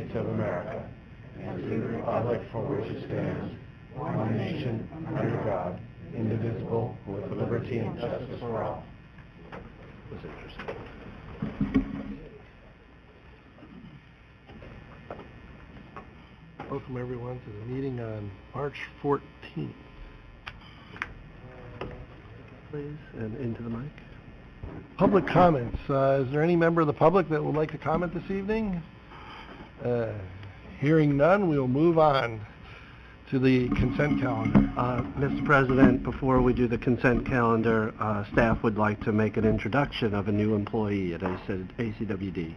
States of America and to the republic for which it stands, one nation, under God, indivisible, with liberty and justice for all. That's interesting. Welcome everyone to the meeting on March 14th. Please, and into the mic. Public comments. Is there any member of the public that would like to comment this evening? Hearing none, we'll move on to the consent calendar. Mr. President, before we do the consent calendar, staff would like to make an introduction of a new employee at ACWD.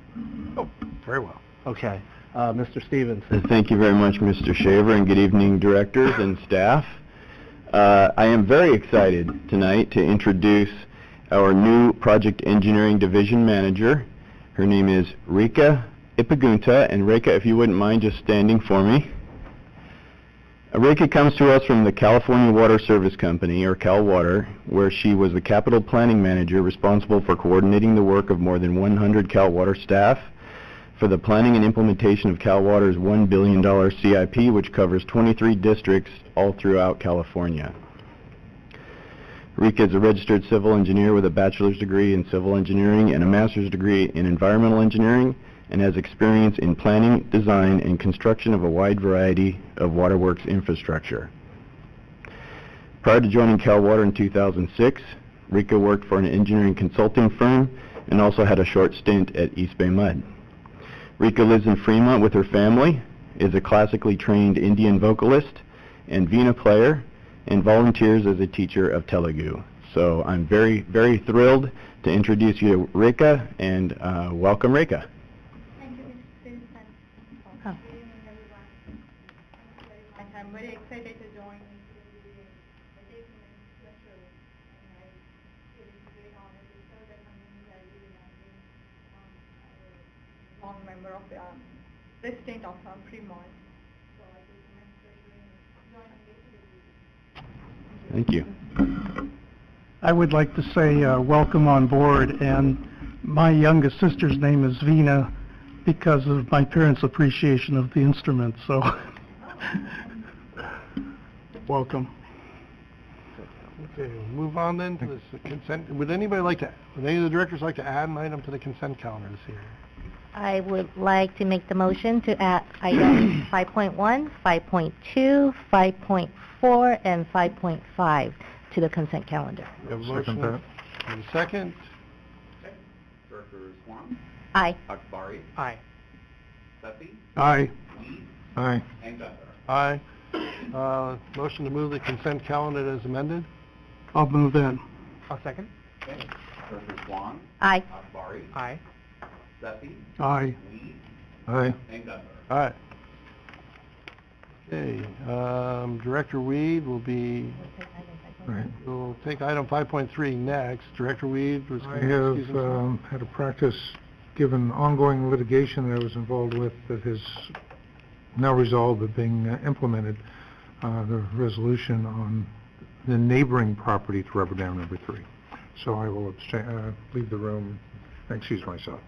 Oh, very well. Okay. Mr. Stevenson. Thank you very much, Mr. Shaver, and good evening, directors and staff. I am very excited tonight to introduce our new Project Engineering Division Manager. Her name is Rika Ipagunta, and Rika, if you wouldn't mind just standing for me. Rika comes to us from the California Water Service Company, or Cal Water, where she was the Capital Planning Manager responsible for coordinating the work of more than 100 Cal Water staff for the planning and implementation of Cal Water's $1 billion CIP, which covers 23 districts all throughout California. Rika is a registered civil engineer with a bachelor's degree in civil engineering and a master's degree in environmental engineering, and has experience in planning, design, and construction of a wide variety of waterworks infrastructure. Prior to joining Cal Water in 2006, Rika worked for an engineering consulting firm and also had a short stint at East Bay Mud. Rika lives in Fremont with her family, is a classically trained Indian vocalist and veena player, and volunteers as a teacher of Telugu. So I'm very, very thrilled to introduce you to Rika, and welcome, Rika. Thank you, Mr. Stevenson. Good evening, everyone. I'm very excited to join the taking special, and I feel it's a great honor to serve the community I live in. I'm a long member of the resident of Fremont, so I take immense pleasure in joining the ACWD. Thank you. I would like to say welcome on board, and my youngest sister's name is Veena because of my parents' appreciation of the instrument, so welcome. Okay, we'll move on then to this consent. Would any of the directors like to add an item to the consent calendar this year? I would like to make the motion to add items 5.1, 5.2, 5.4, and 5.5 to the consent calendar. We have a motion and a second. Directors Huang, Aye. Akbari, Aye. Sethy, Aye. Judy, Aye. and Gunther. Aye. Motion to move the consent calendar as amended. I'll move that. I'll second. Okay. Directors Huang, Aye. Akbari, Aye. Sethy, Aye. Judy, Aye. and Gunther. Aye. Okay, Director Weed will be, we'll take item 5.3 next. Director Weed was I have had a practice, given ongoing litigation that I was involved with, that has now resolved but being implemented, the resolution on the neighboring property to Rubber Dam number 3. So I will abstain, leave the room and excuse myself.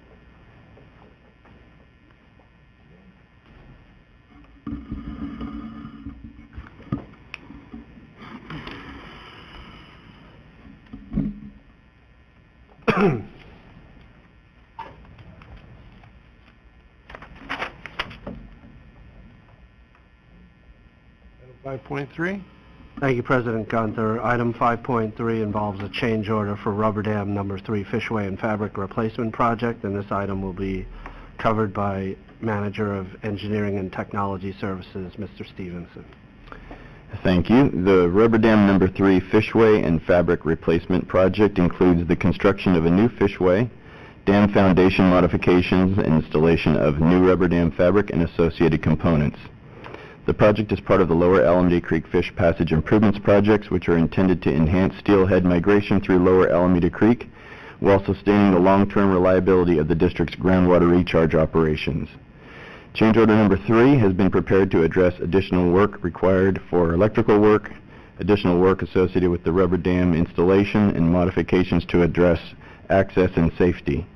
Item 5.3. Thank you, President Gunther. Item 5.3 involves a change order for Rubber Dam number 3 Fishway and Fabric Replacement Project, and this item will be covered by Manager of Engineering and Technology Services, Mr. Stevenson. Thank you. The Rubber Dam number 3 Fishway and Fabric Replacement Project includes the construction of a new fishway, dam foundation modifications, and installation of new rubber dam fabric and associated components. The project is part of the Lower Alameda Creek Fish Passage Improvements projects, which are intended to enhance steelhead migration through Lower Alameda Creek while sustaining the long-term reliability of the district's groundwater recharge operations. Change order number 3 has been prepared to address additional work required for electrical work, additional work associated with the rubber dam installation, and modifications to address access and safety.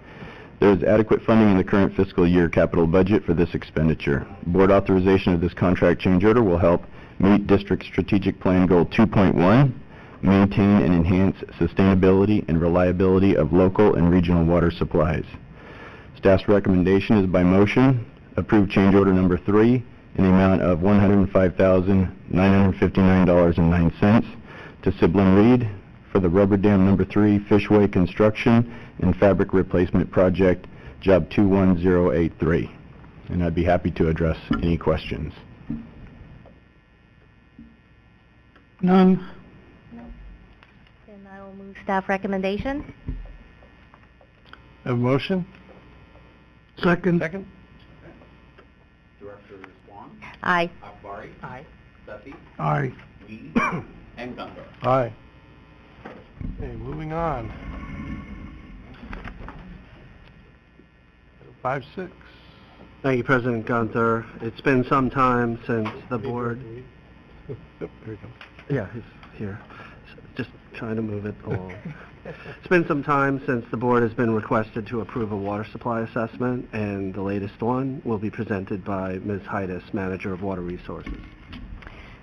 There is adequate funding in the current fiscal year capital budget for this expenditure. Board authorization of this contract change order will help meet District Strategic Plan Goal 2.1, maintain and enhance sustainability and reliability of local and regional water supplies. Staff's recommendation is by motion, approve change order number 3 in the amount of $105,959.09 to Siblin Reed for the Rubber Dam number 3 Fishway construction and fabric replacement project, job 21083. And I'd be happy to address any questions. None. Then I will move staff recommendation. Have a motion? Second. Second? Directors Huang, Aye. Akbari, Aye. Sethy, Aye. Judy, and Gunther. Aye. Okay, moving on. 5-6. Thank you, President Gunther. It's been some time since the board... Yep, there he comes. Yeah, he's here. Just trying to move it along. It's been some time since the board has been requested to approve a water supply assessment, and the latest one will be presented by Ms. Heides, Manager of Water Resources.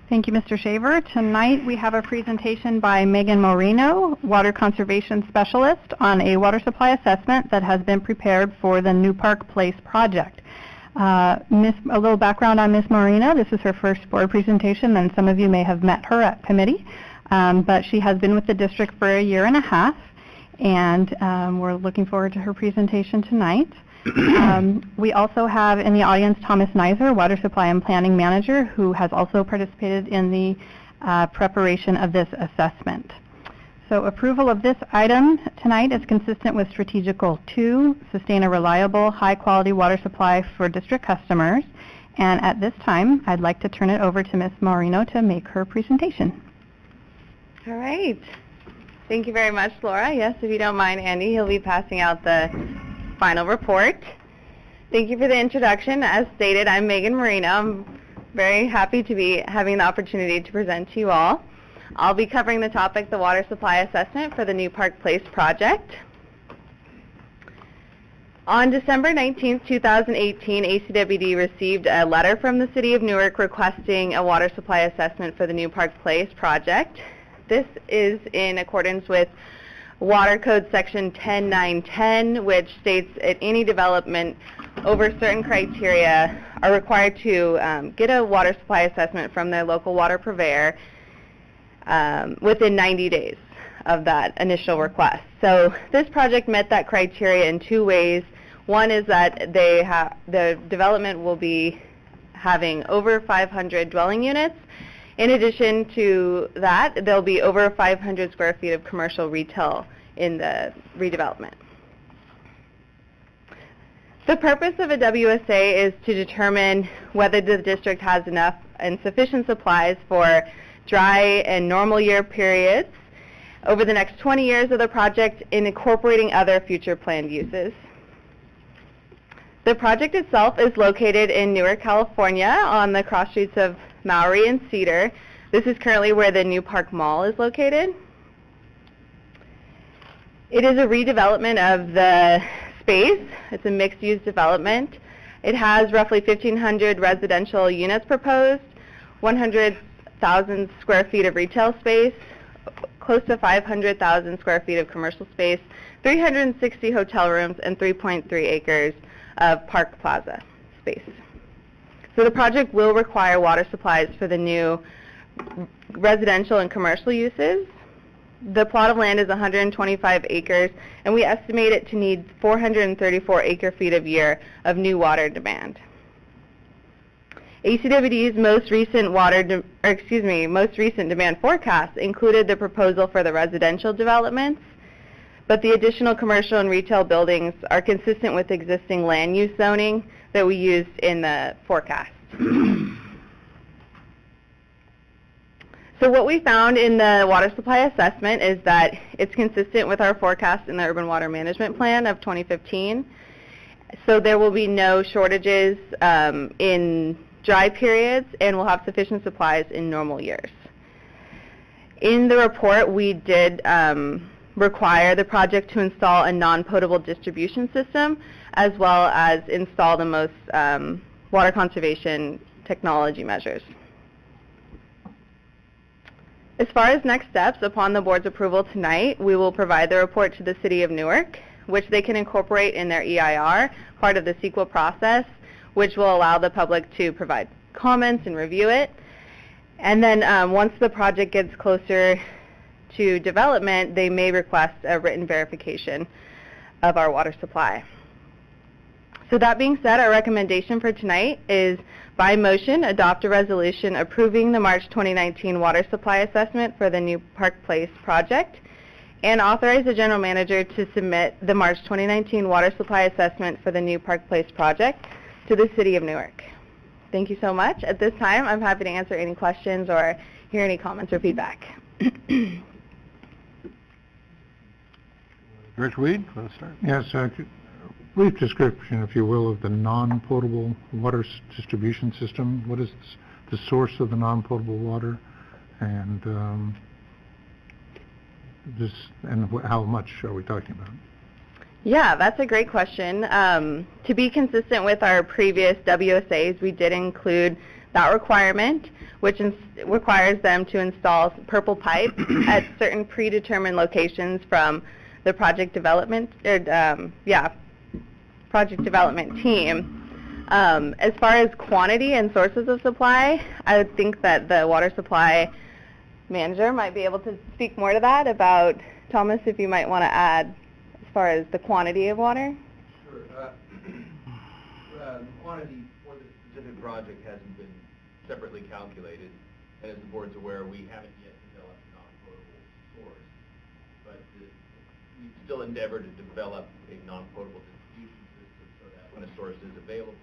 Thank you, Mr. Shaver. Tonight we have a presentation by Megan Moreno, Water Conservation Specialist, on a water supply assessment that has been prepared for the New Park Place project. A little background on Ms. Moreno. This is her first board presentation, and some of you may have met her at committee. But she has been with the district for a year and a half, and we're looking forward to her presentation tonight. We also have in the audience Thomas Neiser, Water Supply and Planning Manager, who has also participated in the preparation of this assessment. So approval of this item tonight is consistent with Strategic Goal 2, sustain a reliable, high-quality water supply for district customers. And at this time, I'd like to turn it over to Ms. Moreno to make her presentation. All right. Thank you very much, Laura. Yes, if you don't mind, Andy, he'll be passing out the final report. Thank you for the introduction. As stated, I'm Megan Moreno. I'm very happy to be having the opportunity to present to you all. I'll be covering the topic, the water supply assessment for the New Park Place project. On December 19, 2018, ACWD received a letter from the City of Newark requesting a water supply assessment for the New Park Place project. This is in accordance with Water Code Section 10910, which states that any development over certain criteria are required to get a water supply assessment from their local water purveyor within 90 days of that initial request. So this project met that criteria in two ways. One is that the development will be having over 500 dwelling units. In addition to that, there'll be over 500 square feet of commercial retail in the redevelopment. The purpose of a WSA is to determine whether the district has enough and sufficient supplies for dry and normal year periods over the next 20 years of the project in incorporating other future planned uses. The project itself is located in Newark, California on the cross streets of Maury and Cedar. This is currently where the New Park Mall is located. It is a redevelopment of the space. It's a mixed-use development. It has roughly 1,500 residential units proposed, 100,000 square feet of retail space, close to 500,000 square feet of commercial space, 360 hotel rooms, and 3.3 acres of park plaza space. So the project will require water supplies for the new residential and commercial uses. The plot of land is 125 acres, and we estimate it to need 434 acre-feet a year of new water demand. ACWD's most recent demand forecast included the proposal for the residential developments, but the additional commercial and retail buildings are consistent with existing land use zoning that we used in the forecast. So what we found in the water supply assessment is that it's consistent with our forecast in the Urban Water Management Plan of 2015. So there will be no shortages in dry periods, and we'll have sufficient supplies in normal years. In the report, we did require the project to install a non-potable distribution system, as well as install the most water conservation technology measures. As far as next steps, upon the board's approval tonight, we will provide the report to the City of Newark, which they can incorporate in their EIR, part of the CEQA process, which will allow the public to provide comments and review it. And then once the project gets closer to development, they may request a written verification of our water supply. So that being said, our recommendation for tonight is, by motion, adopt a resolution approving the March 2019 water supply assessment for the New Park Place project, and authorize the general manager to submit the March 2019 water supply assessment for the New Park Place project to the City of Newark. Thank you so much. At this time, I'm happy to answer any questions or hear any comments or feedback. Director Weed, want to start? Yes, brief description, if you will, of the non-potable water distribution system. What is the source of the non-potable water, and how much are we talking about? Yeah, that's a great question. To be consistent with our previous WSAs, we did include that requirement, which requires them to install purple pipe at certain predetermined locations from the project development, project development team. As far as quantity and sources of supply, I would think that the water supply manager might be able to speak more to that. About, Thomas, if you might want to add as far as the quantity of water. Sure. The quantity for the specific project hasn't been separately calculated, and as the board's aware, we haven't yet developed a non-potable source, but we still endeavor to develop a non-potable distribution system so that when a source is available,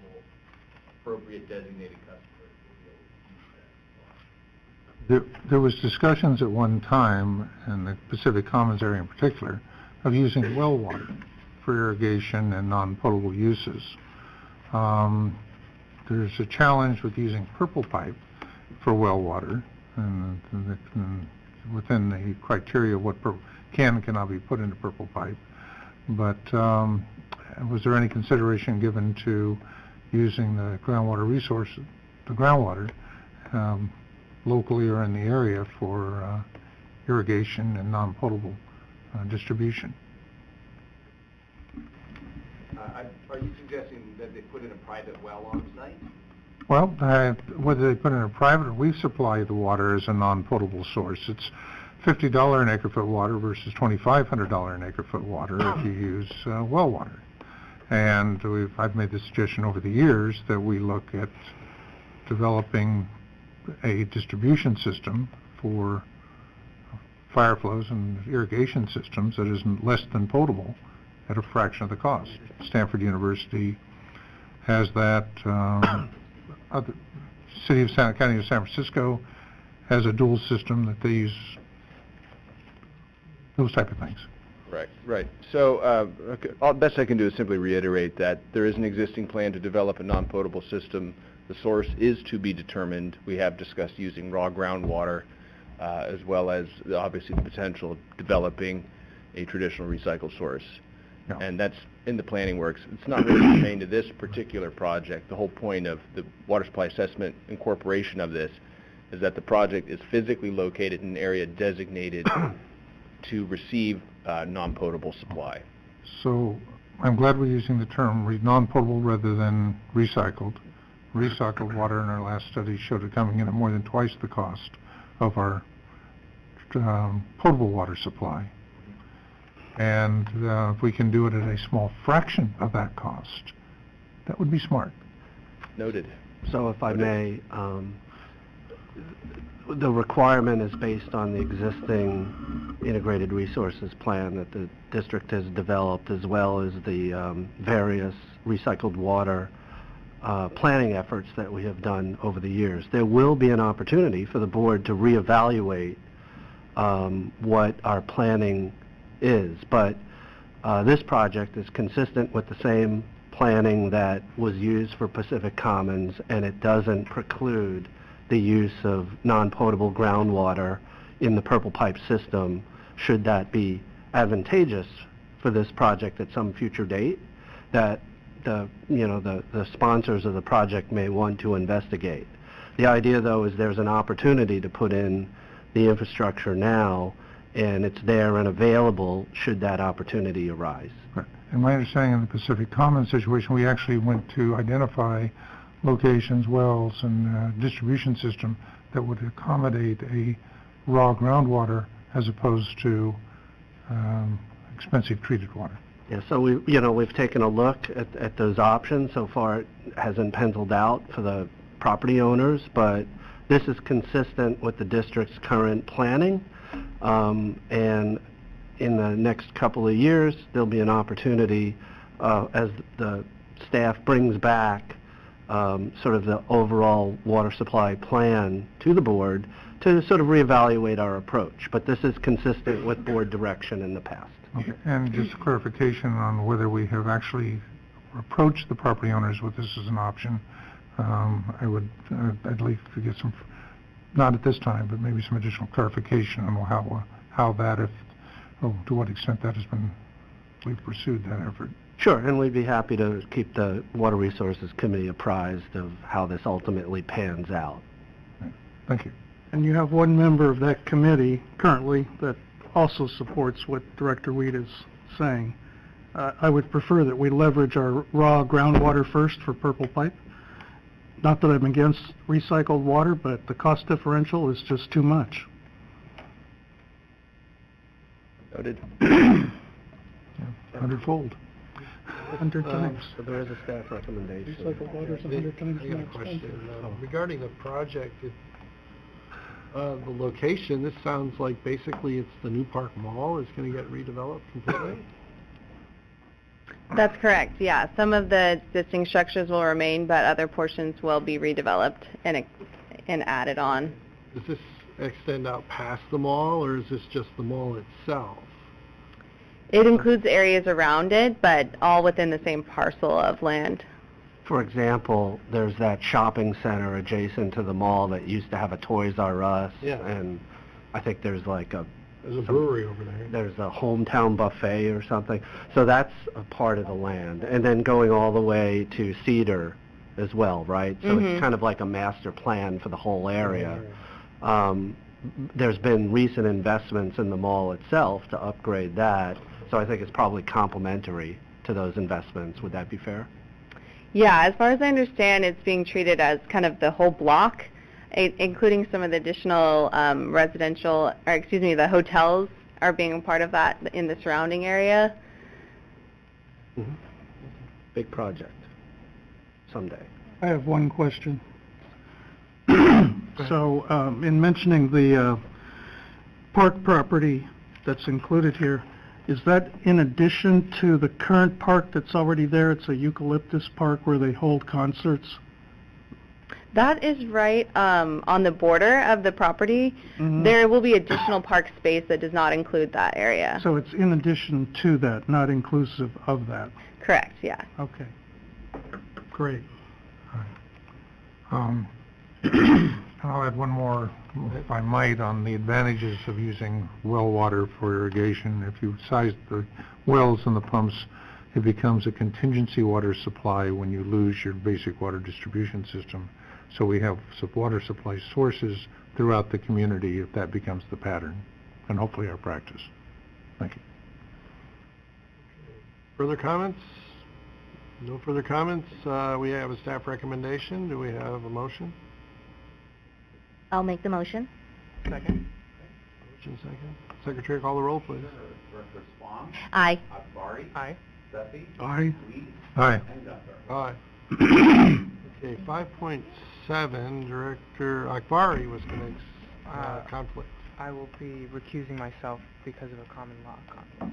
appropriate designated customers will be able to use that. There was discussions at one time, in the Pacific Commons area in particular, of using well water for irrigation and non-potable uses. There's a challenge with using purple pipe for well water, and within the criteria of what can and cannot be put into purple pipe. But was there any consideration given to using the groundwater resource, the groundwater, locally or in the area for irrigation and non-potable distribution? Are you suggesting that they put in a private well on site? Well, whether they put in a private or we supply the water as a non-potable source. It's $50 an acre-foot water versus $2,500 an acre-foot water if you use well water. And I've made the suggestion over the years that we look at developing a distribution system for fire flows and irrigation systems that is less than potable at a fraction of the cost. Stanford University has that. County of San Francisco has a dual system that they use. Those type of things. Right. So all best I can do is simply reiterate that there is an existing plan to develop a non-potable system. The source is to be determined. We have discussed using raw groundwater, as well as obviously the potential of developing a traditional recycled source. No. And that's in the planning works. It's not really germane to this particular project. The whole point of the water supply assessment incorporation of this is that the project is physically located in an area designated to receive non-potable supply. So I'm glad we're using the term non-potable rather than recycled. Recycled water in our last study showed it coming in at more than twice the cost of our potable water supply. And if we can do it at a small fraction of that cost, that would be smart. Noted. So if I may, the requirement is based on the existing integrated resources plan that the district has developed, as well as the various recycled water planning efforts that we have done over the years. There will be an opportunity for the board to reevaluate what our planning is, but this project is consistent with the same planning that was used for Pacific Commons, and it doesn't preclude the use of non-potable groundwater in the purple pipe system, should that be advantageous for this project at some future date, that the sponsors of the project may want to investigate. The idea, though, is there's an opportunity to put in the infrastructure now, and it's there and available should that opportunity arise. Right. And my understanding in the Pacific Commons situation, we actually went to identify locations, wells, and distribution system that would accommodate a raw groundwater as opposed to expensive treated water. Yeah, so we've taken a look at those options. So far, it hasn't penciled out for the property owners, but this is consistent with the district's current planning. And in the next couple of years, there'll be an opportunity as the staff brings back sort of the overall water supply plan to the board to sort of reevaluate our approach. But this is consistent with board direction in the past. Okay. And just clarification on whether we have actually approached the property owners with this as an option. I'd like to get some, not at this time, but maybe some additional clarification on how that, to what extent that has been, we've pursued that effort. Sure, and we'd be happy to keep the Water Resources Committee apprised of how this ultimately pans out. Thank you. And you have one member of that committee currently that also supports what Director Weed is saying. I would prefer that we leverage our raw groundwater first for Purple Pipe. Not that I'm against recycled water, but the cost differential is just too much. Noted. 100-fold. 100 times. So there is a staff recommendation. Recycled water is 100 times I got more a question. expensive. Regarding the project, the location, this sounds like basically it's the New Park Mall is going to get redeveloped completely? That's correct, yeah. Some of the existing structures will remain, but other portions will be redeveloped and added on. Does this extend out past the mall, or is this just the mall itself? It includes areas around it, but all within the same parcel of land. For example, there's that shopping center adjacent to the mall that used to have a Toys R Us, and I think there's like there's a brewery over there. There's a hometown buffet or something. So that's a part of the land. And then going all the way to Cedar as well, right? So it's kind of like a master plan for the whole area. There's been recent investments in the mall itself to upgrade that, so I think it's probably complementary to those investments. Would that be fair? Yeah, as far as I understand, it's being treated as kind of the whole block, including some of the additional the hotels are being a part of that in the surrounding area. Big project. Someday. I have one question. So, in mentioning the park property that's included here, is that in addition to the current park that's already there? It's a eucalyptus park where they hold concerts? That is right on the border of the property. There will be additional park space that does not include that area. So it's in addition to that, not inclusive of that? Correct, yeah. Okay. Great. I'll add one more, if I might, on the advantages of using well water for irrigation. If you size the wells and the pumps, it becomes a contingency water supply when you lose your basic water distribution system. So we have water supply sources throughout the community if that becomes the pattern, and hopefully our practice. Thank you. Further comments? No further comments. We have a staff recommendation. Do we have a motion? I'll make the motion. Second. Motion second. Secretary, call the roll, please. Director Huang. Aye. Akbari. Aye. Sethy. Aye. Weed. Aye. And Gunther. Aye. Okay, 5.7, Director Akbari was going to conflict. I will be recusing myself because of a common law conflict.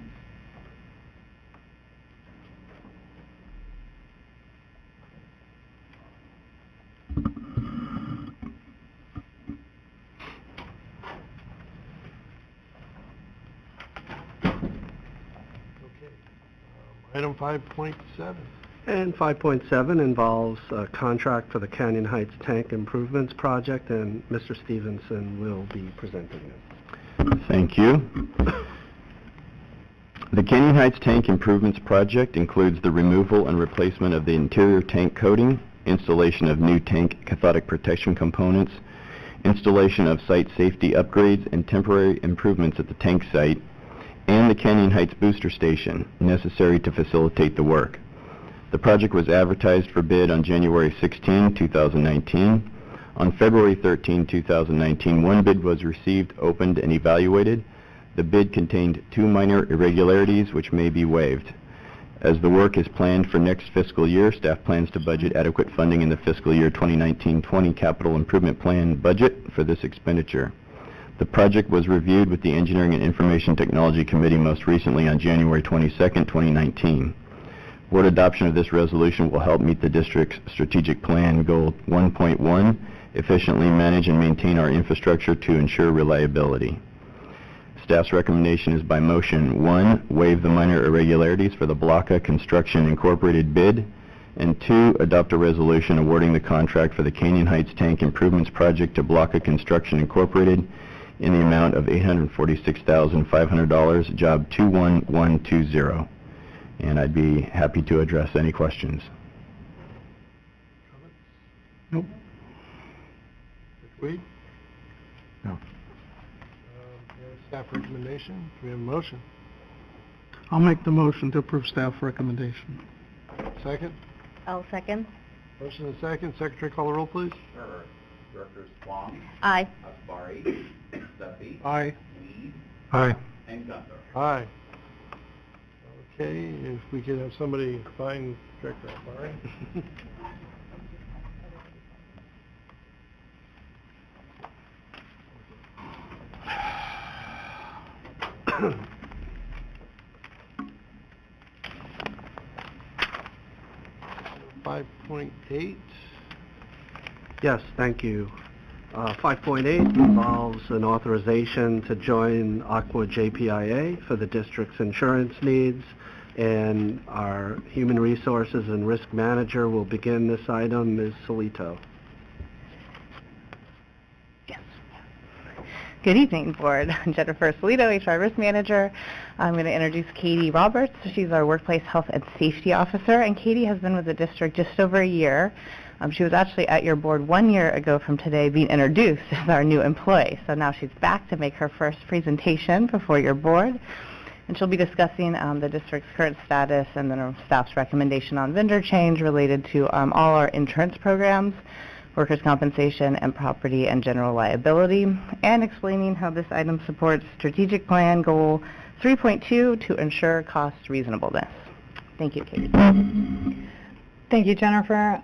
Item 5.7. And 5.7 involves a contract for the Canyon Heights Tank Improvements Project, and Mr. Stevenson will be presenting this. Thank you. The Canyon Heights Tank Improvements Project includes the removal and replacement of the interior tank coating, installation of new tank cathodic protection components, installation of site safety upgrades and temporary improvements at the tank site, and the Canyon Heights Booster Station, necessary to facilitate the work. The project was advertised for bid on January 16, 2019. On February 13, 2019, one bid was received, opened, and evaluated. The bid contained 2 minor irregularities which may be waived. As the work is planned for next fiscal year, staff plans to budget adequate funding in the fiscal year 2019-20 Capital Improvement Plan budget for this expenditure. The project was reviewed with the Engineering and Information Technology Committee most recently on January 22, 2019. Board adoption of this resolution will help meet the district's strategic plan goal 1.1, efficiently manage and maintain our infrastructure to ensure reliability. Staff's recommendation is by motion: 1, waive the minor irregularities for the Blocka Construction Incorporated bid, and 2, adopt a resolution awarding the contract for the Canyon Heights Tank Improvements Project to Blocka Construction Incorporated in the amount of $846,500, job 21120. And I'd be happy to address any questions. Nope. Wade? No. Staff recommendation. Do we have a motion? I'll make the motion to approve staff recommendation. Second? I'll second. Motion and second. Secretary, call the roll, please. Sure. Directors Huang, Aye. Akbari, Sethy, Aye. Weed, Aye. and Gunther. Aye. Okay, if we could have somebody find Director Akbari. 5.8. Yes, thank you. 5.8 involves an authorization to join Aqua JPIA for the district's insurance needs, and our Human Resources and Risk Manager will begin this item, Ms. Solito. Good evening, Board. I'm Jennifer Solito, HR Risk Manager. I'm going to introduce Katie Roberts. She's our Workplace Health and Safety Officer, and Katie has been with the district just over a year. She was actually at your board 1 year ago from today being introduced as our new employee. So now she's back to make her first presentation before your board. And she'll be discussing the district's current status and then our staff's recommendation on vendor change related to all our insurance programs, workers' compensation, and property and general liability, and explaining how this item supports strategic plan goal 3.2 to ensure cost reasonableness. Thank you, Katie. Thank you, Jennifer.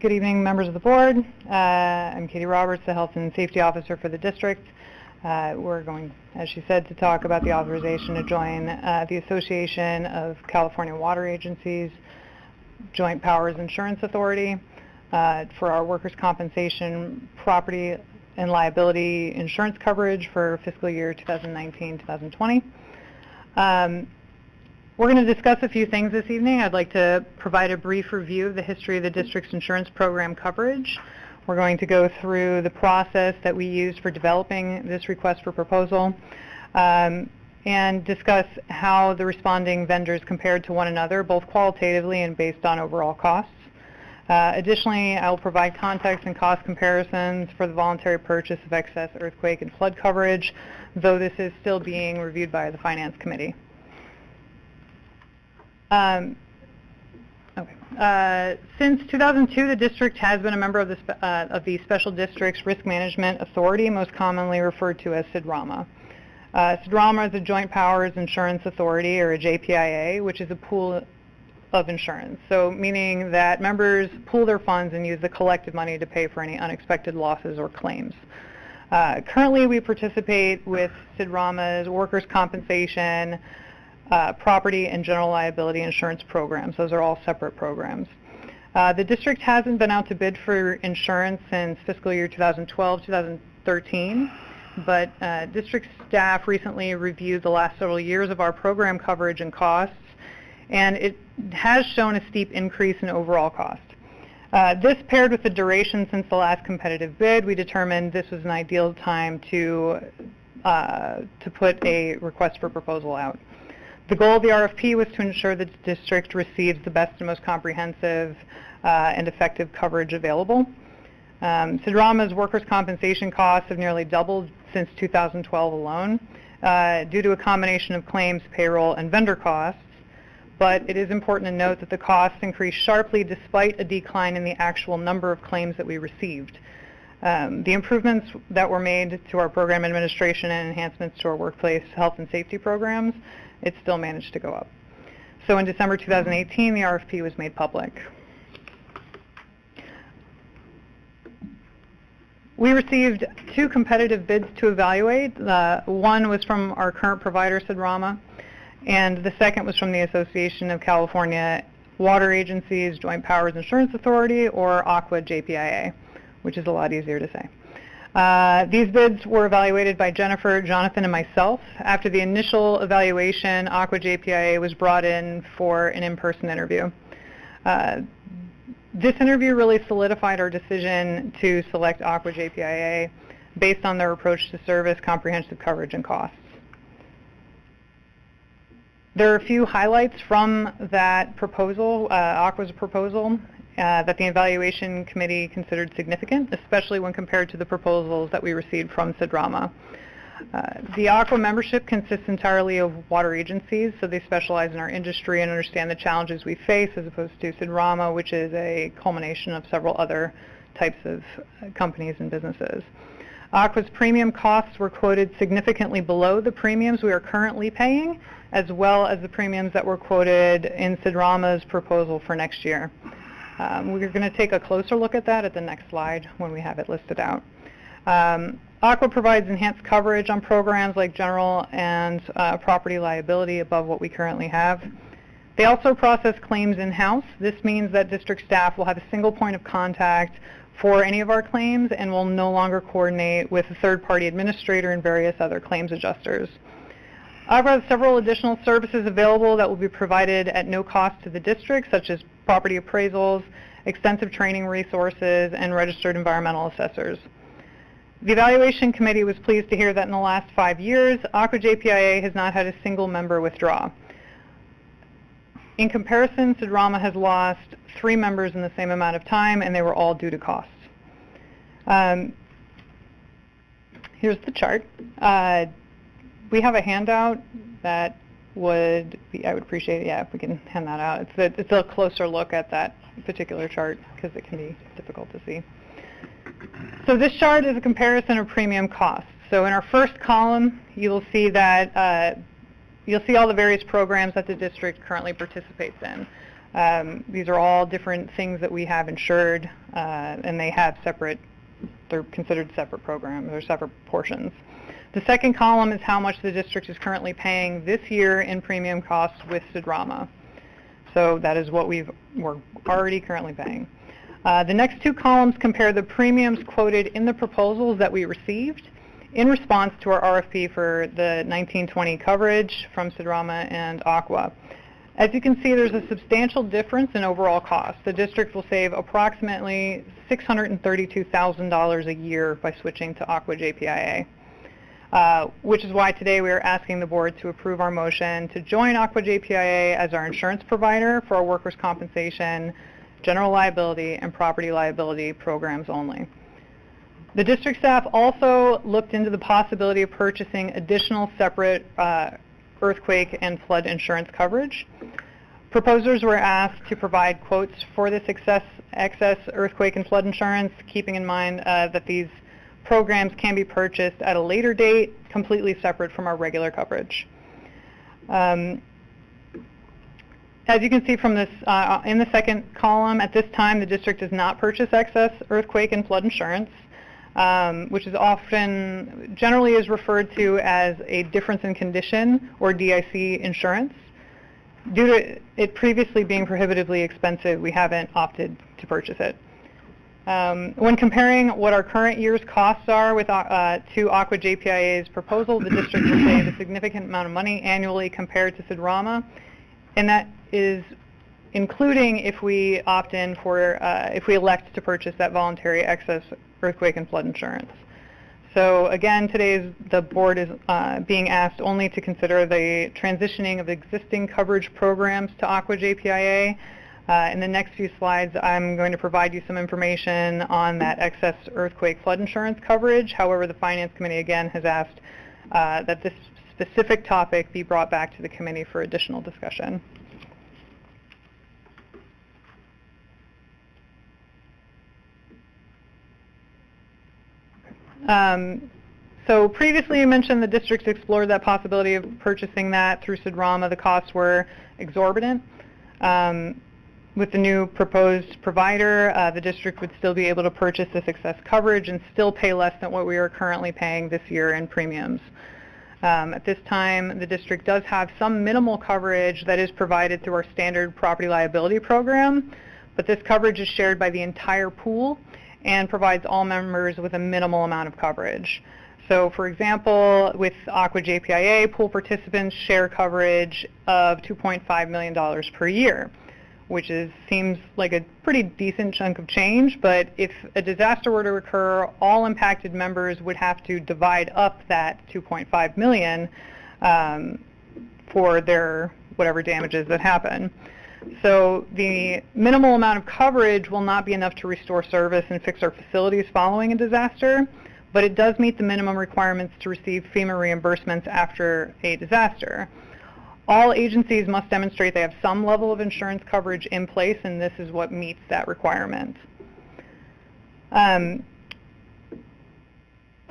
Good evening, members of the board. I'm Katie Roberts, the Health and Safety Officer for the district. We're going, as she said, to talk about the authorization to join the Association of California Water Agencies Joint Powers Insurance Authority for our workers' compensation, property and liability insurance coverage for fiscal year 2019-2020. We're going to discuss a few things this evening. I'd like to provide a brief review of the history of the district's insurance program coverage. We're going to go through the process that we used for developing this request for proposal and discuss how the responding vendors compared to one another, both qualitatively and based on overall costs. Additionally, I will provide context and cost comparisons for the voluntary purchase of excess earthquake and flood coverage, though this is still being reviewed by the Finance Committee. Since 2002, the district has been a member of the Special Districts Risk Management Authority, most commonly referred to as SIDRAMA. SIDRAMA is a Joint Powers Insurance Authority, or a JPIA, which is a pool of insurance, so meaning that members pool their funds and use the collected money to pay for any unexpected losses or claims. Currently, we participate with SIDRAMA's workers' compensation, property and general liability insurance programs. Those are all separate programs. The district hasn't been out to bid for insurance since fiscal year 2012-2013, but district staff recently reviewed the last several years of our program coverage and costs, and it has shown a steep increase in overall cost. This paired with the duration since the last competitive bid, we determined this was an ideal time to put a request for proposal out. The goal of the RFP was to ensure that the district receives the best and most comprehensive and effective coverage available. Sidrama's workers' compensation costs have nearly doubled since 2012 alone due to a combination of claims, payroll, and vendor costs. But it is important to note that the costs increased sharply despite a decline in the actual number of claims that we received. The improvements that were made to our program administration and enhancements to our workplace health and safety programs, it still managed to go up. So in December 2018, the RFP was made public. We received 2 competitive bids to evaluate. One was from our current provider, Sidrama, and the second was from the Association of California Water Agencies, Joint Powers Insurance Authority, or ACWD, which is a lot easier to say. These bids were evaluated by Jennifer, Jonathan, and myself. After the initial evaluation, ACWD was brought in for an in-person interview. This interview really solidified our decision to select ACWD based on their approach to service, comprehensive coverage, and costs. There are a few highlights from that proposal, Aqua's proposal, that the evaluation committee considered significant, especially when compared to the proposals that we received from Sidrama. The Aqua membership consists entirely of water agencies, so they specialize in our industry and understand the challenges we face, as opposed to Sidrama, which is a culmination of several other types of companies and businesses. Aqua's premium costs were quoted significantly below the premiums we are currently paying, as well as the premiums that were quoted in Sidrama's proposal for next year. We're going to take a closer look at that at the next slide when we have it listed out. Aqua provides enhanced coverage on programs like general and property liability above what we currently have. They also process claims in-house. This means that district staff will have a single point of contact for any of our claims and will no longer coordinate with a third-party administrator and various other claims adjusters. Aqua has several additional services available that will be provided at no cost to the district, such as property appraisals, extensive training resources, and registered environmental assessors. The evaluation committee was pleased to hear that in the last 5 years, ACWD has not had a single member withdraw. In comparison, Sidrama has lost 3 members in the same amount of time, and they were all due to costs. Here's the chart. We have a handout that would be, I would appreciate it, yeah, if we can hand that out. It's a closer look at that particular chart because it can be difficult to see. So this chart is a comparison of premium costs. So in our first column, you'll see that you'll see all the various programs that the district currently participates in. These are all different things that we have insured, and they have separate, they're considered separate programs or separate portions. The second column is how much the district is currently paying this year in premium costs with Sidrama. So that is what we're already currently paying. The next 2 columns compare the premiums quoted in the proposals that we received in response to our RFP for the 1920 coverage from Sidrama and Aqua. As you can see, there's a substantial difference in overall cost. The district will save approximately $632,000 a year by switching to ACWD, which is why today we are asking the board to approve our motion to join ACWD as our insurance provider for our workers' compensation, general liability, and property liability programs only. The district staff also looked into the possibility of purchasing additional separate earthquake and flood insurance coverage. Proposers were asked to provide quotes for this excess earthquake and flood insurance, keeping in mind that these programs can be purchased at a later date, completely separate from our regular coverage. As you can see from this, in the second column, at this time the district does not purchase excess earthquake and flood insurance, which is often, generally is referred to as a difference in condition, or DIC insurance. Due to it previously being prohibitively expensive, we haven't opted to purchase it. When comparing what our current year's costs are with, to ACWD's proposal, the district will save a significant amount of money annually compared to Sidrama, and that is including if we opt in for, if we elect to purchase that voluntary excess earthquake and flood insurance. So again, the board is being asked only to consider the transitioning of existing coverage programs to Aqua JPIA. In the next few slides, I'm going to provide you some information on that excess earthquake flood insurance coverage. However, the Finance Committee again has asked that this specific topic be brought back to the committee for additional discussion. So previously you mentioned the districts explored that possibility of purchasing that through SIDRAMA. The costs were exorbitant. With the new proposed provider, the district would still be able to purchase this excess coverage and still pay less than what we are currently paying this year in premiums. At this time, the district does have some minimal coverage that is provided through our standard property liability program, but this coverage is shared by the entire pool and provides all members with a minimal amount of coverage. So for example, with Aqua JPIA, pool participants share coverage of $2.5 million per year, which seems like a pretty decent chunk of change, but if a disaster were to occur, all impacted members would have to divide up that $2.5 million for their whatever damages that happen. So the minimal amount of coverage will not be enough to restore service and fix our facilities following a disaster, but it does meet the minimum requirements to receive FEMA reimbursements after a disaster. All agencies must demonstrate they have some level of insurance coverage in place, and this is what meets that requirement.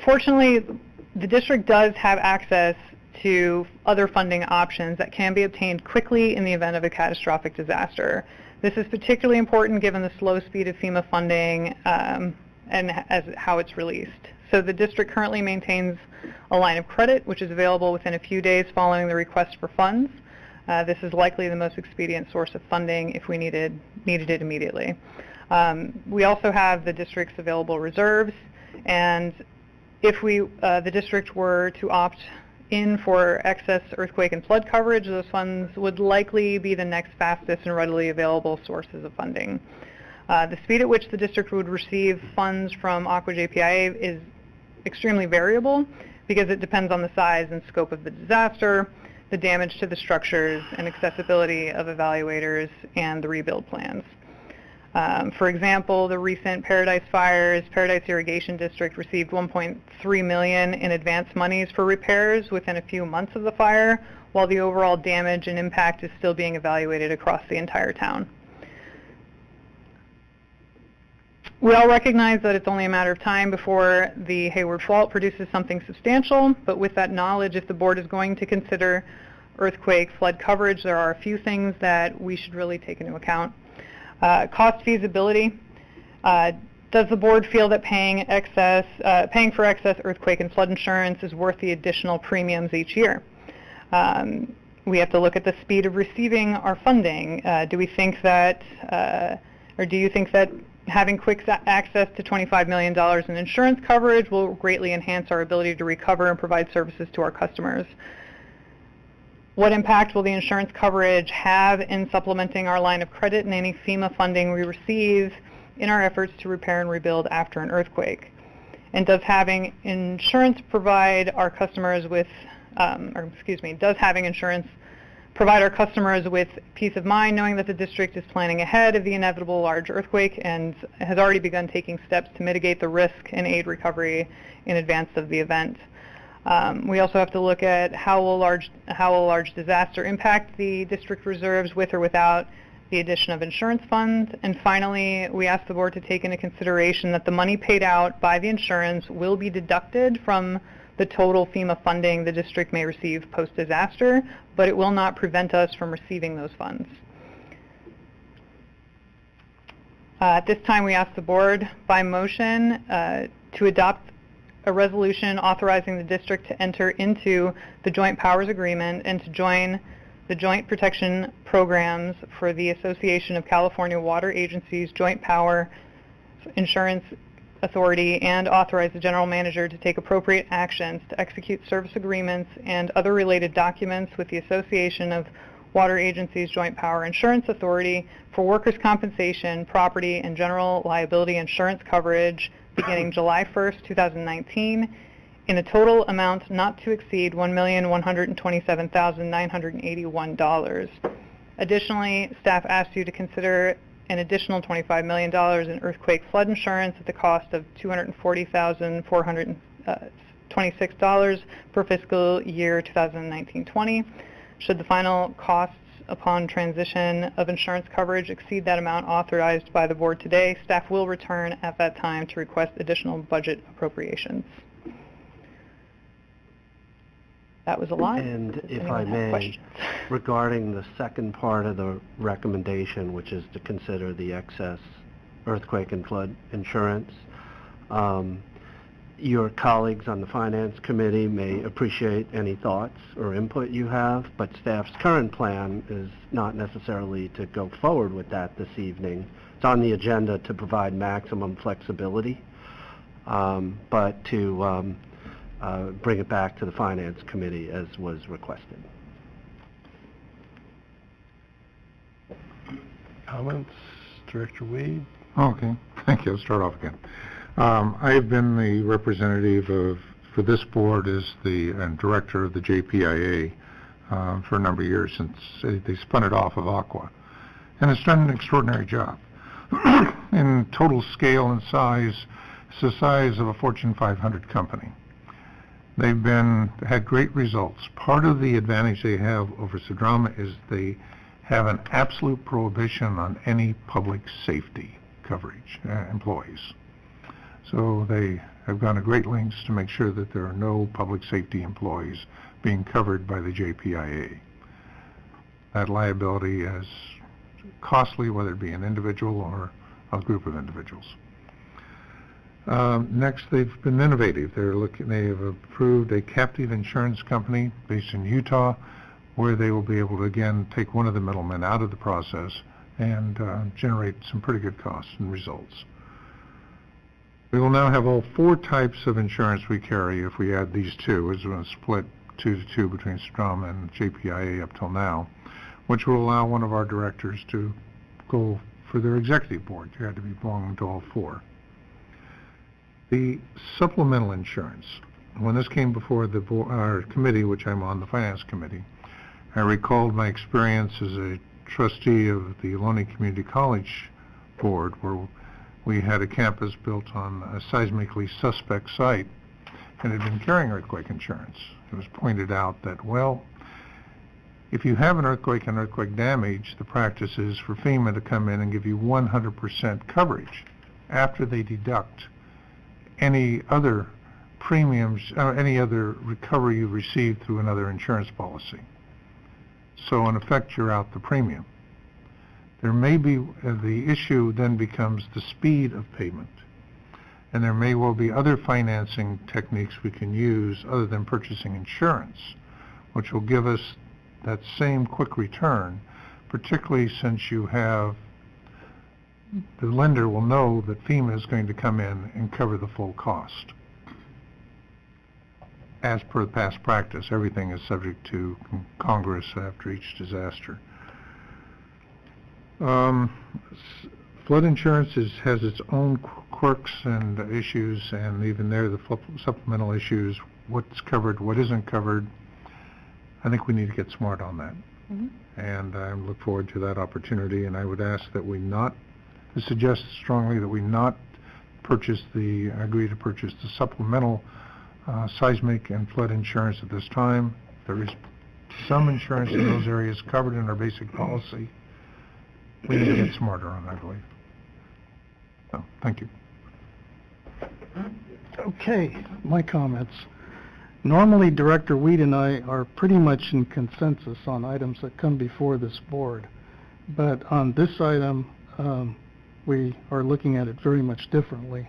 Fortunately, the district does have access to other funding options that can be obtained quickly in the event of a catastrophic disaster. This is particularly important given the slow speed of FEMA funding and how it's released. So the district currently maintains a line of credit, which is available within a few days following the request for funds. This is likely the most expedient source of funding if we needed it immediately. We also have the district's available reserves, and if the district were to opt in for excess earthquake and flood coverage, those funds would likely be the next fastest and readily available sources of funding. The speed at which the district would receive funds from Aqua JPIA is extremely variable because it depends on the size and scope of the disaster, the damage to the structures, and accessibility of evaluators and the rebuild plans. For example, the recent Paradise fires, Paradise Irrigation District received $1.3 million in advance monies for repairs within a few months of the fire, while the overall damage and impact is still being evaluated across the entire town. We all recognize that it's only a matter of time before the Hayward Fault produces something substantial, but with that knowledge, if the board is going to consider earthquake flood coverage, there are a few things that we should really take into account. Cost feasibility. Does the board feel that paying for excess earthquake and flood insurance is worth the additional premiums each year? We have to look at the speed of receiving our funding. Do we think that, or do you think that having quick access to $25 million in insurance coverage will greatly enhance our ability to recover and provide services to our customers? What impact will the insurance coverage have in supplementing our line of credit and any FEMA funding we receive in our efforts to repair and rebuild after an earthquake? And does having insurance provide our customers with, does having insurance provide our customers with peace of mind knowing that the district is planning ahead of the inevitable large earthquake and has already begun taking steps to mitigate the risk and aid recovery in advance of the event? We also have to look at how will a large disaster impact the district reserves with or without the addition of insurance funds. And finally, we ask the board to take into consideration that the money paid out by the insurance will be deducted from the total FEMA funding the district may receive post-disaster, but it will not prevent us from receiving those funds. At this time, we ask the board by motion to adopt a resolution authorizing the district to enter into the Joint Powers Agreement and to join the Joint Protection Programs for the Association of California Water Agencies Joint Power Insurance Authority and authorize the General Manager to take appropriate actions to execute service agreements and other related documents with the Association of Water Agencies Joint Power Insurance Authority for workers' compensation, property, and general liability insurance coverage beginning July 1st, 2019, in a total amount not to exceed $1,127,981. Additionally, staff asks you to consider an additional $25 million in earthquake flood insurance at the cost of $240,426 per fiscal year 2019-20. Should the final costs upon transition of insurance coverage exceed that amount authorized by the board today, staff will return at that time to request additional budget appropriations. That was a lot. And Does if anyone I have may, questions? regarding the second part of the recommendation, which is to consider the excess earthquake and flood insurance, your colleagues on the Finance Committee may appreciate any thoughts or input you have, but staff's current plan is not necessarily to go forward with that this evening. It's on the agenda to provide maximum flexibility, but to bring it back to the Finance Committee as was requested. Comments? Director Weed? Okay, thank you. I'll start off again. I've been the representative for this board as the director of the JPIA for a number of years since they spun it off of Aqua. And it's done an extraordinary job. In total scale and size, it's the size of a Fortune 500 company. They've had great results. Part of the advantage they have over Sedrama is they have an absolute prohibition on any public safety coverage employees. So they have gone to great lengths to make sure that there are no public safety employees being covered by the JPIA. That liability is costly, whether it be an individual or a group of individuals. Next, they've been innovative. They have approved a captive insurance company based in Utah, where they will be able to again take one of the middlemen out of the process and generate some pretty good costs and results. We will now have all 4 types of insurance we carry if we add these two. It's going to split 2-2 between Sedrama and JPIA up till now, which will allow one of our directors to go for their executive board. You had to belong to all 4. The supplemental insurance, when this came before our committee, which I'm on, the Finance Committee, I recalled my experience as a trustee of the Ohlone Community College Board, where we had a campus built on a seismically suspect site and had been carrying earthquake insurance. It was pointed out that, well, if you have an earthquake and earthquake damage, the practice is for FEMA to come in and give you 100% coverage after they deduct any other premiums, any other recovery you received through another insurance policy. So in effect, you're out the premium. There may be, the issue then becomes the speed of payment. And there may well be other financing techniques we can use other than purchasing insurance, which will give us that same quick return, particularly since you have, the lender will know that FEMA is going to come in and cover the full cost. As per past practice, everything is subject to Congress after each disaster. Flood insurance has its own quirks and issues, and even there, the supplemental issues, what's covered, what isn't covered. I think we need to get smart on that. Mm-hmm. And I look forward to that opportunity, and I would ask that we not, suggest strongly that we not agree to purchase the supplemental seismic and flood insurance at this time. There is some insurance in those areas covered in our basic policy. We need to get smarter on that, I believe. So, thank you. Okay, my comments. Normally, Director Weed and I are pretty much in consensus on items that come before this board. But on this item, we are looking at it very much differently.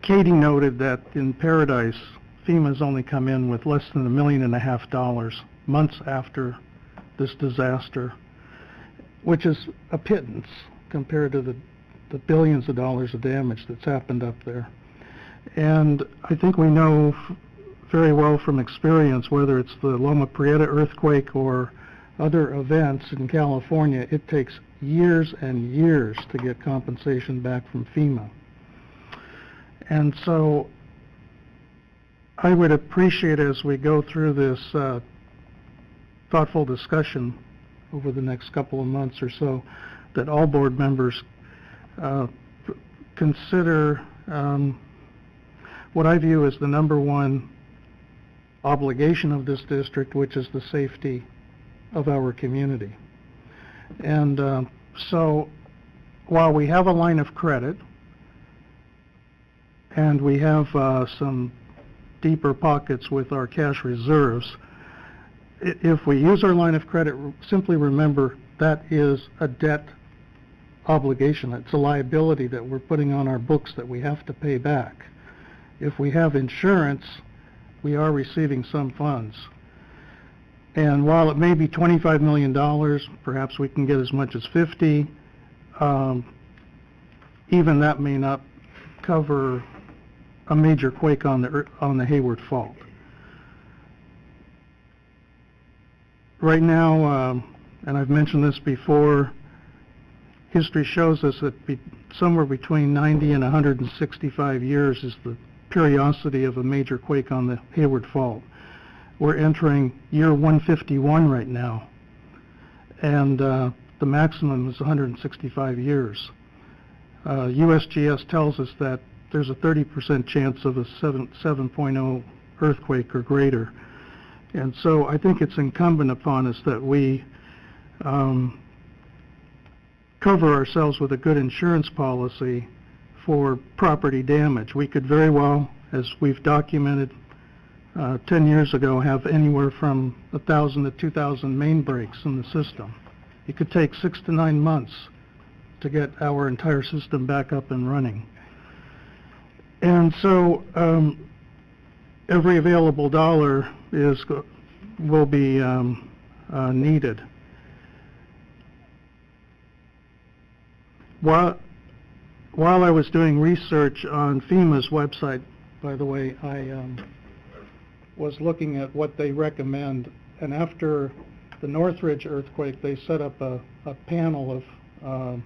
Katie noted that in Paradise, FEMA's only come in with less than $1.5 million months after this disaster, which is a pittance compared to the billions of dollars of damage that's happened up there. And I think we know very well from experience, whether it's the Loma Prieta earthquake or other events in California, it takes years and years to get compensation back from FEMA. And so I would appreciate, as we go through this thoughtful discussion over the next couple of months or so, that all board members consider what I view as the number one obligation of this district, which is the safety of our community. And so while we have a line of credit and we have some deeper pockets with our cash reserves, if we use our line of credit, simply remember that is a debt obligation. It's a liability that we're putting on our books that we have to pay back. If we have insurance, we are receiving some funds. And while it may be $25 million, perhaps we can get as much as 50, even that may not cover a major quake on the Hayward Fault. Right now, and I've mentioned this before, history shows us that somewhere between 90 and 165 years is the periodicity of a major quake on the Hayward Fault. We're entering year 151 right now, and the maximum is 165 years. USGS tells us that there's a 30% chance of a 7.0 earthquake or greater. And so I think it's incumbent upon us that we cover ourselves with a good insurance policy for property damage. We could very well, as we've documented 10 years ago, have anywhere from 1,000 to 2,000 main breaks in the system. It could take 6 to 9 months to get our entire system back up and running. And so every available dollar will be needed. While I was doing research on FEMA's website, by the way, I was looking at what they recommend, and after the Northridge earthquake, they set up a panel of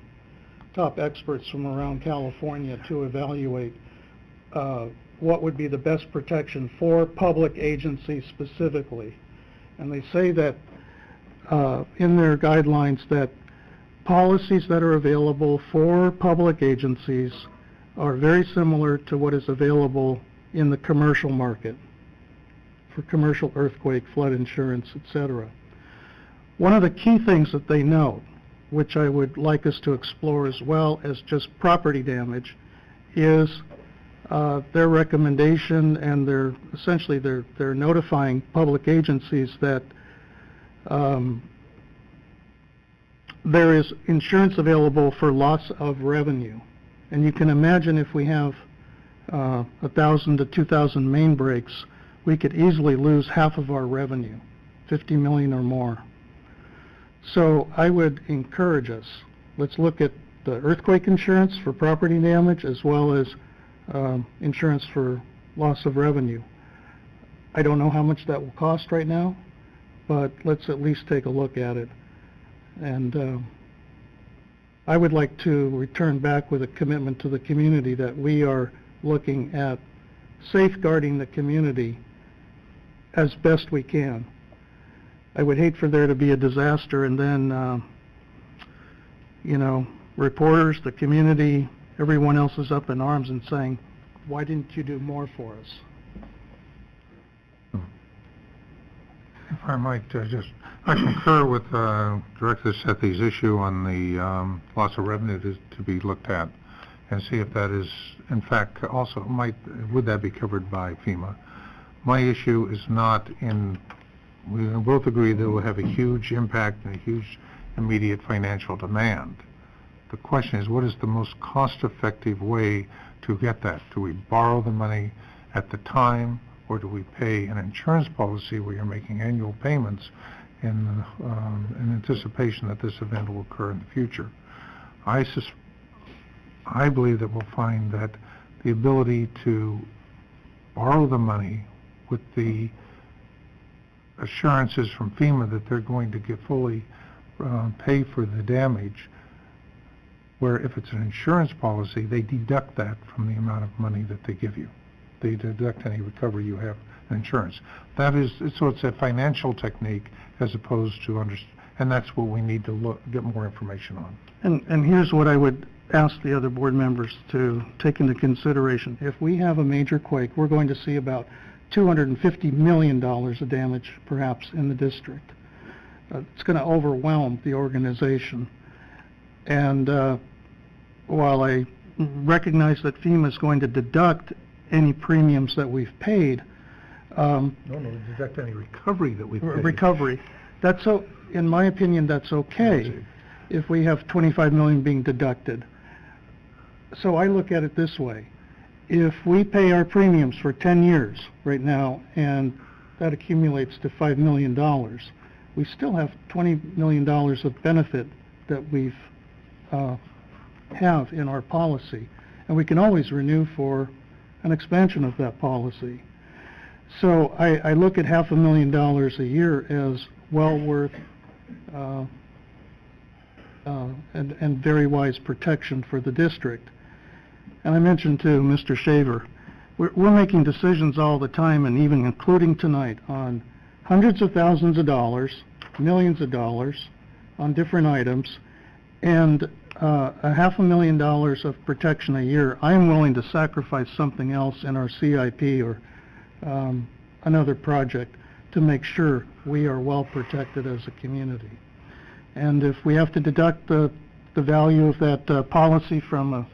top experts from around California to evaluate what would be the best protection for public agencies specifically. And they say that in their guidelines that policies that are available for public agencies are very similar to what is available in the commercial market for commercial earthquake, flood insurance, etc. One of the key things that they note, which I would like us to explore as well as just property damage, is their recommendation, and essentially they're notifying public agencies that there is insurance available for loss of revenue. And you can imagine if we have 1,000 to 2,000 main breaks, we could easily lose half of our revenue, 50 million or more. So I would encourage us, let's look at the earthquake insurance for property damage as well as insurance for loss of revenue. I don't know how much that will cost right now, but let's at least take a look at it. And I would like to return back with a commitment to the community that we are looking at safeguarding the community as best we can. I would hate for there to be a disaster and then, reporters, the community, everyone else is up in arms and saying, why didn't you do more for us? If I might I concur with Director Sethy's issue on the loss of revenue to be looked at and see if that is, in fact, also would that be covered by FEMA. My issue is not we both agree that it will have a huge impact and a huge immediate financial demand. The question is, what is the most cost-effective way to get that? Do we borrow the money at the time, or do we pay an insurance policy where you're making annual payments in anticipation that this event will occur in the future? I believe that we'll find that the ability to borrow the money with the assurances from FEMA that they're going to fully pay for the damage where if it's an insurance policy, they deduct that from the amount of money that they give you. They deduct any recovery you have in insurance. That is, so it's a financial technique as opposed to and that's what we need to get more information on. And here's what I would ask the other board members to take into consideration. If we have a major quake, we're going to see about $250 million of damage, perhaps, in the district. It's going to overwhelm the organization. And while I recognize that FEMA is going to deduct any premiums that we've paid, No, deduct any recovery that we've paid. Recovery. In my opinion, that's okay if we have $25 million being deducted. So I look at it this way. If we pay our premiums for 10 years right now, and that accumulates to $5 million, we still have $20 million of benefit that we've have in our policy. And we can always renew for an expansion of that policy. So I look at $500,000 a year as well worth and very wise protection for the district. And I mentioned to Mr. Shaver, we're making decisions all the time, and even including tonight, on hundreds of thousands of dollars, millions of dollars on different items, and $500,000 of protection a year. I am willing to sacrifice something else in our CIP or another project to make sure we are well protected as a community. And if we have to deduct the value of that policy from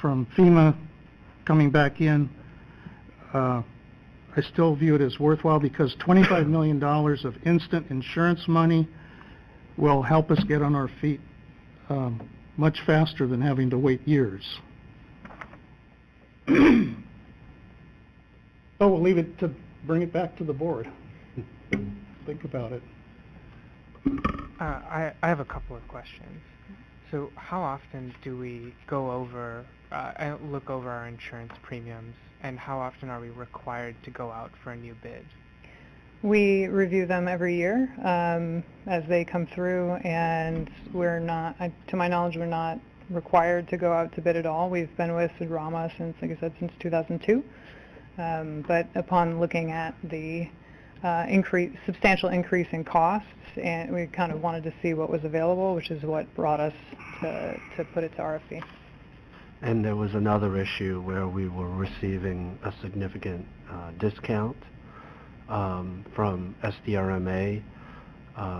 FEMA coming back in, I still view it as worthwhile, because $25 million of instant insurance money will help us get on our feet much faster than having to wait years. So we'll leave it to bring it back to the board. Think about it. I have a couple of questions. So how often do we go over, look over our insurance premiums, and how often are we required to go out for a new bid? We review them every year as they come through, and we're not, to my knowledge, we're not required to go out to bid at all. We've been with Sudrama since, like I said, since 2002. But upon looking at the substantial increase in costs, and we kind of wanted to see what was available, which is what brought us to put it to RFP. And there was another issue where we were receiving a significant discount from SDRMA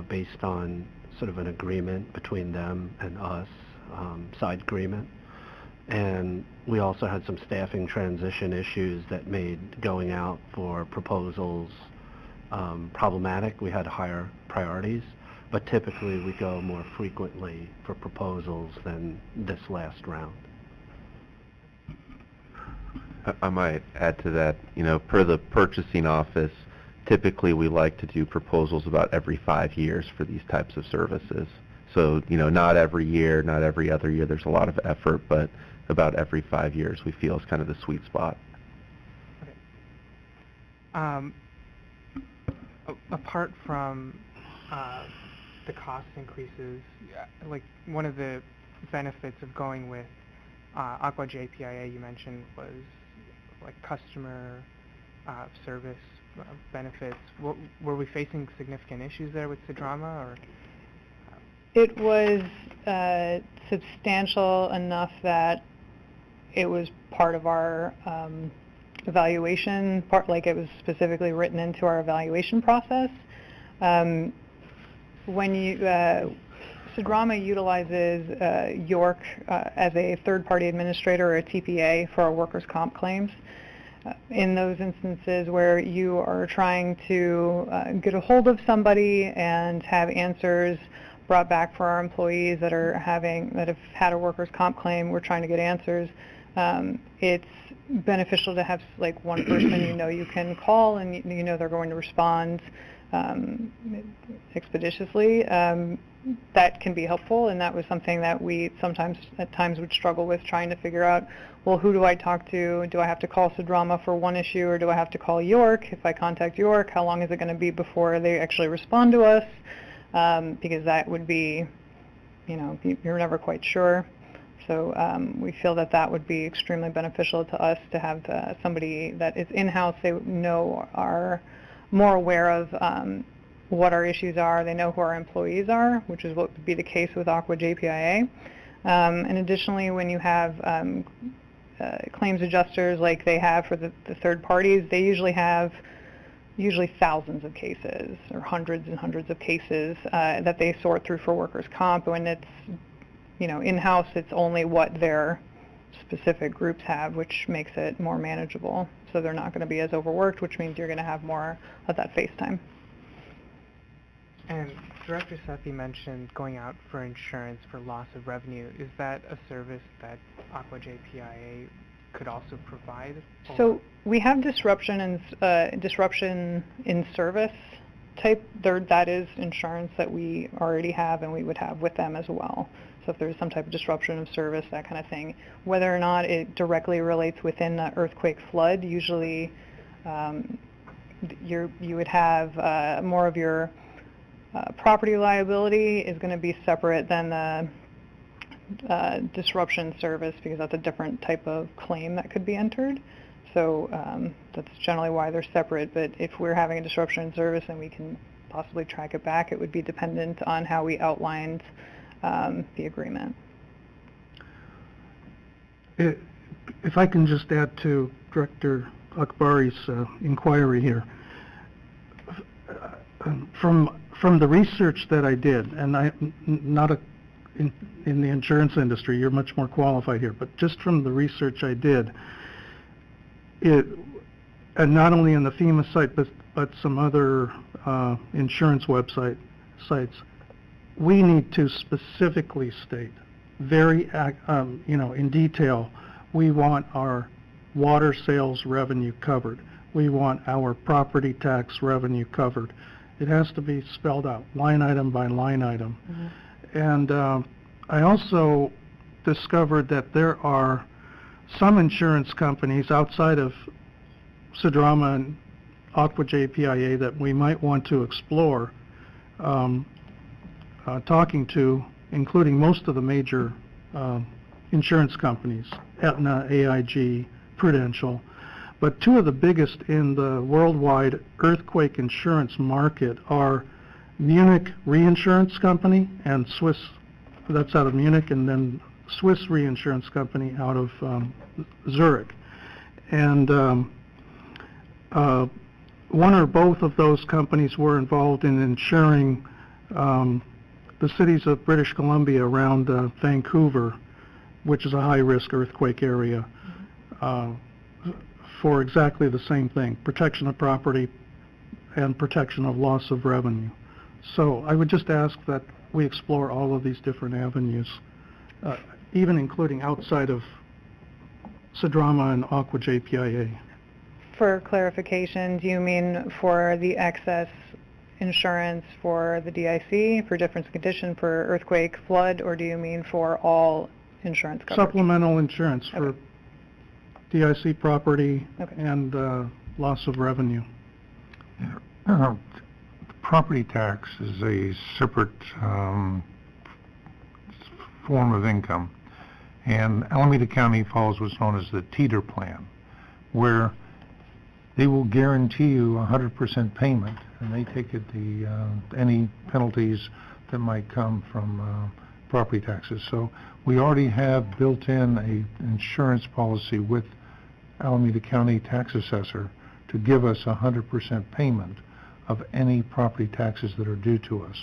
based on sort of an agreement between them and us, side agreement. And we also had some staffing transition issues that made going out for proposals problematic. We had higher priorities, but typically we go more frequently for proposals than this last round. I might add to that, per the purchasing office, typically we like to do proposals about every 5 years for these types of services. So, not every year, not every other year, there's a lot of effort, but about every 5 years we feel is kind of the sweet spot. Okay. Apart from the cost increases, like one of the benefits of going with Aqua JPIA you mentioned was like customer service benefits. Were we facing significant issues there with Sudrama, or? It was substantial enough that it was part of our evaluation, like it was specifically written into our evaluation process. When Sudrama utilizes York as a third-party administrator or a TPA for our workers' comp claims. In those instances where you are trying to get a hold of somebody and have answers brought back for our employees that have had a workers' comp claim, we're trying to get answers. It's beneficial to have like one person you can call and they're going to respond expeditiously. That can be helpful, and that was something that we sometimes at times would struggle with, trying to figure out, well, who do I talk to? Do I have to call Sudrama for one issue, or do I have to call York? If I contact York, how long is it going to be before they actually respond to us? Because that would be, you're never quite sure. So we feel that that would be extremely beneficial to us to have somebody that is in-house, they know are more aware of what our issues are, they know who our employees are, which is what would be the case with Aqua JPIA. And additionally, when you have claims adjusters like they have for the third parties, they usually have thousands of cases or hundreds and hundreds of cases that they sort through for workers' comp. When it's in-house, it's only what their specific groups have, which makes it more manageable. So they're not going to be as overworked, which means you're going to have more of that face time. And Director Sethy mentioned going out for insurance for loss of revenue. Is that a service that Aqua JPIA could also provide? So we have disruption in service type. That is insurance that we already have and we would have with them as well. So if there's some type of disruption of service, that kind of thing. Whether or not it directly relates within the earthquake flood, usually you would have more of your property liability is going to be separate than the disruption service, because that's a different type of claim that could be entered. So that's generally why they're separate. But if we're having a disruption in service and we can possibly track it back, it would be dependent on how we outlined the agreement. If I can just add to Director Akbari's inquiry here. From the research that I did, and I'm not in the insurance industry, you're much more qualified here, but just from the research I did, and not only in the FEMA site, but some other insurance sites, we need to specifically state, very, in detail, we want our water sales revenue covered. We want our property tax revenue covered. It has to be spelled out, line item by line item. Mm-hmm. And I also discovered that there are some insurance companies outside of Cedrama and Aqua JPIA that we might want to explore talking to, including most of the major insurance companies, Aetna, AIG, Prudential. But two of the biggest in the worldwide earthquake insurance market are Munich Reinsurance Company and Swiss, that's out of Munich, and then Swiss Reinsurance Company out of Zurich. And one or both of those companies were involved in insuring the cities of British Columbia around Vancouver, which is a high-risk earthquake area, for exactly the same thing, protection of property and protection of loss of revenue. So I would just ask that we explore all of these different avenues, even including outside of Cedrama and Aqua JPIA. For clarification, do you mean for the excess insurance for the DIC, for difference condition, for earthquake, flood, or do you mean for all insurance coverage? Supplemental insurance for DIC property and loss of revenue. Property tax is a separate form of income, and Alameda County follows what's known as the teeter plan, where they will guarantee you 100% payment, and they take it any penalties that might come from property taxes. So we already have built in an insurance policy with Alameda County tax assessor to give us 100% payment of any property taxes that are due to us.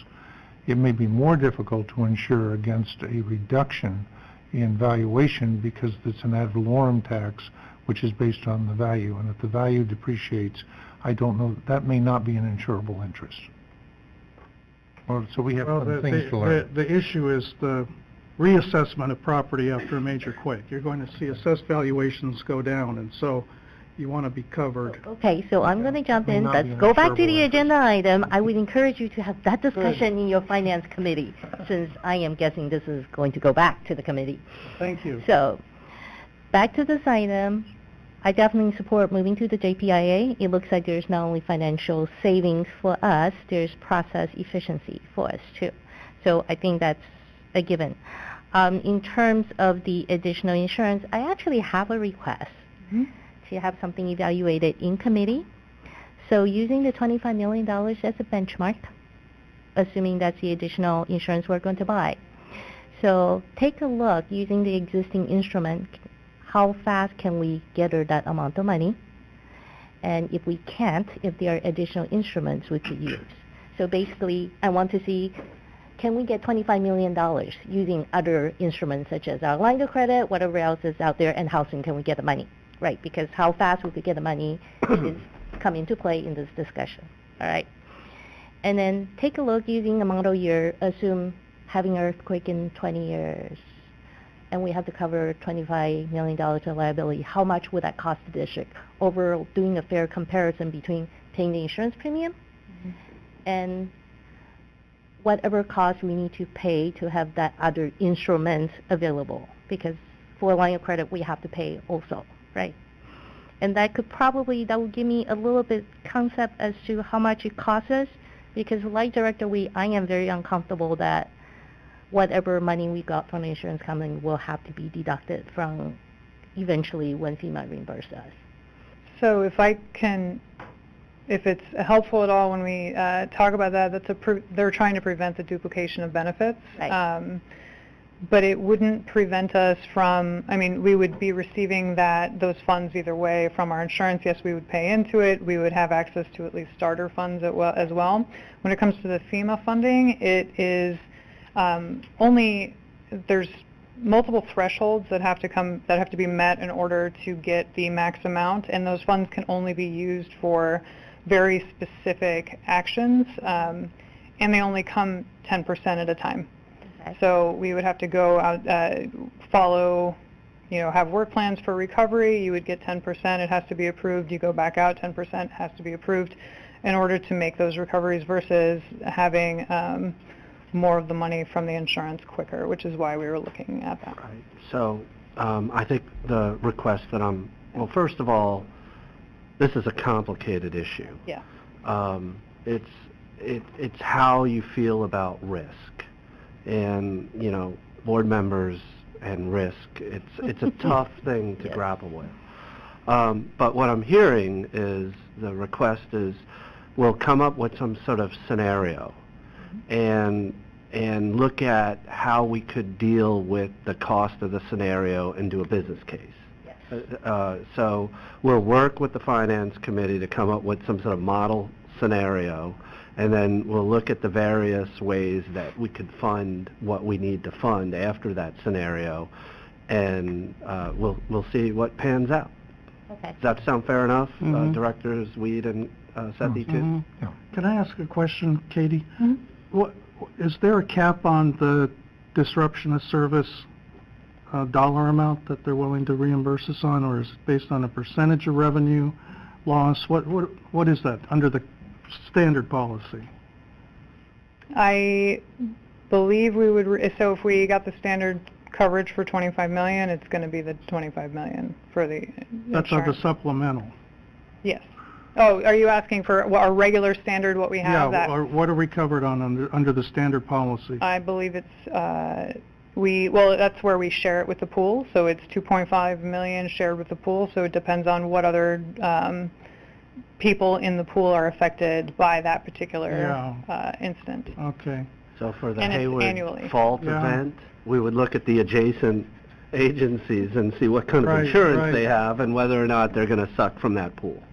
It may be more difficult to insure against a reduction in valuation because it's an ad valorem tax, which is based on the value, and if the value depreciates, I don't know, that may not be an insurable interest. Well, so we have some things to learn. The issue is the reassessment of property after a major quake. You're going to see assessed valuations go down, and so you want to be covered. Okay, so I'm going to jump in. Let's go back to the agenda item. I would encourage you to have that discussion in your finance committee, since I am guessing this is going to go back to the committee. Thank you. So, back to this item. I definitely support moving to the JPIA. It looks like there's not only financial savings for us, there's process efficiency for us too. So I think that's a given. In terms of the additional insurance, I actually have a request to have something evaluated in committee. So using the $25 million as a benchmark, assuming that's the additional insurance we're going to buy. So take a look using the existing instrument, how fast can we gather that amount of money? And if we can't, if there are additional instruments we could use. So basically, I want to see, can we get $25 million using other instruments such as our line of credit, whatever else is out there, and how soon can we get the money, right? Because how fast we could get the money is come into play in this discussion, all right? And then take a look using a model year, assume having an earthquake in 20 years, and we have to cover $25 million of liability. How much would that cost the district? Overall, doing a fair comparison between paying the insurance premium and whatever cost we need to pay to have that other instruments available. Because for a line of credit, we have to pay also, right? And that would give me a little bit concept as to how much it costs us. Because like Director Wee, I am very uncomfortable that whatever money we got from the insurance company will have to be deducted from eventually when FEMA reimburses us. So if it's helpful at all when we talk about that, they're trying to prevent the duplication of benefits. Right. But it wouldn't prevent us from, we would be receiving those funds either way from our insurance. Yes, we would pay into it. We would have access to at least starter funds as well. When it comes to the FEMA funding, it is there's multiple thresholds that have to be met in order to get the max amount, and those funds can only be used for very specific actions, and they only come 10% at a time. Okay. So we would have to go out, have work plans for recovery. You would get 10%. It has to be approved. You go back out, 10% has to be approved in order to make those recoveries versus having more of the money from the insurance quicker, which is why we were looking at that. Right. So I think the request that well, first of all, this is a complicated issue. Yeah. It's how you feel about risk. And, board members and risk, it's a tough thing to grapple with. But what I'm hearing is the request is we'll come up with some sort of scenario and look at how we could deal with the cost of the scenario and do a business case. Yes. So we'll work with the Finance Committee to come up with some sort of model scenario, and then we'll look at the various ways that we could fund what we need to fund after that scenario, and we'll see what pans out. Okay. Does that sound fair enough, Directors Weed and Sethy, too? Yeah. Can I ask a question, Katie? Is there a cap on the disruption of service dollar amount that they're willing to reimburse us on, or is it based on a percentage of revenue loss? What is that under the standard policy? I believe we would, so if we got the standard coverage for $25 million, it's going to be the $25 million for the That's insurance. of the supplemental. Yes. Oh, are you asking for our regular standard, what we have? Yeah, or what are we covered on under the standard policy? I believe it's, that's where we share it with the pool, so it's $2.5 million shared with the pool, so it depends on what other people in the pool are affected by that particular incident. Okay. So for the And it's Hayward annually. fault event, we would look at the adjacent agencies and see what kind of insurance they have and whether or not they're going to suck from that pool.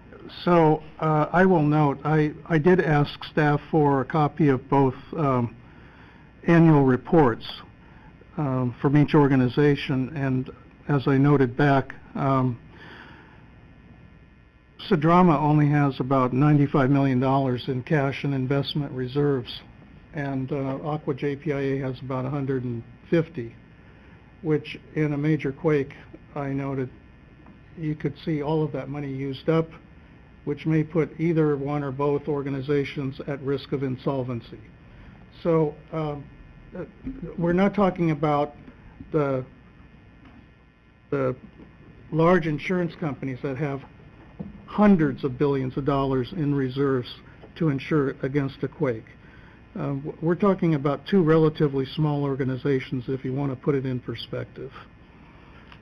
So I will note, I did ask staff for a copy of both annual reports from each organization, and as I noted back, Cedrama only has about $95 million in cash and investment reserves, and Aqua JPIA has about 150, which in a major quake, I noted, you could see all of that money used up, which may put either one or both organizations at risk of insolvency. So we're not talking about the large insurance companies that have hundreds of billions of dollars in reserves to insure against a quake. We're talking about two relatively small organizations if you want to put it in perspective.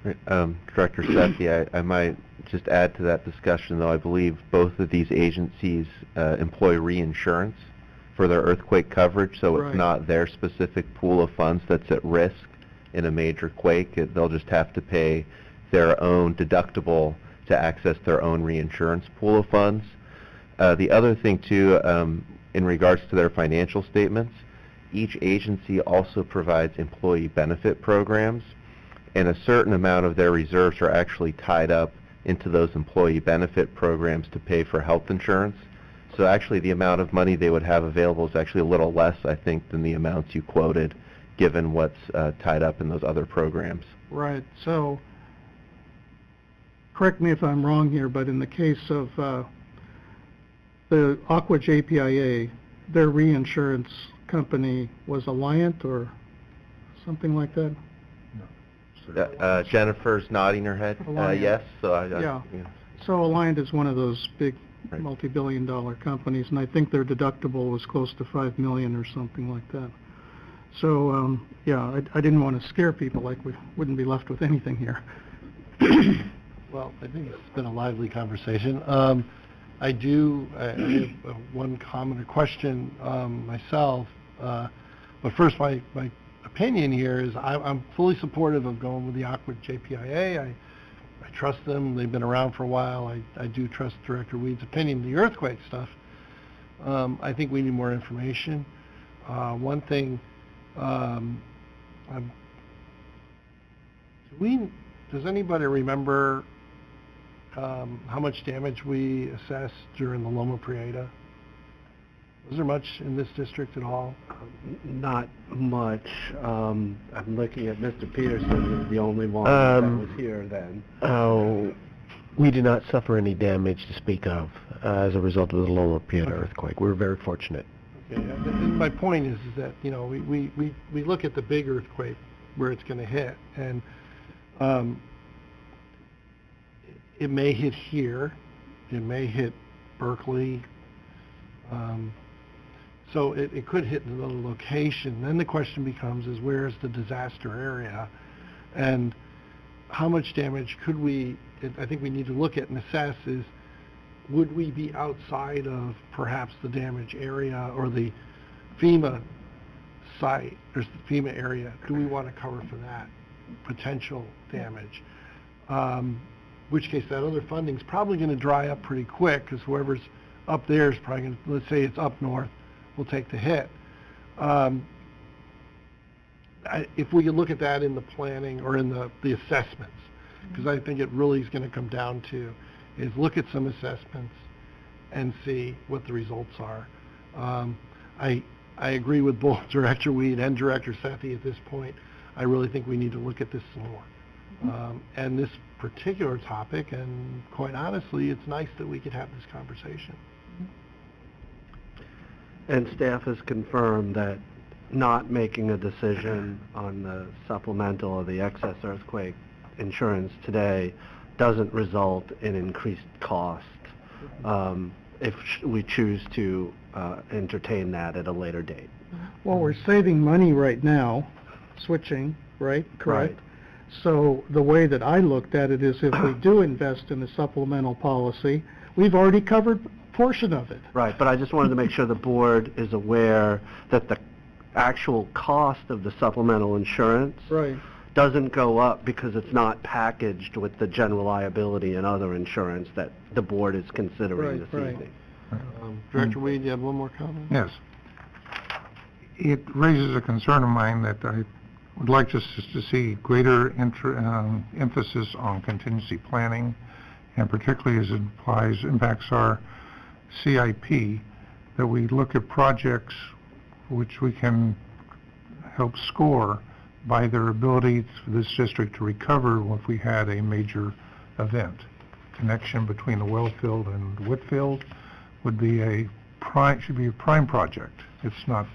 Right, Director Sethy, I might just add to that discussion, though. I believe both of these agencies employ reinsurance for their earthquake coverage, so Right. it's not their specific pool of funds that's at risk in a major quake. They'll just have to pay their own deductible to access their own reinsurance pool of funds. The other thing, too, in regards to their financial statements, each agency also provides employee benefit programs, and a certain amount of their reserves are actually tied up into those employee benefit programs to pay for health insurance. So actually the amount of money they would have available is actually a little less, I think, than the amounts you quoted, given what's tied up in those other programs. Right. So, correct me if I'm wrong here, but in the case of the Aqua JPIA, their reinsurance company was Alliant or something like that? Jennifer's nodding her head. Alliant. Yes. So Yeah. So Alliant is one of those big multi-billion-dollar companies, and I think their deductible was close to $5 million or something like that. So, yeah, I didn't want to scare people like we wouldn't be left with anything here. Well, I think it's been a lively conversation. I have one comment or question myself, but first my opinion here is I'm fully supportive of going with the Aqua JPIA. I trust them. They've been around for a while. I do trust Director Weed's opinion. The earthquake stuff, I think we need more information. One thing, does anybody remember how much damage we assessed during the Loma Prieta? Was there much in this district at all? Not much. I'm looking at Mr. Peterson, who's the only one that was here then. Oh, we did not suffer any damage to speak of as a result of the Loma Prieta earthquake. We were very fortunate. Okay, and my point is that, you know, we look at the big earthquake where it's going to hit, and it may hit here, it may hit Berkeley, so it could hit another location. Then the question becomes is where's the disaster area, and how much damage could we, I think we need to look at and assess is, would we be outside of perhaps the damage area or the FEMA site, or the FEMA area? Do we want to cover for that potential damage? Which case that other funding is probably going to dry up pretty quick, because whoever's up there is probably going to, let's say it's up north, will take the hit. If we can look at that in the planning or in the assessments, because I think it really is going to come down to is look at some assessments and see what the results are. I agree with both Director Weed and Director Sethy at this point. I really think we need to look at this some more. And this particular topic, and quite honestly, it's nice that we could have this conversation. And staff has confirmed that not making a decision on the supplemental or the excess earthquake insurance today doesn't result in increased cost if we choose to entertain that at a later date. Well, we're saving money right now, switching, right? Correct. Right. So the way that I looked at it is if we do invest in the supplemental policy, we've already covered a portion of it. Right, but I just wanted to make sure the board is aware that the actual cost of the supplemental insurance doesn't go up because it's not packaged with the general liability and other insurance that the board is considering this evening. Director Weed, you have one more comment? Yes. It raises a concern of mine that I would like just to see greater emphasis on contingency planning, and particularly as it impacts our CIP, that we look at projects which we can help score by their ability for this district to recover if we had a major event. Connection between the Wellfield and Whitfield would be should be a prime project. It's not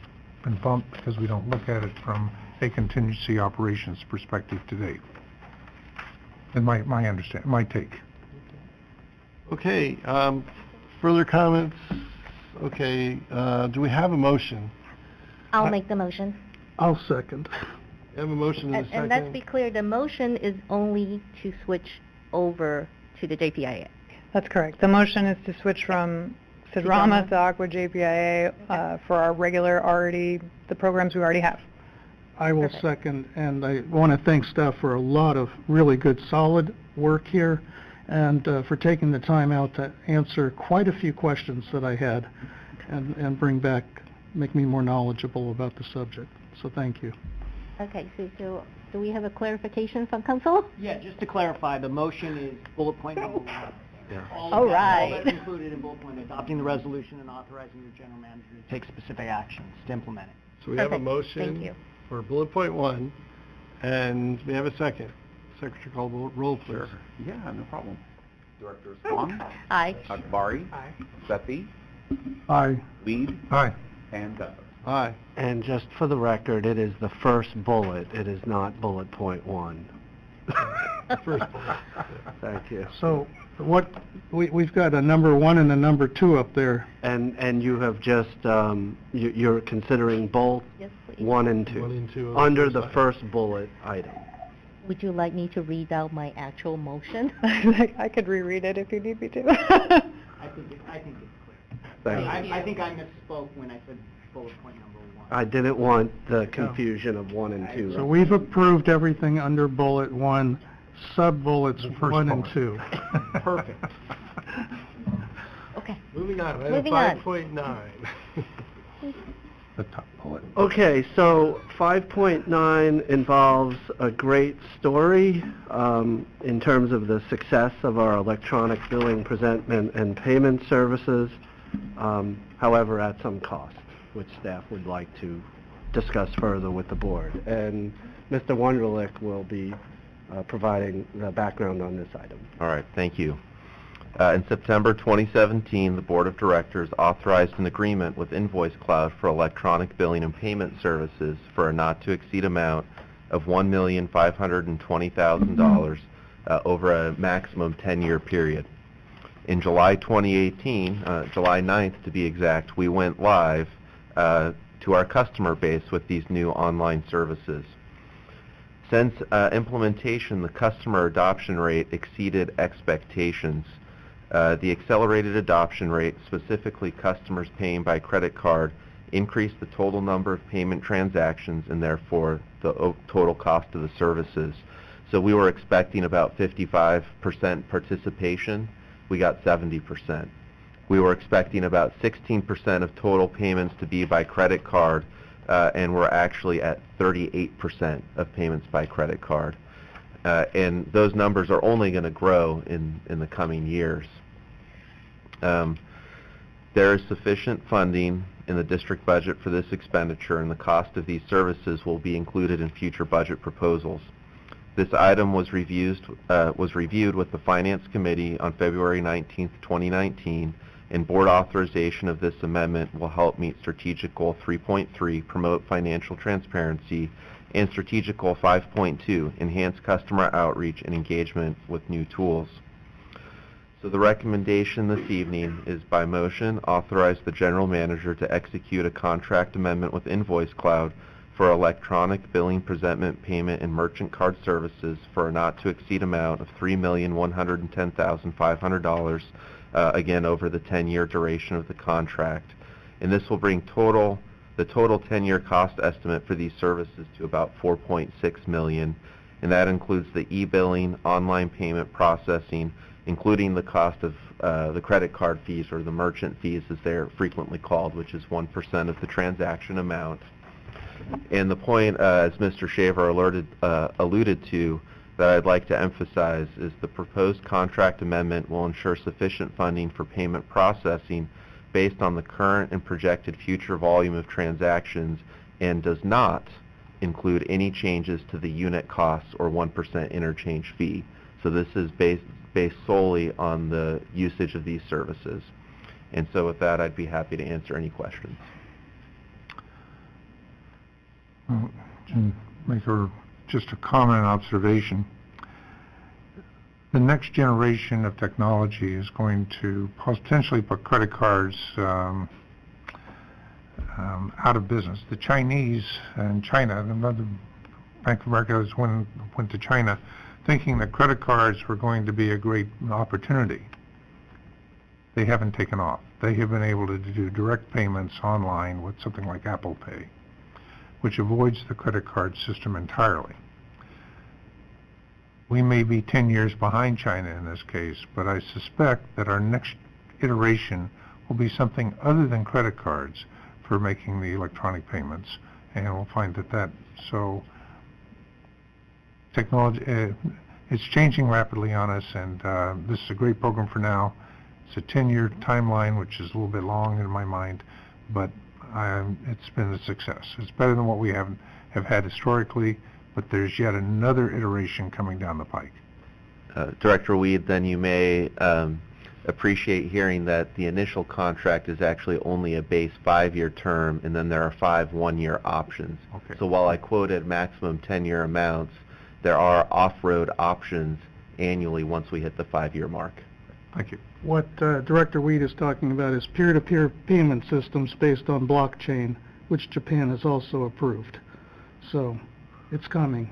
been bumped because we don't look at it from a contingency operations perspective today. And my take. Okay, further comments? Okay, do we have a motion I'll make the motion. I'll second. You have a motion and a second. And let's be clear, the motion is only to switch over to the JPIA. That's correct. The motion is to switch from CIDRAMA to Aqua JPIA for our regular the programs we already have. I will second, and I want to thank staff for a lot of really good, solid work here, and for taking the time out to answer quite a few questions that I had, and make me more knowledgeable about the subject. So thank you. Okay, so do we have a clarification from council? Yeah, just to clarify, the motion is bullet point number 1. Yeah. All right. All that's included in bullet point, adopting the resolution and authorizing your general manager to take specific actions to implement it. So we have a Perfect. motion Thank you. for bullet point 1, and we have a second. Secretary call roll, please. Sure. Yeah, no problem. Directors Huang, Aye. Akbari, Aye. Sethy, Aye. Weed, Aye. and Gunther. Aye. And just for the record, it is the first bullet, it is not bullet point 1. First. Thank you. So we've got a number 1 and a number 2 up there. And you have just, you're considering both Yes, please. 1 and 2, 1 and 2 under the first bullet item. Would you like me to read out my actual motion? I could reread it if you need me to. I think it's clear. Thank you. I think I misspoke when I said bullet point number 1. I didn't want the confusion of 1 and 2. So we've approved everything under bullet 1, sub-bullets 1 and 2. Perfect. Okay. Moving on, Moving on. 5.9. The top bullet. Okay, so 5.9 involves a great story in terms of the success of our electronic billing presentment and payment services, however at some cost, which staff would like to discuss further with the board. And Mr. Wunderlich will be providing the background on this item. All right, thank you. In September 2017, the Board of Directors authorized an agreement with Invoice Cloud for electronic billing and payment services for a not-to-exceed amount of $1,520,000 over a maximum 10-year period. In July 2018, July 9th to be exact, we went live to our customer base with these new online services. Since implementation, the customer adoption rate exceeded expectations. The accelerated adoption rate, specifically customers paying by credit card, increased the total number of payment transactions and therefore the total cost of the services. So we were expecting about 55% participation. We got 70%. We were expecting about 16% of total payments to be by credit card, and we're actually at 38% of payments by credit card. And those numbers are only going to grow in the coming years. There is sufficient funding in the district budget for this expenditure, and the cost of these services will be included in future budget proposals. This item was reviewed with the Finance Committee on February 19, 2019, and board authorization of this amendment will help meet Strategic Goal 3.3, promote financial transparency, and Strategic Goal 5.2, enhance customer outreach and engagement with new tools. So the recommendation this evening is by motion, authorize the general manager to execute a contract amendment with Invoice Cloud for electronic billing, presentment, payment, and merchant card services for a not-to-exceed amount of $3,110,500, again over the 10-year duration of the contract. And this will bring the total 10-year cost estimate for these services to about $4.6 million, and that includes the e-billing, online payment processing, including the cost of the credit card fees, or the merchant fees as they're frequently called, which is 1% of the transaction amount. And the point, as Mr. Shaver alluded to, that I'd like to emphasize is the proposed contract amendment will ensure sufficient funding for payment processing based on the current and projected future volume of transactions, and does not include any changes to the unit costs or 1% interchange fee. So this is based solely on the usage of these services. And so with that, I'd be happy to answer any questions. To make just a comment and observation. The next generation of technology is going to potentially put credit cards out of business. The Chinese and China, another Bank of America went to China thinking that credit cards were going to be a great opportunity. They haven't taken off. They have been able to do direct payments online with something like Apple Pay, which avoids the credit card system entirely. We may be 10 years behind China in this case, but I suspect that our next iteration will be something other than credit cards for making the electronic payments, and we'll find so technology, it's changing rapidly on us, and this is a great program for now. It's a 10-year timeline, which is a little bit long in my mind, but it's been a success. It's better than what we have had historically, but there's yet another iteration coming down the pike. Director Weed, then you may appreciate hearing that the initial contract is actually only a base 5-year term, and then there are 5 1-year options. Okay. So while I quoted maximum 10-year amounts, there are off-road options annually once we hit the 5-year mark. Thank you. What Director Weed is talking about is peer-to-peer payment systems based on blockchain, which Japan has also approved. So it's coming.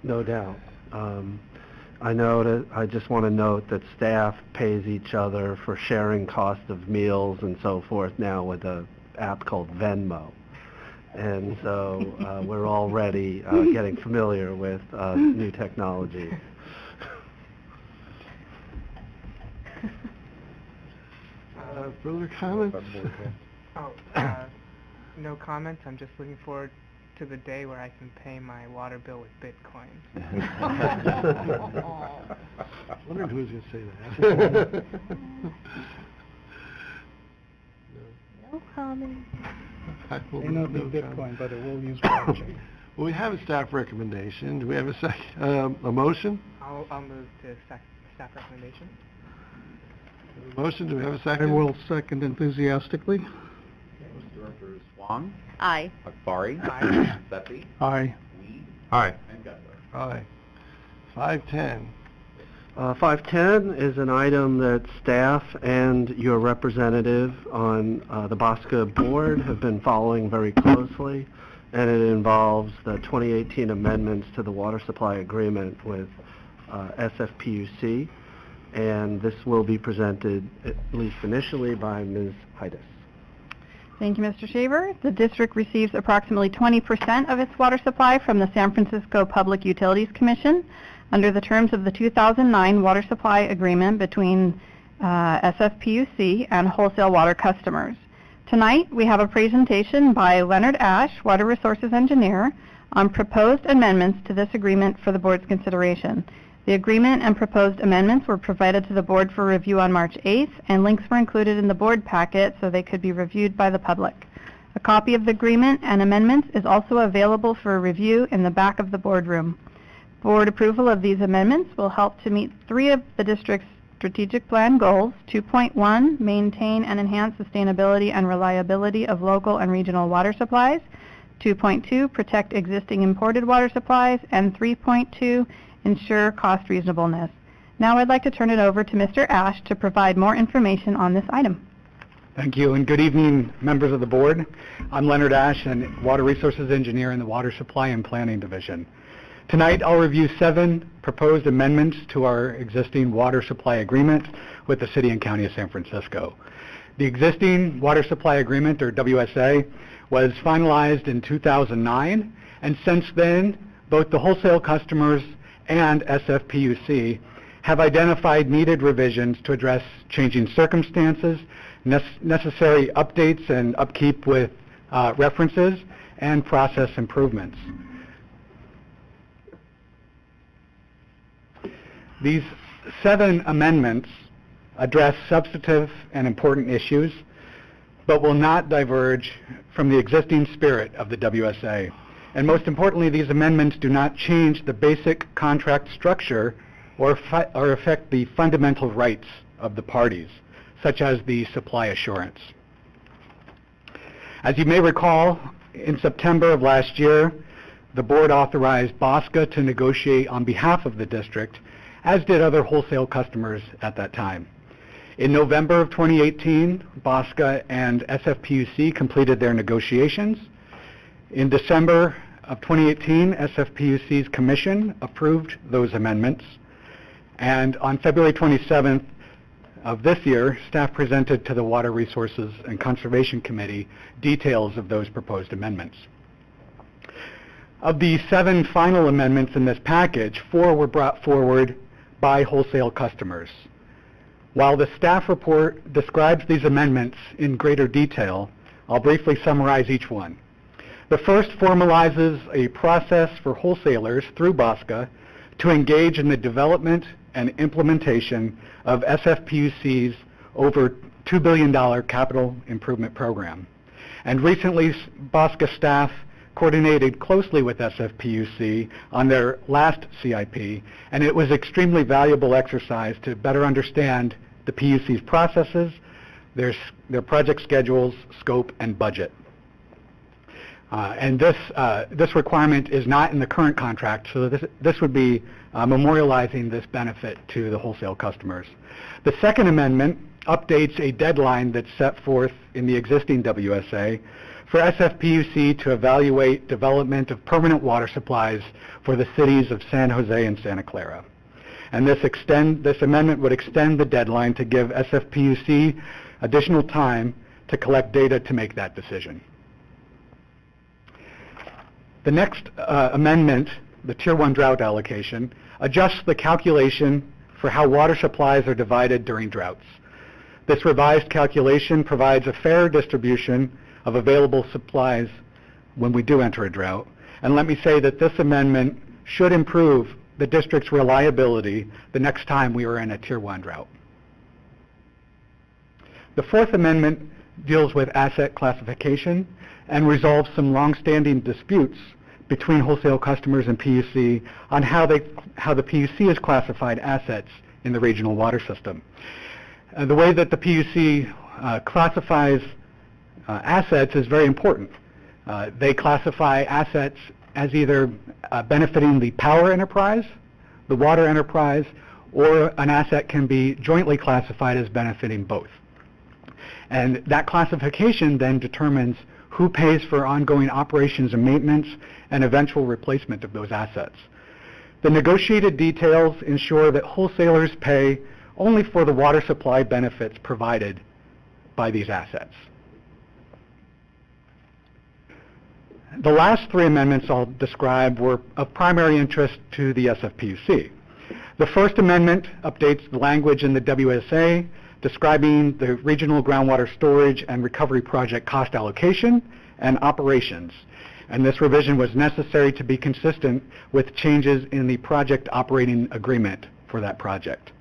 No doubt. I just want to note that staff pays each other for sharing cost of meals and so forth now with an app called Venmo. And so we're already getting familiar with new technology. Further comments? No comments. I'm just looking forward to the day where I can pay my water bill with Bitcoin. I wondered who was going to say that. No comment. May not be Bitcoin, but it will use blockchain. Well, we have a staff recommendation. Do we have a second, a motion? I'll move to staff recommendation. A motion, do we have a second? I will second enthusiastically. Directors Huang, Aye. Akbari, Aye. Sethy, Aye. Weed, Aye. and Gunther. Aye. 510. 510 is an item that staff and your representative on the Bosca board have been following very closely, and it involves the 2018 amendments to the water supply agreement with SFPUC, and this will be presented, at least initially, by Ms. Heides. Thank you, Mr. Shaver. The district receives approximately 20% of its water supply from the San Francisco Public Utilities Commission under the terms of the 2009 water supply agreement between SFPUC and wholesale water customers. Tonight, we have a presentation by Leonard Ash, Water Resources Engineer, on proposed amendments to this agreement for the board's consideration. The agreement and proposed amendments were provided to the board for review on March 8th, and links were included in the board packet so they could be reviewed by the public. A copy of the agreement and amendments is also available for review in the back of the boardroom. Board approval of these amendments will help to meet 3 of the district's strategic plan goals. 2.1, maintain and enhance sustainability and reliability of local and regional water supplies. 2.2, protect existing imported water supplies. And 3.2, ensure cost reasonableness. Now I'd like to turn it over to Mr. Ash to provide more information on this item. Thank you, and good evening, members of the board. I'm Leonard Ash, and Water Resources Engineer in the Water Supply and Planning Division. Tonight, I'll review 7 proposed amendments to our existing water supply agreement with the City and County of San Francisco. The existing water supply agreement, or WSA, was finalized in 2009, and since then, both the wholesale customers and SFPUC have identified needed revisions to address changing circumstances, necessary updates and upkeep with references, and process improvements. These 7 amendments address substantive and important issues, but will not diverge from the existing spirit of the WSA. And most importantly, these amendments do not change the basic contract structure or affect the fundamental rights of the parties, such as the supply assurance. As you may recall, in September of last year, the board authorized Bosca to negotiate on behalf of the district, as did other wholesale customers at that time. In November of 2018, BOSCA and SFPUC completed their negotiations. In December of 2018, SFPUC's commission approved those amendments. And on February 27th of this year, staff presented to the Water Resources and Conservation Committee details of those proposed amendments. Of the 7 final amendments in this package, 4 were brought forward by wholesale customers. While the staff report describes these amendments in greater detail, I'll briefly summarize each one. The first formalizes a process for wholesalers through BOSCA to engage in the development and implementation of SFPUC's over $2 billion capital improvement program. And recently, BOSCA staff coordinated closely with SFPUC on their last CIP, and it was extremely valuable exercise to better understand the PUC's processes, their project schedules, scope, and budget. And this requirement is not in the current contract, so this would be memorializing this benefit to the wholesale customers. The second amendment updates a deadline that's set forth in the existing WSA for SFPUC to evaluate development of permanent water supplies for the cities of San Jose and Santa Clara. And this amendment would extend the deadline to give SFPUC additional time to collect data to make that decision. The next amendment, the Tier 1 drought allocation, adjusts the calculation for how water supplies are divided during droughts. This revised calculation provides a fair distribution of available supplies when we do enter a drought. And let me say that this amendment should improve the district's reliability the next time we are in a Tier 1 drought. The fourth amendment deals with asset classification and resolves some long-standing disputes between wholesale customers and PUC on how the PUC has classified assets in the regional water system. The way that the PUC classifies assets is very important. They classify assets as either benefiting the power enterprise, the water enterprise, or an asset can be jointly classified as benefiting both. And that classification then determines who pays for ongoing operations and maintenance and eventual replacement of those assets. The negotiated details ensure that wholesalers pay only for the water supply benefits provided by these assets. The last 3 amendments I'll describe were of primary interest to the SFPUC. The first amendment updates the language in the WSA describing the regional groundwater storage and recovery project cost allocation and operations. And this revision was necessary to be consistent with changes in the project operating agreement for that project.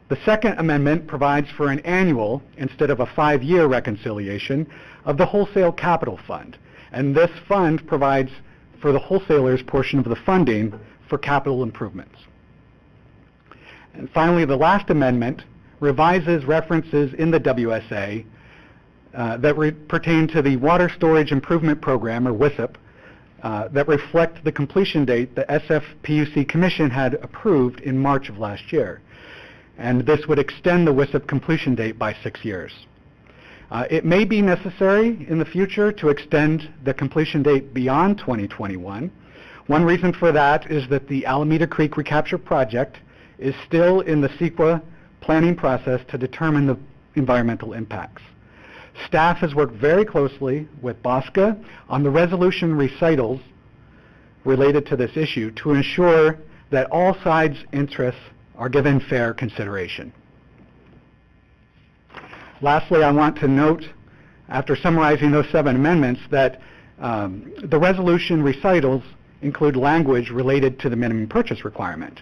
The second amendment provides for an annual instead of a 5-year reconciliation of the wholesale capital fund. And this fund provides for the wholesalers' portion of the funding for capital improvements. And finally, the last amendment revises references in the WSA that pertain to the Water Storage Improvement Program, or WSIP, that reflect the completion date the SFPUC Commission had approved in March of last year. And this would extend the WSIP completion date by 6 years. It may be necessary in the future to extend the completion date beyond 2021. One reason for that is that the Alameda Creek Recapture Project is still in the CEQA planning process to determine the environmental impacts. Staff has worked very closely with BOSCA on the resolution recitals related to this issue to ensure that all sides' interests are given fair consideration. Lastly, I want to note, after summarizing those 7 amendments, that the resolution recitals include language related to the minimum purchase requirement.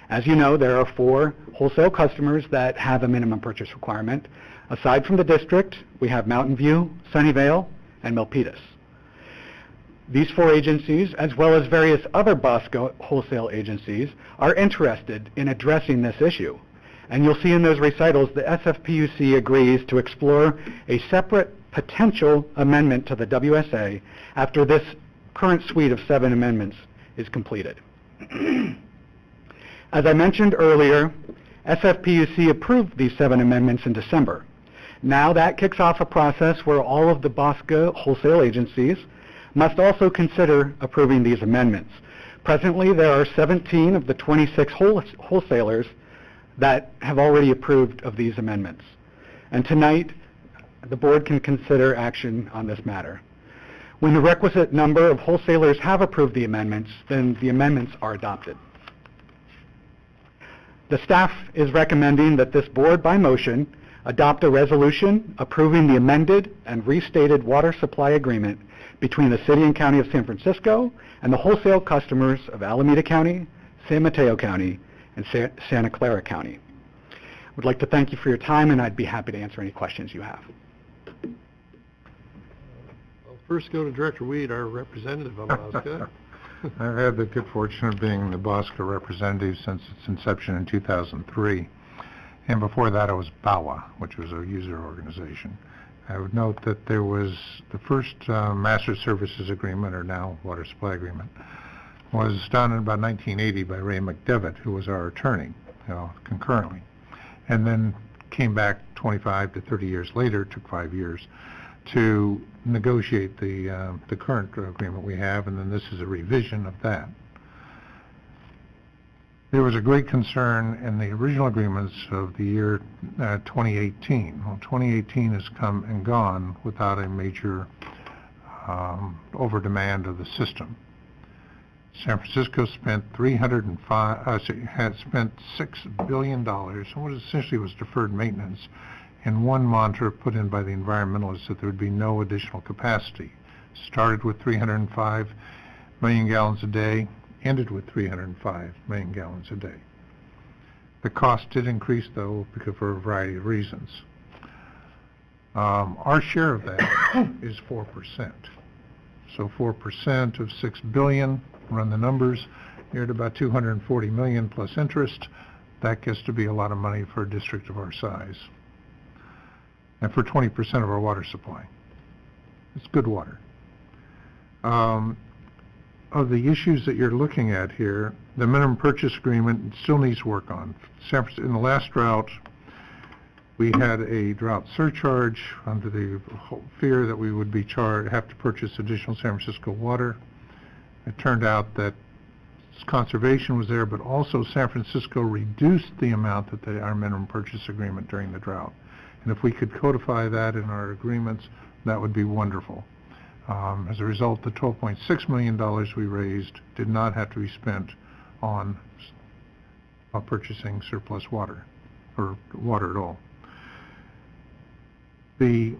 As you know, there are 4 wholesale customers that have a minimum purchase requirement. Aside from the district, we have Mountain View, Sunnyvale, and Milpitas. These 4 agencies, as well as various other BOSCA wholesale agencies, are interested in addressing this issue. And you'll see in those recitals the SFPUC agrees to explore a separate potential amendment to the WSA after this current suite of 7 amendments is completed. As I mentioned earlier, SFPUC approved these 7 amendments in December. Now that kicks off a process where all of the BOSCA wholesale agencies must also consider approving these amendments. Presently, there are 17 of the 26 wholesalers that have already approved of these amendments. And tonight, the board can consider action on this matter. When the requisite number of wholesalers have approved the amendments, then the amendments are adopted. The staff is recommending that this board, by motion, adopt a resolution approving the amended and restated water supply agreement between the City and County of San Francisco and the wholesale customers of Alameda County, San Mateo County, and Santa Clara County. I would like to thank you for your time, and I'd be happy to answer any questions you have. I'll first go to Director Weed, our representative on BOSCA. I've had the good fortune of being the BOSCA representative since its inception in 2003. And before that, I was BAWA, which was a user organization. I would note that there was the first Master Services Agreement, or now Water Supply Agreement, was done in about 1980 by Ray McDevitt, who was our attorney, concurrently. And then came back 25 to 30 years later, took 5 years, to negotiate the current agreement we have, and then this is a revision of that. There was a great concern in the original agreements of the year 2018. Well, 2018 has come and gone without a major over-demand of the system. San Francisco spent had spent $6 billion, and what essentially was deferred maintenance, and one mantra put in by the environmentalists that there would be no additional capacity. Started with 305 million gallons a day, ended with 305 million gallons a day. The cost did increase, though, because for a variety of reasons. Our share of that is 4%. So 4% of $6 billion, run the numbers, you're at about $240 million plus interest. That gets to be a lot of money for a district of our size. And for 20% of our water supply. It's good water. Of the issues that you're looking at here, the minimum purchase agreement still needs work on. In the last drought, we had a drought surcharge under the fear that we would be have to purchase additional San Francisco water. It turned out that conservation was there, but also San Francisco reduced the amount that our minimum purchase agreement during the drought. And if we could codify that in our agreements, that would be wonderful. As a result, the $12.6 million we raised did not have to be spent on purchasing surplus water, or water at all. The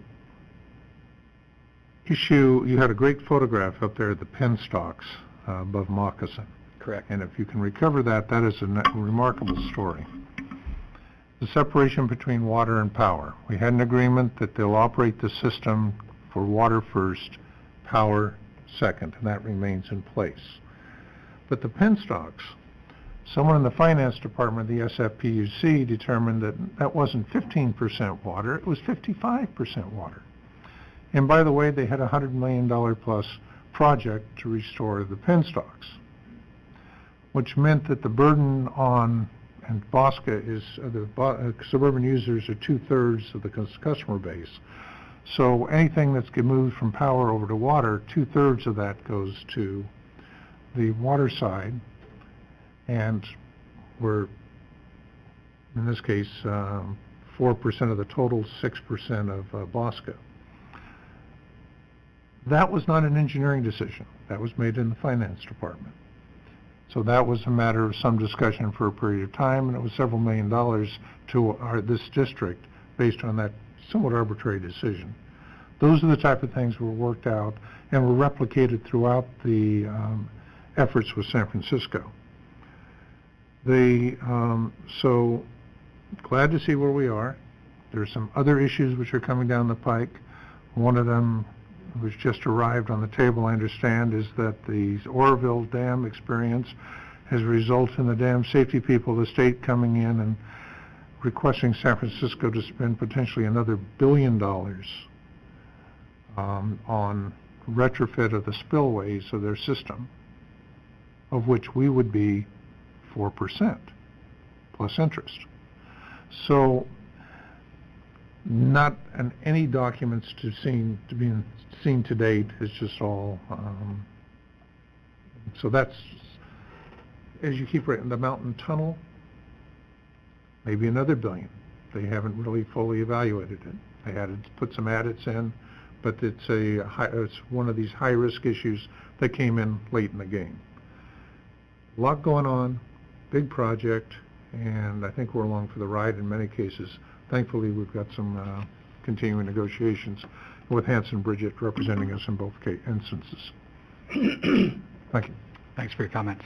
issue, you had a great photograph up there of the penstocks above Moccasin. Correct. And if you can recover that, that is a remarkable story. The separation between water and power. We had an agreement that they'll operate the system for water first, power second, and that remains in place. But the penstocks, someone in the finance department of the SFPUC determined that that wasn't 15% water, it was 55% water. And by the way, they had a $100 million plus project to restore the penstocks, which meant that the burden on, and BOSCA is, the suburban users are 2/3 of the customer base. So anything that's moved from power over to water, 2/3 of that goes to the water side, and we're, in this case, 4% of the total, 6% of BOSCA. That was not an engineering decision. That was made in the finance department. So that was a matter of some discussion for a period of time, and it was several $1 million to this district based on that somewhat arbitrary decision. Those are the type of things were worked out and were replicated throughout the efforts with San Francisco. So glad to see where we are. There are some other issues which are coming down the pike. One of them, which just arrived on the table, I understand, is that the Oroville Dam experience has resulted in the dam safety people of the state coming in and requesting San Francisco to spend potentially another $1 billion on retrofit of the spillways of their system, of which we would be 4% plus interest. So, not any documents to be seen to date. It's just all. So that's, as you keep writing, the mountain tunnel. Maybe another $1 billion. They haven't really fully evaluated it. They had to put some adits in, but it's one of these high-risk issues that came in late in the game. A lot going on, big project, and I think we're along for the ride in many cases. Thankfully, we've got some continuing negotiations with Hanson Bridget representing us in both instances. Thank you. Thanks for your comments.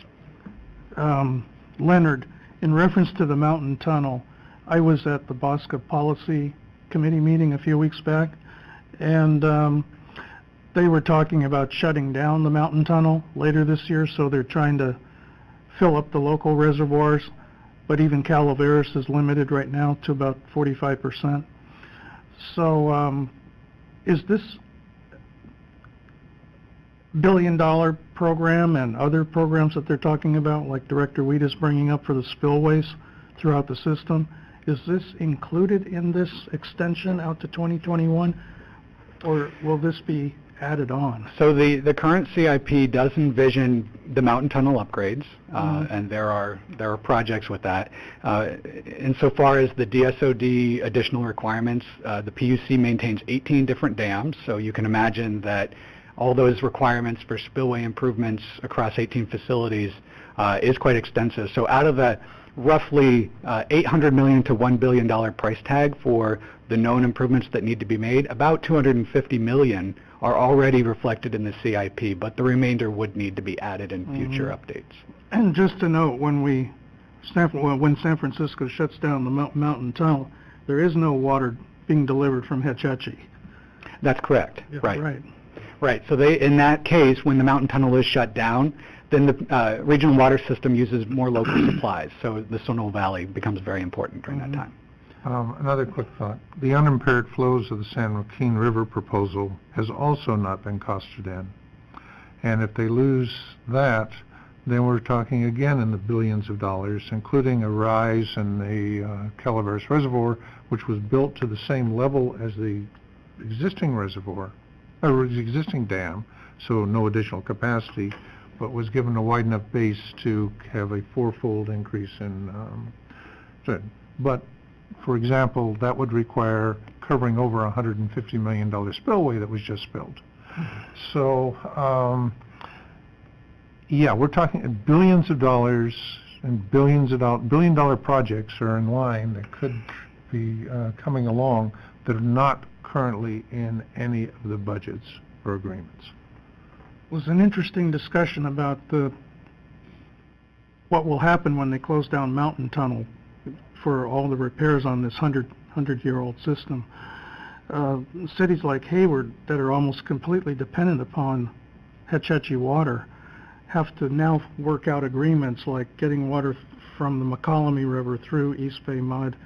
Leonard, in reference to the mountain tunnel, I was at the Bosca Policy Committee meeting a few weeks back, and they were talking about shutting down the mountain tunnel later this year, so they're trying to fill up the local reservoirs, but even Calaveras is limited right now to about 45%. So is this $1 billion program and other programs that they're talking about, like Director Weed is bringing up for the spillways throughout the system, is this included in this extension out to 2021, or will this be added on? So the current CIP does envision the mountain tunnel upgrades, and there are projects with that. Insofar as the DSOD additional requirements, the PUC maintains 18 different dams, so you can imagine that all those requirements for spillway improvements across 18 facilities is quite extensive. So out of that roughly $800 million to $1 billion price tag for the known improvements that need to be made, about $250 million are already reflected in the CIP, but the remainder would need to be added in future updates. And just to note, when San Francisco shuts down the mountain tunnel, there is no water being delivered from Hetch Hetchy. That's correct. Yeah, right. Right. So in that case, when the mountain tunnel is shut down, then the regional water system uses more local supplies. So the Sonoma Valley becomes very important during that time. Another quick thought. The unimpaired flows of the San Joaquin River proposal has also not been costed in. And if they lose that, then we're talking again in the billions of dollars, including a rise in the Calaveras Reservoir, which was built to the same level as the existing reservoir, or the existing dam, so no additional capacity, but was given a wide enough base to have a fourfold increase in. But, for example, that would require covering over a $150 million spillway that was just built. So, yeah, we're talking billions of dollars and billion-dollar projects are in line that could be coming along that are not currently in any of the budgets or agreements. It was an interesting discussion about what will happen when they close down Mountain Tunnel for all the repairs on this 100-year-old system. Cities like Hayward that are almost completely dependent upon Hetch Hetchy water have to now work out agreements like getting water from the McCollum River through East Bay Mud,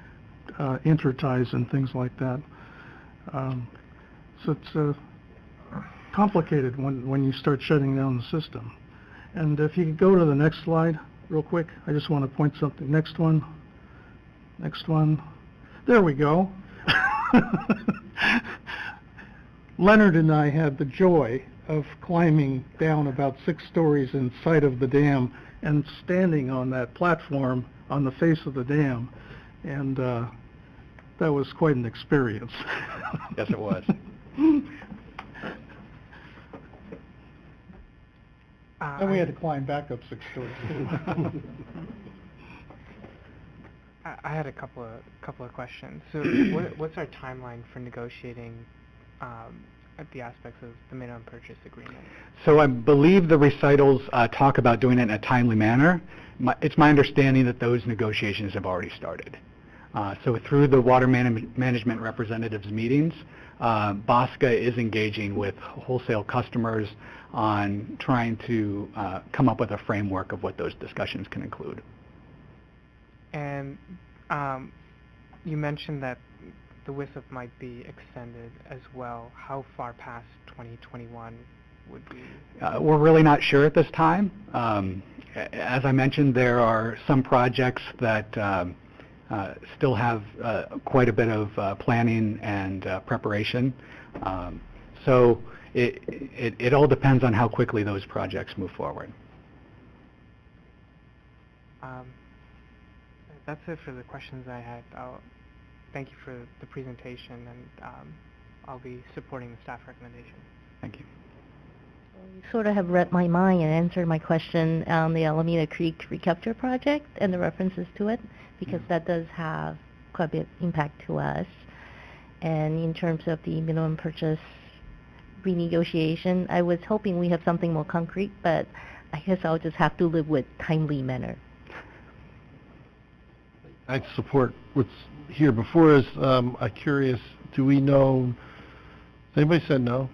interties and things like that. So it's complicated when you start shutting down the system. And if you could go to the next slide real quick, I just want to point something. Next one. There we go. Leonard and I had the joy of climbing down about 6 stories in sight of the dam and standing on that platform on the face of the dam. And that was quite an experience. Yes, it was. And we had to climb back up 6 stories. I had a couple of questions. So, what's our timeline for negotiating the aspects of the minimum purchase agreement? So I believe the recitals talk about doing it in a timely manner. It's my understanding that those negotiations have already started. So through the water management representatives meetings, Bosca is engaging with wholesale customers on trying to come up with a framework of what those discussions can include. And you mentioned that the WISF might be extended as well. How far past 2021 would we? We're really not sure at this time. As I mentioned, there are some projects that still have quite a bit of planning and preparation. So it all depends on how quickly those projects move forward. That's it for the questions I had. Thank you for the presentation, and I'll be supporting the staff recommendation. Thank you. You sort of have read my mind and answered my question on the Alameda Creek recapture project and the references to it, because that does have quite a bit of impact to us. And in terms of the minimum purchase renegotiation, I was hoping we have something more concrete, but I guess I'll just have to live with timely manner. I support what's here before us. I'm curious, do we know, anybody said no?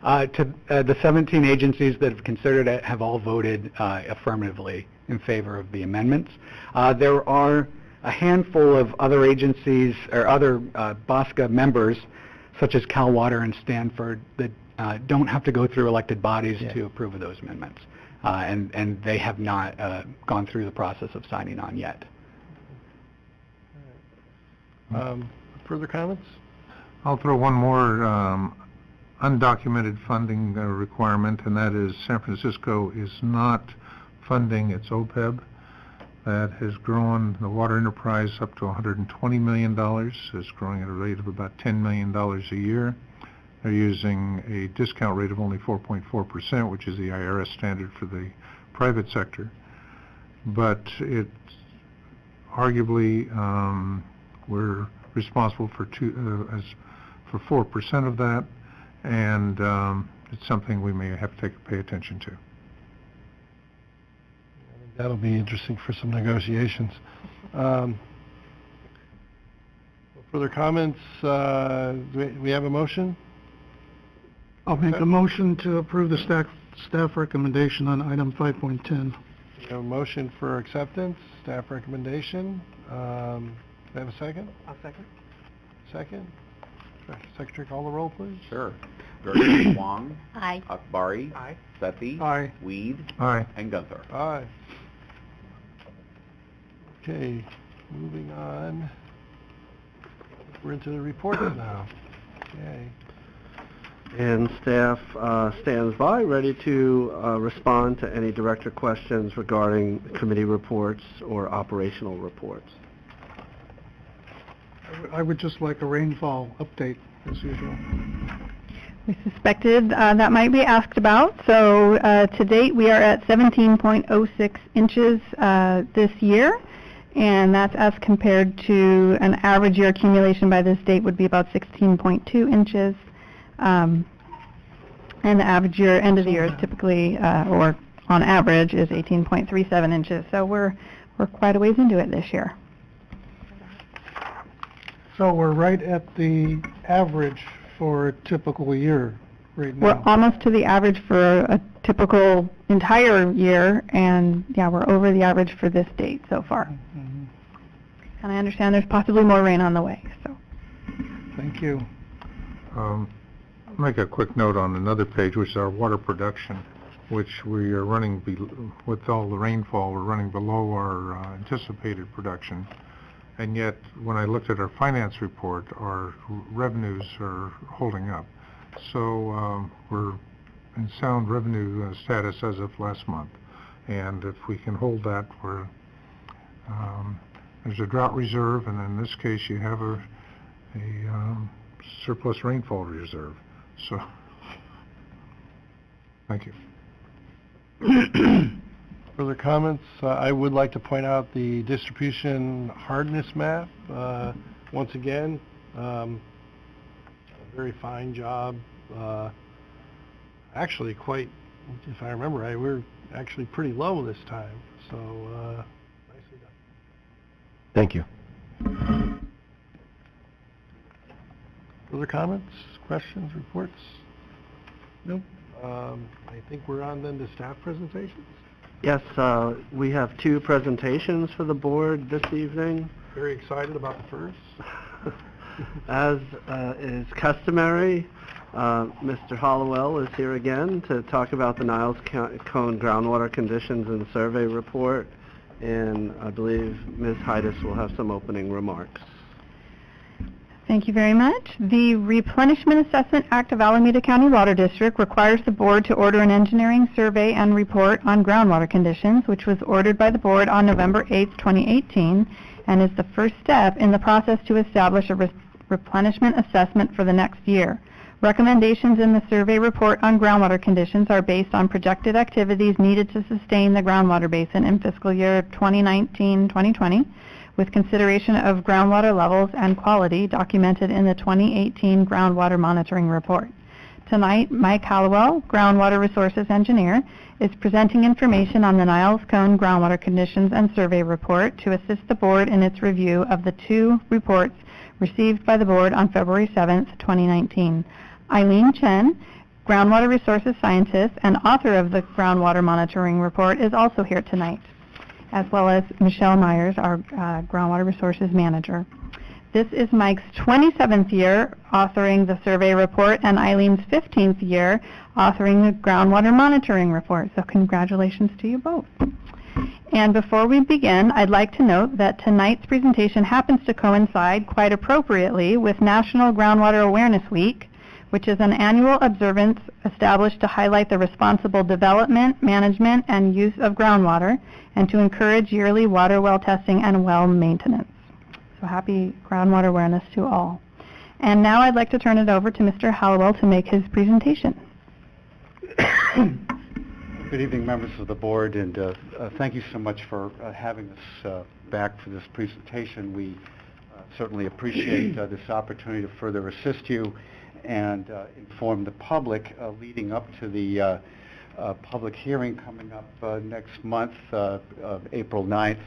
The 17 agencies that have considered it have all voted affirmatively in favor of the amendments. There are a handful of other agencies or other BOSCA members, such as Cal Water and Stanford, that don't have to go through elected bodies to approve of those amendments. And they have not gone through the process of signing on yet. Further comments? I'll throw one more undocumented funding requirement, and that is San Francisco is not funding its OPEB. That has grown the water enterprise up to $120 million. It's growing at a rate of about $10 million a year. They're using a discount rate of only 4.4%, which is the IRS standard for the private sector. But it's arguably we're responsible for 4% of that, and it's something we may have to pay attention to. That'll be interesting for some negotiations. Further comments? Do we have a motion? I'll make a motion to approve the staff recommendation on item 5.10. We have a motion for acceptance, staff recommendation. Do I have a second? I'll second. Second? Secretary, call the roll, please. Sure. Huang. Aye. Akbari. Aye. Sethy. Aye. Weed. Aye. And Gunther. Aye. Okay, moving on. We're into the reports now. Okay. And staff stands by, ready to respond to any director questions regarding committee reports or operational reports. I would just like a rainfall update, as usual. We suspected that might be asked about. So to date, we are at 17.06 inches this year, and that's as compared to an average year accumulation by this date would be about 16.2 inches. And the average year, end of the year is typically, or on average, is 18.37 inches. So we're quite a ways into it this year. So we're right at the average for a typical year right now. We're almost to the average for a typical entire year, and yeah, we're over the average for this date so far. Mm-hmm. And I understand there's possibly more rain on the way. So. Thank you. I'll make a quick note on another page, which is our water production, which we are running, with all the rainfall, we're running below our anticipated production. And yet, when I looked at our finance report, our revenues are holding up. So we're in sound revenue status as of last month. And if we can hold that, there's a drought reserve, and in this case, you have a surplus rainfall reserve. So, thank you. Further comments? I would like to point out the distribution hardness map. Once again, a very fine job. Actually, quite, if I remember right, we're actually pretty low this time. So, nicely done. Thank you. Further comments, questions, reports? Nope. I think we're on then to staff presentations. Yes, we have two presentations for the board this evening. Very excited about the first. As is customary, Mr. Hollowell is here again to talk about the Niles Cone groundwater conditions and survey report and I believe Ms. Heides will have some opening remarks. Thank you very much. The Replenishment Assessment Act of Alameda County Water District requires the board to order an engineering survey and report on groundwater conditions, which was ordered by the board on November 8, 2018, and is the first step in the process to establish a replenishment assessment for the next year. Recommendations in the survey report on groundwater conditions are based on projected activities needed to sustain the groundwater basin in fiscal year 2019-2020, with consideration of groundwater levels and quality documented in the 2018 Groundwater Monitoring Report. Tonight, Mike Hallowell, Groundwater Resources Engineer, is presenting information on the Niles Cone Groundwater Conditions and Survey Report to assist the board in its review of the two reports received by the board on February 7, 2019. Eileen Chen, Groundwater Resources Scientist and author of the Groundwater Monitoring Report, is also here tonight, as well as Michelle Myers, our Groundwater Resources Manager. This is Mike's 27th year authoring the survey report and Eileen's 15th year authoring the Groundwater Monitoring Report, so congratulations to you both. And before we begin, I'd like to note that tonight's presentation happens to coincide quite appropriately with National Groundwater Awareness Week, which is an annual observance established to highlight the responsible development, management, and use of groundwater, and to encourage yearly water well testing and well maintenance. So happy groundwater awareness to all. And now I'd like to turn it over to Mr. Hallowell to make his presentation. Good evening, members of the board, and thank you so much for having us back for this presentation. We certainly appreciate this opportunity to further assist you and inform the public leading up to the public hearing coming up next month, April 9th.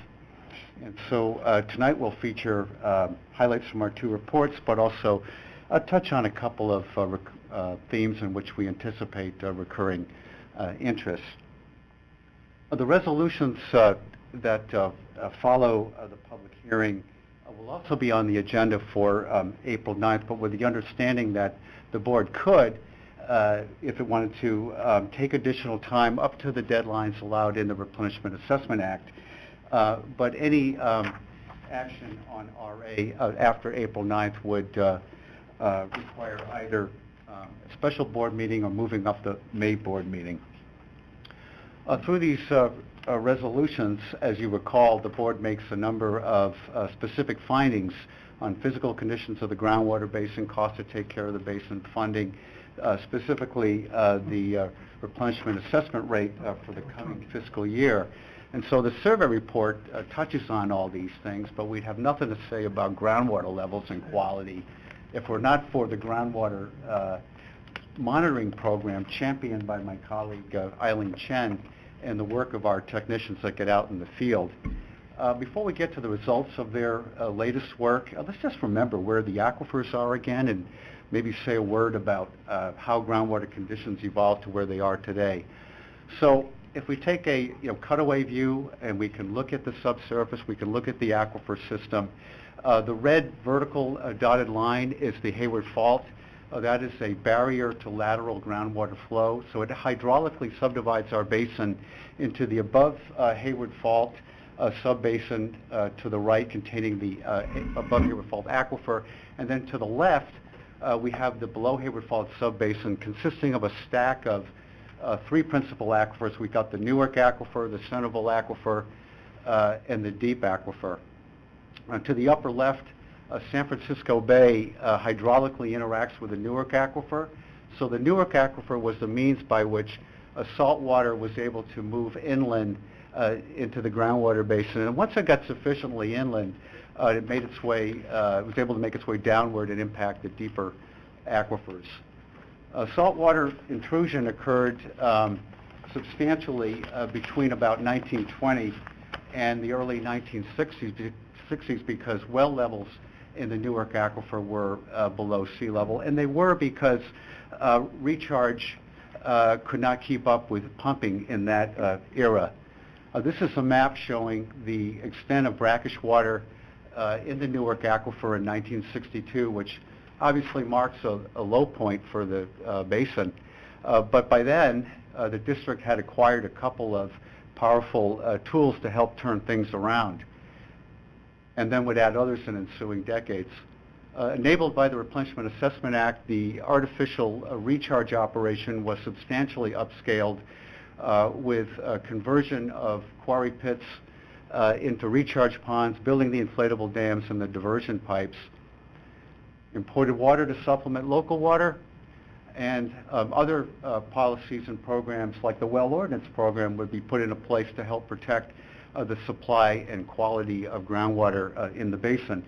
And so tonight we'll feature highlights from our two reports, but also touch on a couple of themes in which we anticipate recurring interest. The resolutions that follow the public hearing will also be on the agenda for April 9th, but with the understanding that the board could, if it wanted to, take additional time up to the deadlines allowed in the Replenishment Assessment Act. But any action on RA after April 9th would require either a special board meeting or moving up the May board meeting. Through these resolutions, as you recall, the board makes a number of specific findings on physical conditions of the groundwater basin, cost to take care of the basin, funding, specifically the replenishment assessment rate for the coming fiscal year. And so the survey report touches on all these things, but we'd have nothing to say about groundwater levels and quality if we're not for the groundwater monitoring program championed by my colleague Eileen Chen and the work of our technicians that get out in the field. Before we get to the results of their latest work, let's just remember where the aquifers are again and maybe say a word about how groundwater conditions evolved to where they are today. So if we take a cutaway view and we can look at the subsurface, we can look at the aquifer system. The red vertical dotted line is the Hayward Fault. That is a barrier to lateral groundwater flow. So it hydraulically subdivides our basin into the above Hayward Fault subbasin to the right containing the above Hayward Fault aquifer. And then to the left, we have the below Hayward Fault subbasin consisting of a stack of three principal aquifers. We've got the Newark aquifer, the Centerville aquifer, and the Deep aquifer. To the upper left, San Francisco Bay hydraulically interacts with the Newark aquifer. So the Newark aquifer was the means by which salt water was able to move inland into the groundwater basin. And once it got sufficiently inland, it made its way, it was able to make its way downward and impact the deeper aquifers. Saltwater intrusion occurred substantially between about 1920 and the early 1960s because well levels in the Newark aquifer were below sea level, and they were because recharge could not keep up with pumping in that era. This is a map showing the extent of brackish water in the Newark aquifer in 1962, which obviously marks a low point for the basin. But by then, the district had acquired a couple of powerful tools to help turn things around, and then would add others in ensuing decades. Enabled by the Replenishment Assessment Act, the artificial recharge operation was substantially upscaled with conversion of quarry pits into recharge ponds, building the inflatable dams and the diversion pipes, imported water to supplement local water, and other policies and programs like the Well Ordinance Program would be put into place to help protect the supply and quality of groundwater in the basin.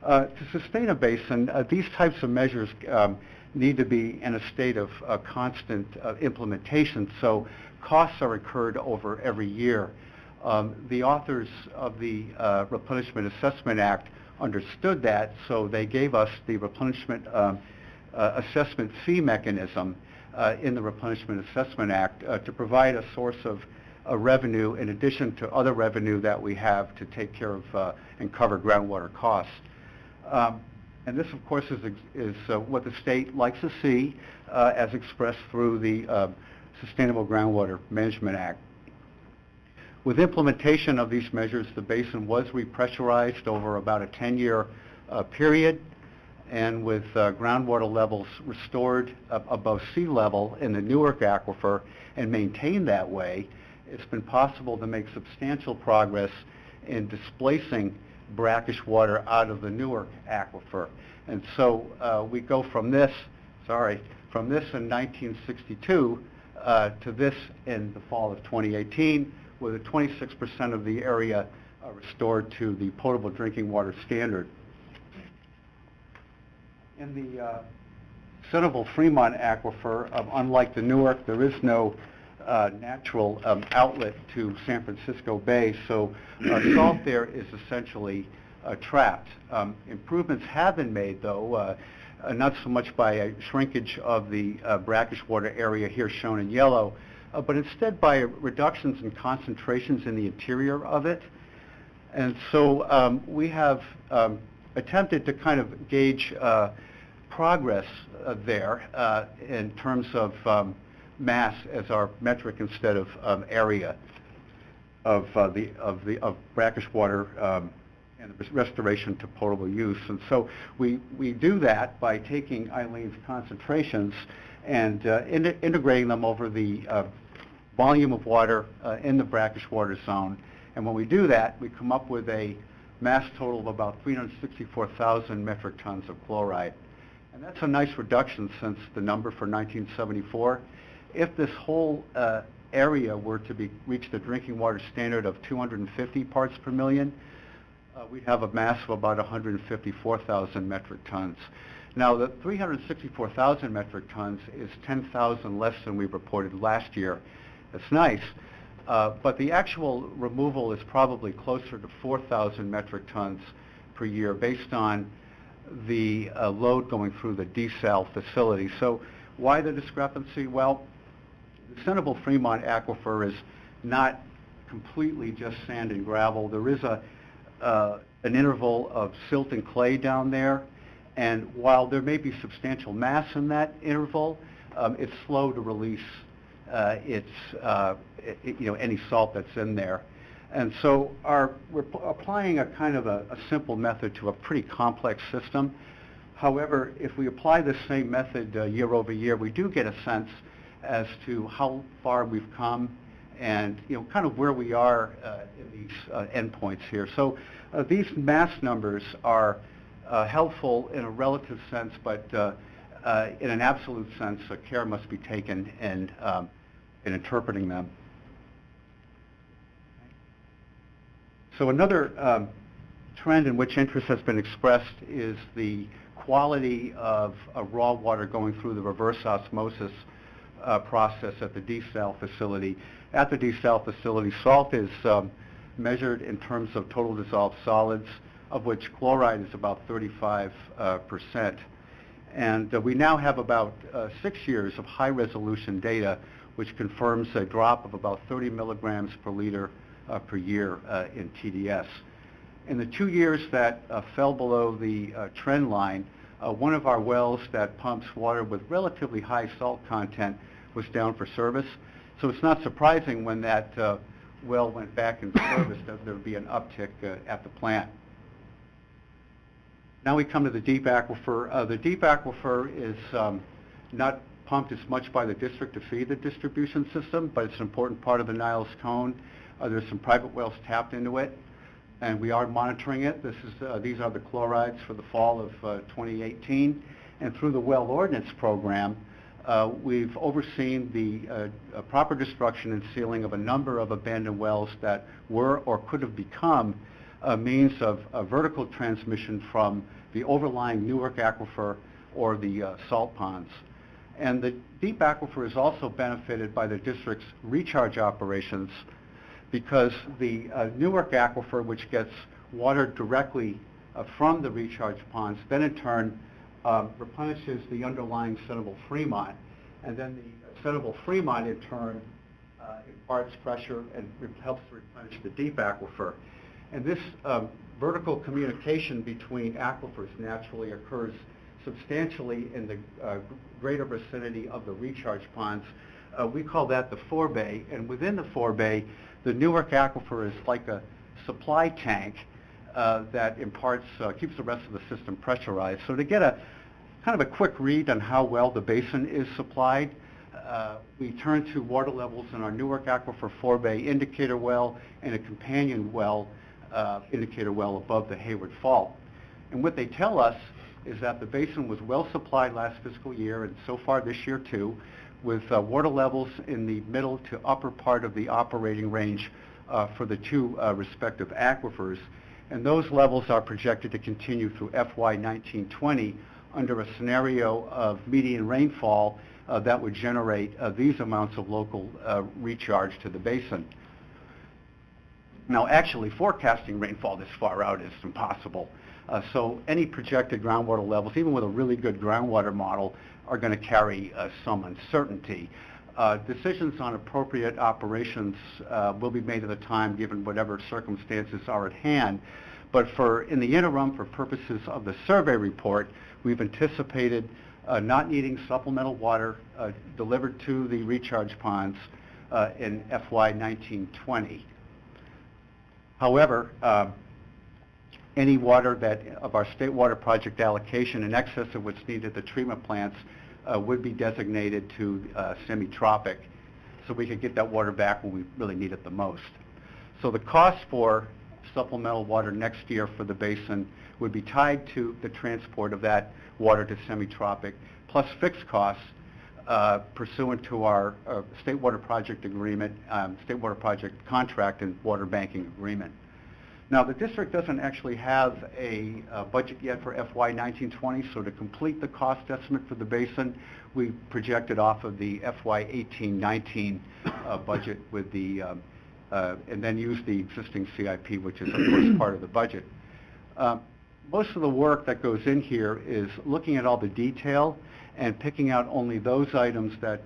To sustain a basin, these types of measures need to be in a state of constant implementation, so costs are incurred over every year. The authors of the Replenishment Assessment Act understood that, so they gave us the replenishment assessment fee mechanism in the Replenishment Assessment Act to provide a source of revenue in addition to other revenue that we have to take care of and cover groundwater costs. And this, of course, is what the state likes to see as expressed through the Sustainable Groundwater Management Act. With implementation of these measures, the basin was repressurized over about a 10-year period, and with groundwater levels restored above sea level in the Newark aquifer and maintained that way, it's been possible to make substantial progress in displacing brackish water out of the Newark aquifer. And so we go from this in 1962 to this in the fall of 2018, with 26% of the area restored to the potable drinking water standard. In the Centerville Fremont aquifer, unlike the Newark, there is no natural outlet to San Francisco Bay, so salt there is essentially trapped. Improvements have been made, though, not so much by a shrinkage of the brackish water area here shown in yellow, but instead by reductions in concentrations in the interior of it. And so we have attempted to kind of gauge progress there in terms of mass as our metric instead of area of brackish water and the restoration to potable use. And so we do that by taking Eileen's concentrations and integrating them over the volume of water in the brackish water zone. And when we do that, we come up with a mass total of about 364,000 metric tons of chloride. And that's a nice reduction since the number for 1974. If this whole area were to reach the drinking water standard of 250 parts per million, we'd have a mass of about 154,000 metric tons. Now, the 364,000 metric tons is 10,000 less than we reported last year. That's nice, but the actual removal is probably closer to 4,000 metric tons per year based on the load going through the desal facility. So why the discrepancy? Well, the Centerville Fremont aquifer is not completely just sand and gravel. There is an interval of silt and clay down there, and while there may be substantial mass in that interval, it's slow to release any salt that's in there. And so we're applying a kind of a simple method to a pretty complex system. However, if we apply the same method year over year, we do get a sense as to how far we've come and kind of where we are in these endpoints here. So these mass numbers are helpful in a relative sense, but in an absolute sense, care must be taken in interpreting them. So another trend in which interest has been expressed is the quality of raw water going through the reverse osmosis process at the desal facility. At the desal facility, salt is measured in terms of total dissolved solids, of which chloride is about 35%. And we now have about 6 years of high-resolution data, which confirms a drop of about 30 milligrams per liter per year in TDS. In the 2 years that fell below the trend line, one of our wells that pumps water with relatively high salt content was down for service. So it's not surprising when that well went back in service, that there would be an uptick at the plant. Now we come to the deep aquifer. The deep aquifer is not pumped as much by the district to feed the distribution system, but it's an important part of the Niles Cone. There's some private wells tapped into it, and we are monitoring it. These are the chlorides for the fall of 2018. And through the well ordinance program, we've overseen the proper destruction and sealing of a number of abandoned wells that were or could have become a means of vertical transmission from the overlying Newark aquifer or the salt ponds. And the deep aquifer is also benefited by the district's recharge operations because the Newark aquifer, which gets water directly from the recharge ponds, then in turn replenishes the underlying Sentinel Fremont, and then the Sentinel Fremont in turn imparts pressure and helps to replenish the deep aquifer. And this vertical communication between aquifers naturally occurs substantially in the greater vicinity of the recharge ponds. We call that the forebay, and within the forebay, the Newark aquifer is like a supply tank that imparts, keeps the rest of the system pressurized. So to get a kind of a quick read on how well the basin is supplied, we turn to water levels in our Newark aquifer forebay indicator well and a companion well, indicator well above the Hayward Fault. And what they tell us is that the basin was well supplied last fiscal year and so far this year too, with water levels in the middle to upper part of the operating range for the two respective aquifers. And those levels are projected to continue through FY 19-20 under a scenario of median rainfall that would generate these amounts of local recharge to the basin. Now, actually, forecasting rainfall this far out is impossible. So any projected groundwater levels, even with a really good groundwater model, are going to carry some uncertainty. Decisions on appropriate operations will be made at the time given whatever circumstances are at hand. But in the interim, for purposes of the survey report, we've anticipated not needing supplemental water delivered to the recharge ponds in FY 19-20. However, any water of our state water project allocation in excess of what's needed at the treatment plants would be designated to semi-tropic, so we could get that water back when we really need it the most. So the cost for supplemental water next year for the basin would be tied to the transport of that water to semi-tropic, plus fixed costs pursuant to our state water project agreement, state water project contract and water banking agreement. Now, the district doesn't actually have a budget yet for FY 19-20, so to complete the cost estimate for the basin, we projected off of the FY 18-19 budget with the, and then use the existing CIP, which is, of course, part of the budget. Most of the work that goes in here is looking at all the detail and picking out only those items that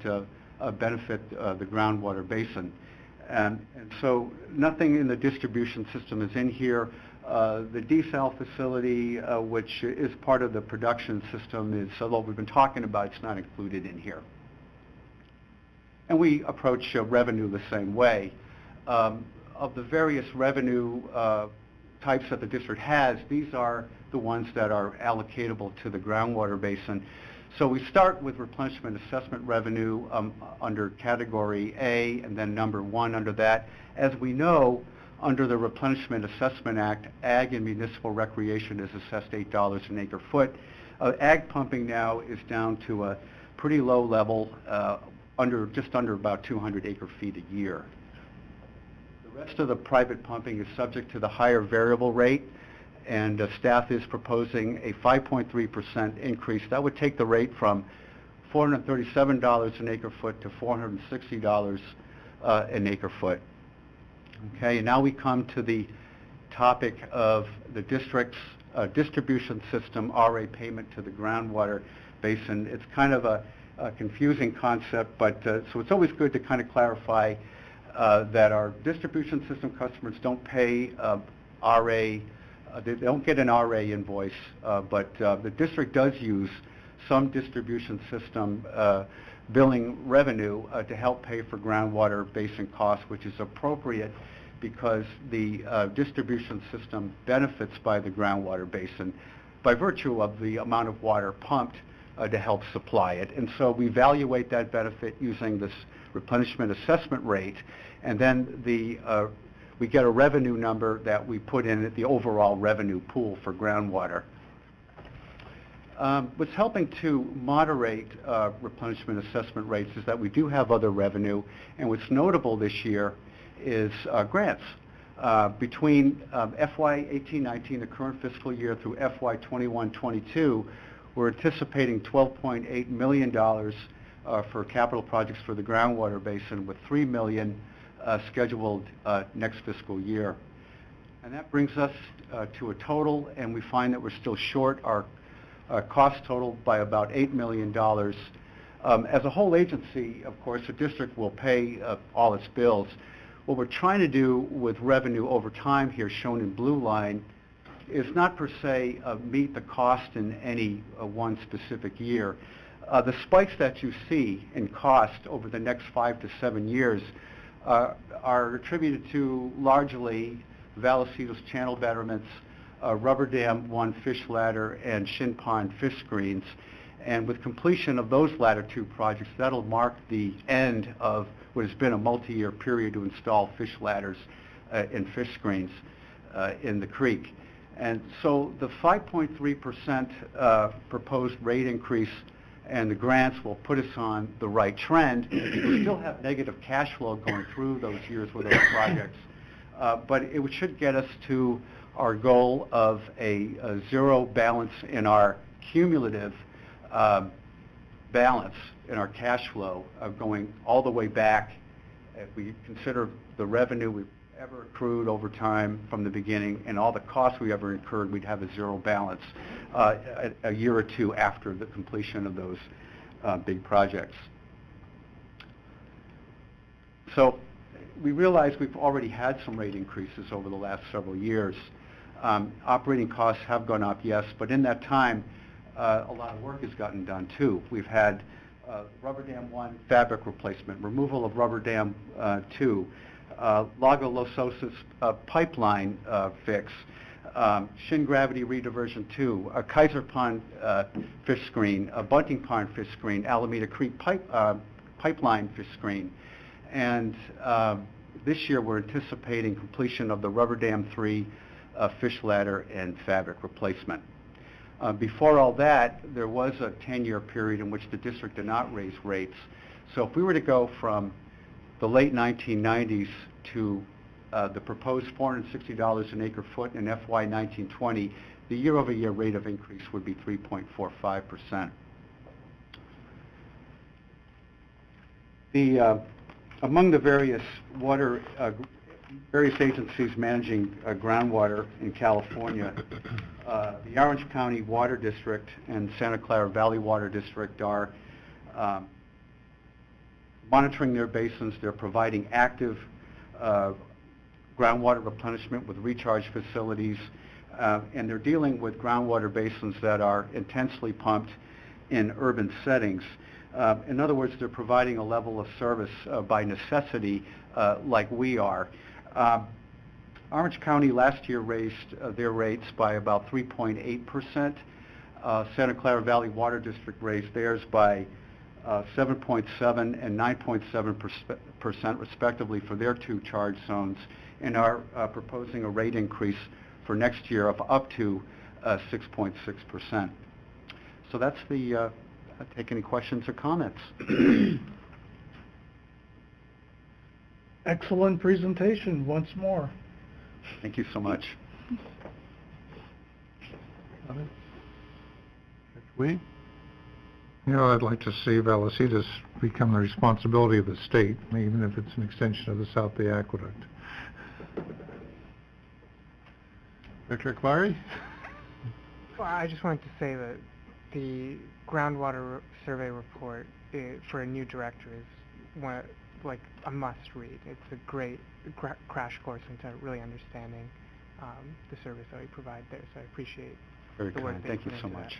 benefit the groundwater basin. And so nothing in the distribution system is in here. The desal facility, which is part of the production system, is, although we've been talking about, it's not included in here. And we approach revenue the same way. Of the various revenue types that the district has, these are the ones that are allocatable to the groundwater basin. So we start with replenishment assessment revenue under category A, and then number 1 under that. As we know, under the Replenishment Assessment Act, ag and municipal recreation is assessed $8 an acre foot. Ag pumping now is down to a pretty low level, just under about 200 acre feet a year. The rest of the private pumping is subject to the higher variable rate, and staff is proposing a 5.3% increase. That would take the rate from $437 an acre foot to $460 an acre foot. Okay, and now we come to the topic of the district's distribution system RA payment to the groundwater basin. It's kind of a confusing concept, but so it's always good to kind of clarify that our distribution system customers don't pay RA. They don't get an RA invoice, but the district does use some distribution system billing revenue to help pay for groundwater basin costs, which is appropriate because the distribution system benefits by the groundwater basin by virtue of the amount of water pumped to help supply it. And so we evaluate that benefit using this replenishment assessment rate, and then we get a revenue number that we put in at the overall revenue pool for groundwater. What's helping to moderate replenishment assessment rates is that we do have other revenue, and what's notable this year is grants. Between FY 18-19, the current fiscal year, through FY 21-22, we're anticipating $12.8 million for capital projects for the groundwater basin, with $3 million scheduled next fiscal year. And that brings us to a total, and we find that we're still short our cost total by about $8 million. As a whole agency, of course, the district will pay all its bills. What we're trying to do with revenue over time here, shown in blue line, is not per se meet the cost in any one specific year. The spikes that you see in cost over the next 5 to 7 years are attributed to largely Vallecito's channel betterments, Rubber Dam 1 fish ladder, and Shin Pond fish screens. And with completion of those latter two projects, that'll mark the end of what has been a multi-year period to install fish ladders and fish screens in the creek. And so the 5.3% proposed rate increase and the grants will put us on the right trend. We still have negative cash flow going through those years with those projects, but it should get us to our goal of a zero balance in our cumulative balance in our cash flow, going all the way back. If we consider the revenue we've ever accrued over time from the beginning and all the costs we ever incurred, we'd have a zero balance a year or two after the completion of those big projects. So we realize we've already had some rate increases over the last several years. Operating costs have gone up, yes, but in that time, a lot of work has gotten done too. We've had Rubber Dam 1 fabric replacement, removal of Rubber Dam 2, Lago Los Osos pipeline fix, Shin Gravity rediversion 2, a Kaiser Pond fish screen, a Bunting Pond fish screen, Alameda Creek pipeline fish screen. And this year we're anticipating completion of the Rubber Dam 3 fish ladder and fabric replacement. Before all that, there was a 10-year period in which the district did not raise rates. So if we were to go from the late 1990s to the proposed $460 an acre foot in FY 1920, the year-over-year rate of increase would be 3.45%. Among the various agencies managing groundwater in California, the Orange County Water District and Santa Clara Valley Water District are monitoring their basins. They're providing active groundwater replenishment with recharge facilities, and they're dealing with groundwater basins that are intensely pumped in urban settings. In other words, they're providing a level of service by necessity like we are. Orange County last year raised their rates by about 3.8%. Santa Clara Valley Water District raised theirs by 7.7 and 9.7% respectively for their two charge zones, and are proposing a rate increase for next year of up to 6.6%. So that's the, I'll take any questions or comments. Excellent presentation once more. Thank you so much. We? You know, I'd like to see Vallecito's become the responsibility of the state, even if it's an extension of the South Bay Aqueduct. Dr. Akbari? Well, I just wanted to say that the groundwater survey report for a new director is like a must-read. It's a great crash course into really understanding the service that we provide there. So I appreciate Very the work kind. that Thank you put so into much.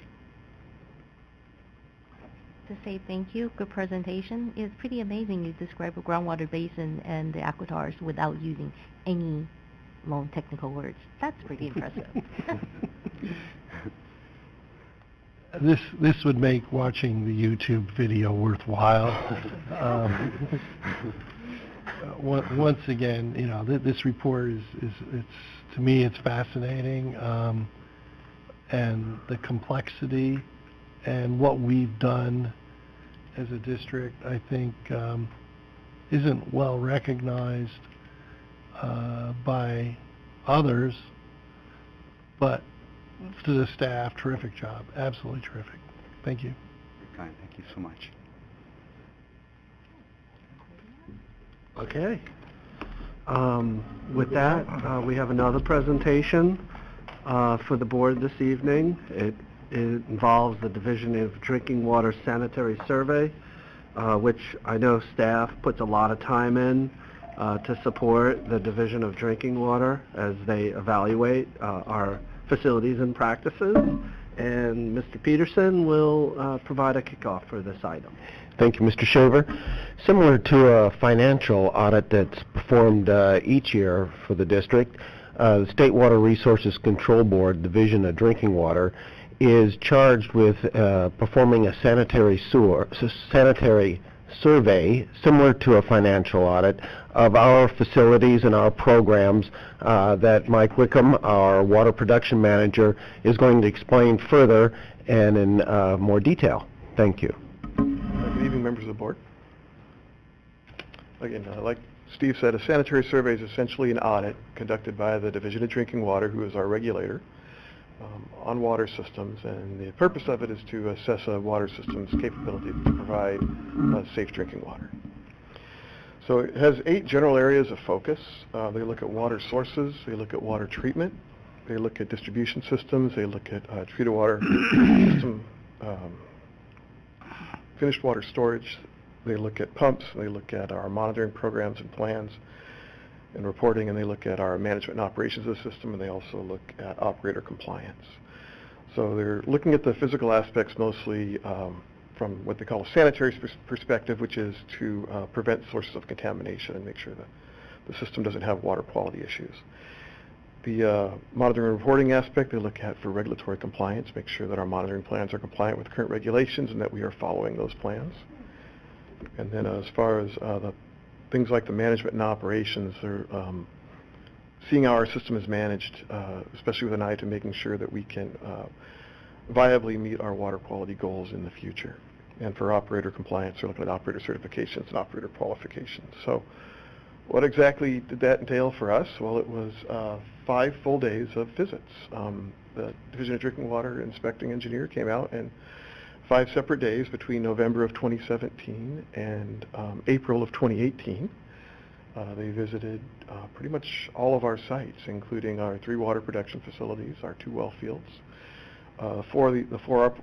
to say thank you. Good presentation. It's pretty amazing you describe a groundwater basin and the aquitars without using any long technical words. That's pretty impressive. This would make watching the YouTube video worthwhile. Once again, you know, this report is it's, to me, it's fascinating, and the complexity and what we've done as a district, I think, isn't well recognized by others, but to the staff, terrific job, absolutely terrific. Thank you. Very kind. Thank you so much. Okay. With that, we have another presentation for the board this evening. It involves the Division of Drinking Water Sanitary Survey, which I know staff puts a lot of time in to support the Division of Drinking Water as they evaluate our facilities and practices. And Mr. Peterson will provide a kickoff for this item. Thank you, Mr. Shaver. Similar to a financial audit that's performed each year for the district, the State Water Resources Control Board, Division of Drinking Water, is charged with performing a sanitary survey, similar to a financial audit, of our facilities and our programs that Mike Wickham, our water production manager, is going to explain further and in more detail. Thank you. Good evening, members of the board. Again, like Steve said, a sanitary survey is essentially an audit conducted by the Division of Drinking Water, who is our regulator, on water systems, and the purpose of it is to assess a water system's capability to provide safe drinking water. So it has 8 general areas of focus. They look at water sources, they look at water treatment, they look at distribution systems, they look at treated water system, finished water storage, they look at pumps, they look at our monitoring programs and plans and reporting, and they look at our management and operations of the system, and they also look at operator compliance. So they're looking at the physical aspects mostly from what they call a sanitary perspective, which is to prevent sources of contamination and make sure that the system doesn't have water quality issues. The monitoring and reporting aspect, they look at for regulatory compliance, make sure that our monitoring plans are compliant with current regulations and that we are following those plans. And then as far as the things like the management and operations, they're seeing how our system is managed, especially with an eye to making sure that we can viably meet our water quality goals in the future. And for operator compliance, they're looking at operator certifications and operator qualifications. So what exactly did that entail for us? Well, it was 5 full days of visits. The Division of Drinking Water inspecting engineer came out, and 5 separate days between November of 2017 and April of 2018. They visited pretty much all of our sites, including our 3 water production facilities, our 2 well fields, the 4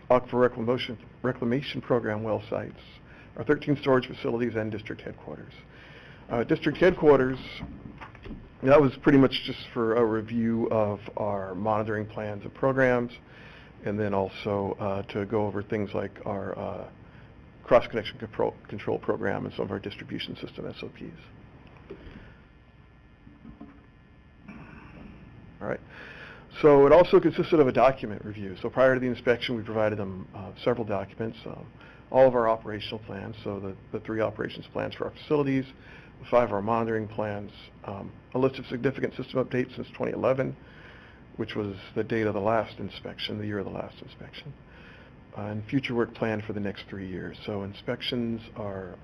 aquifer reclamation program well sites, our 13 storage facilities, and district headquarters. District headquarters, that was pretty much just for a review of our monitoring plans and programs, and then also to go over things like our cross-connection control program and some of our distribution system SOPs. All right. So it also consisted of a document review. So prior to the inspection, we provided them several documents, all of our operational plans, so the 3 operations plans for our facilities, the 5 of our monitoring plans, a list of significant system updates since 2011, which was the date of the last inspection, the year of the last inspection, and future work planned for the next 3 years. So inspections are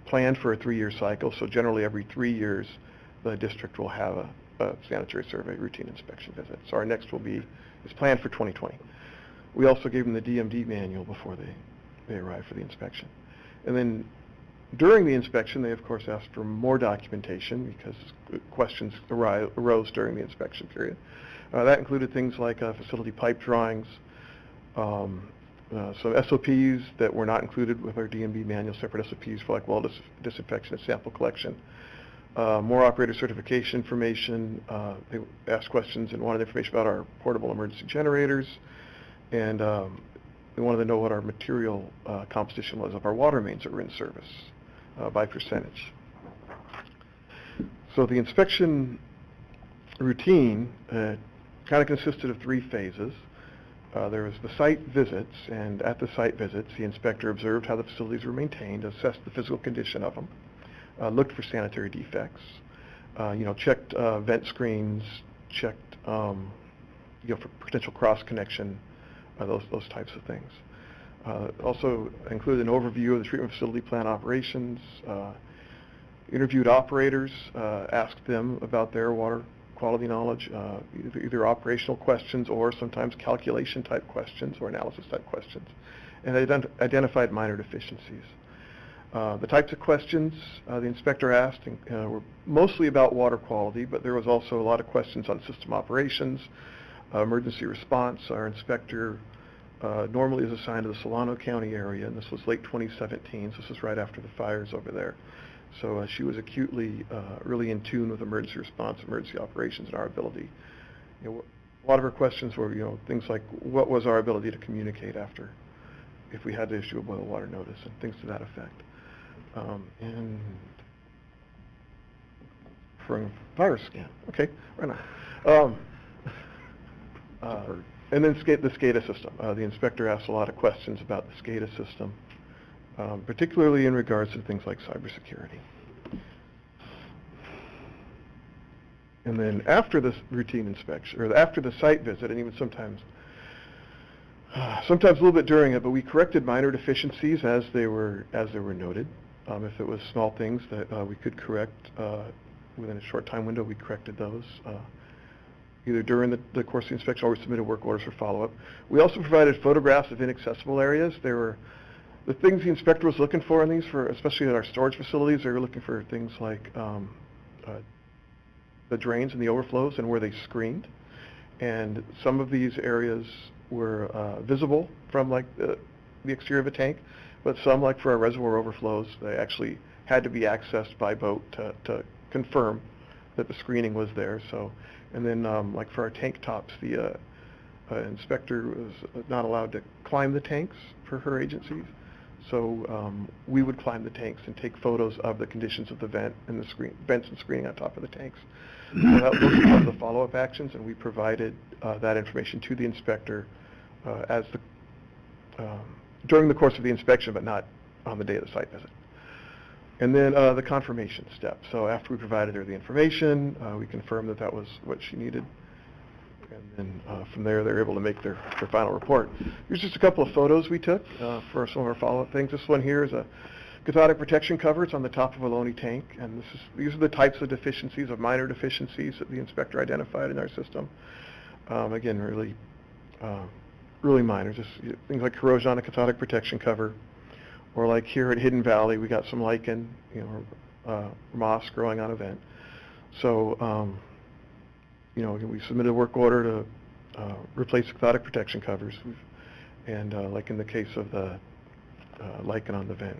planned for a 3-year cycle, so generally every 3 years the district will have a sanitary survey routine inspection visit. So our next is planned for 2020. We also gave them the DMD manual before they arrived for the inspection. And then during the inspection, they of course asked for more documentation because questions arose during the inspection period. That included things like facility pipe drawings, some SOPs that were not included with our DMB manual, separate SOPs for like well disinfection and sample collection, more operator certification information. They asked questions and wanted information about our portable emergency generators, and they wanted to know what our material composition was of our water mains that were in service by percentage. So the inspection routine kind of consisted of 3 phases. There was the site visits, and at the site visits, the inspector observed how the facilities were maintained, assessed the physical condition of them, looked for sanitary defects, checked vent screens, checked for potential cross connection, those types of things. Also included an overview of the treatment facility plant operations, interviewed operators, asked them about their water quality knowledge, either operational questions or sometimes calculation type questions or analysis type questions, and identified minor deficiencies. The types of questions the inspector asked were mostly about water quality, but there was also a lot of questions on system operations, emergency response. Our inspector normally is assigned to the Solano County area, and this was late 2017, so this was right after the fires over there. So she was acutely, really in tune with emergency response, emergency operations, and our ability. A lot of her questions were, things like what was our ability to communicate after, if we had to issue a boil water notice, and things to that effect. And for virus scan, okay, right now. And then the SCADA system. The inspector asked a lot of questions about the SCADA system, particularly in regards to things like cybersecurity. And then after this routine inspection, or after the site visit, and even sometimes a little bit during it, but we corrected minor deficiencies as they were noted. If it was small things that we could correct within a short time window, we corrected those. Either during the course of the inspection or we submitted work orders for follow-up. We also provided photographs of inaccessible areas. They were the things the inspector was looking for in these, especially at our storage facilities. They were looking for things like the drains and the overflows and where they screened. And some of these areas were visible from the exterior of a tank, but some, like for our reservoir overflows, they actually had to be accessed by boat to confirm that the screening was there. So, and then like for our tank tops, the inspector was not allowed to climb the tanks for her agencies. So we would climb the tanks and take photos of the conditions of the vents and screening on top of the tanks. So that was part of the follow-up actions, and we provided that information to the inspector during the course of the inspection, but not on the day of the site visit. And then the confirmation step. So after we provided her the information, we confirmed that that was what she needed. And then from there, they were able to make their final report. Here's just a couple of photos we took for some of our follow-up things. This one here is a cathodic protection cover. It's on the top of a Loney tank. And these are the types of deficiencies, of minor deficiencies that the inspector identified in our system. Again, really minor. Just things like corrosion on a cathodic protection cover. Or like here at Hidden Valley, we got some lichen, moss growing on a vent. So, we submitted a work order to replace the cathodic protection covers. And like in the case of the lichen on the vent,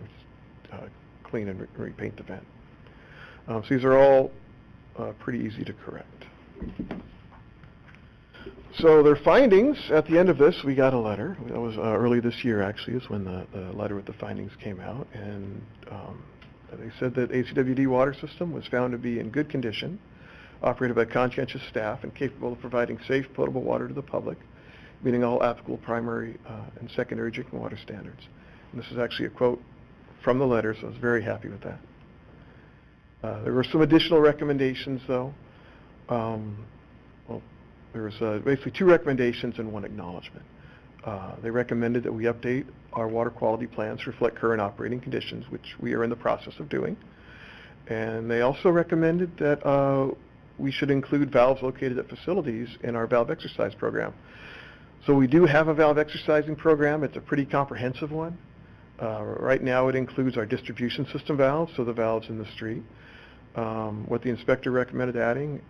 clean and repaint the vent. So these are all pretty easy to correct. So their findings, at the end of this, we got a letter. That was early this year, actually, is when the letter with the findings came out. And they said that ACWD water system was found to be in good condition, operated by conscientious staff, and capable of providing safe, potable water to the public, meeting all applicable primary and secondary drinking water standards. And this is actually a quote from the letter, so I was very happy with that. There were some additional recommendations, though. There was basically 2 recommendations and 1 acknowledgement. They recommended that we update our water quality plans to reflect current operating conditions, which we are in the process of doing. And they also recommended that we should include valves located at facilities in our valve exercise program. So we do have a valve exercising program. It's a pretty comprehensive one. Right now it includes our distribution system valves, so the valves in the street. What the inspector recommended adding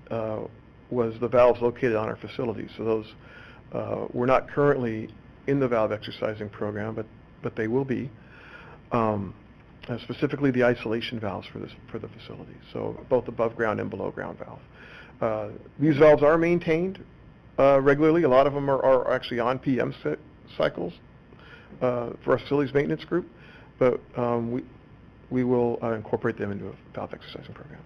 was the valves located on our facilities. So those were not currently in the valve exercising program, but they will be. Specifically the isolation valves for the facilities, so both above ground and below ground valve. These valves are maintained regularly. A lot of them are actually on PM cycles, for our facilities maintenance group, but we will incorporate them into a valve exercising program.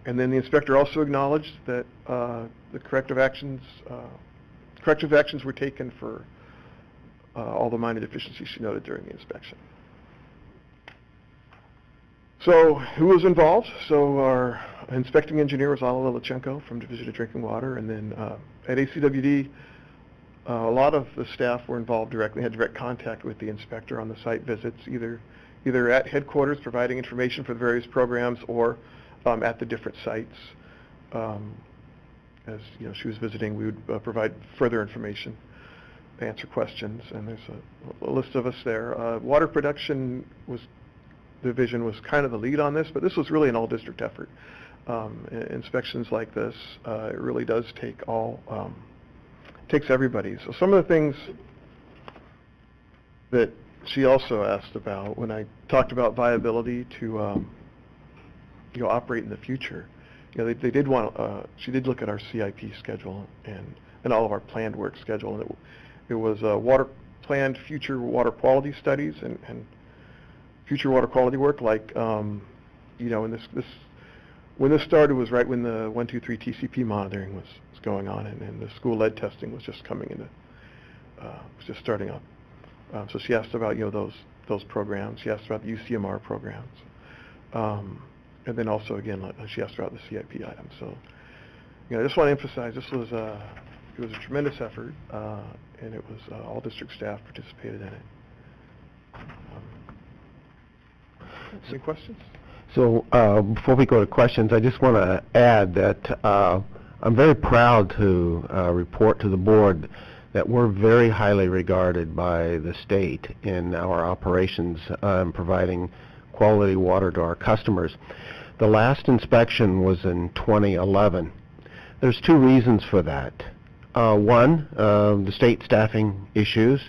And then the inspector also acknowledged that the corrective actions were taken for all the minor deficiencies she noted during the inspection. So who was involved? So our inspecting engineer was Alla Lilichenko from Division of Drinking Water, and then at ACWD, a lot of the staff were involved directly, had direct contact with the inspector on the site visits, either at headquarters providing information for the various programs or at the different sites. As she was visiting, we would provide further information, answer questions, and there's a list of us there. Water production division was kind of the lead on this, but this was really an all-district effort. Inspections like this, it really does takes everybody. So some of the things that she also asked about when I talked about viability to operate in the future, they did want she did look at our CIP schedule and all of our planned work schedule, and it was planned future water quality studies and future water quality work, like when this started was right when the 1, 2, 3 TCP monitoring was going on, and the school lead testing was just coming into was just starting up. So she asked about those programs. She asked about the UCMR programs, and then also again she asked about the CIP items. So I just want to emphasize this was it was a tremendous effort, and it was all district staff participated in it. Any questions? So before we go to questions, I just want to add that I'm very proud to report to the board that we're very highly regarded by the state in our operations providing quality water to our customers. The last inspection was in 2011. There's two reasons for that. One, the state staffing issues.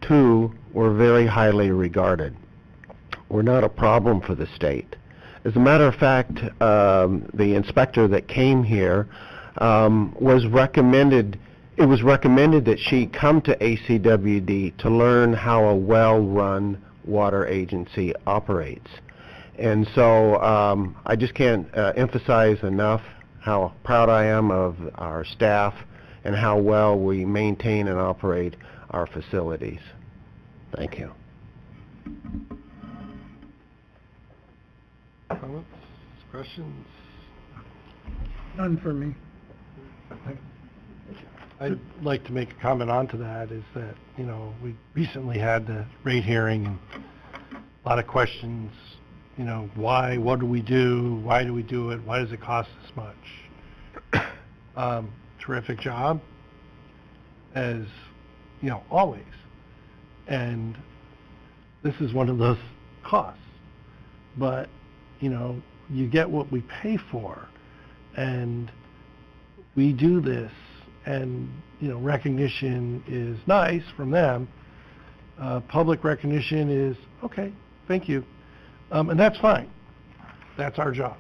Two, we're very highly regarded. We're not a problem for the state. As a matter of fact, the inspector that came here was recommended that she come to ACWD to learn how a well-run water agency operates. And so I just can't emphasize enough how proud I am of our staff and how well we maintain and operate our facilities. Thank you. Comments? Questions? None for me. I'd like to make a comment onto that, is that, we recently had the rate hearing and a lot of questions, why, what do we do, why do we do it, why does it cost us much? Terrific job, as, always. And this is one of those costs. But, you get what we pay for, and we do this, and, recognition is nice from them. Public recognition is, okay, thank you. And that's fine. That's our job.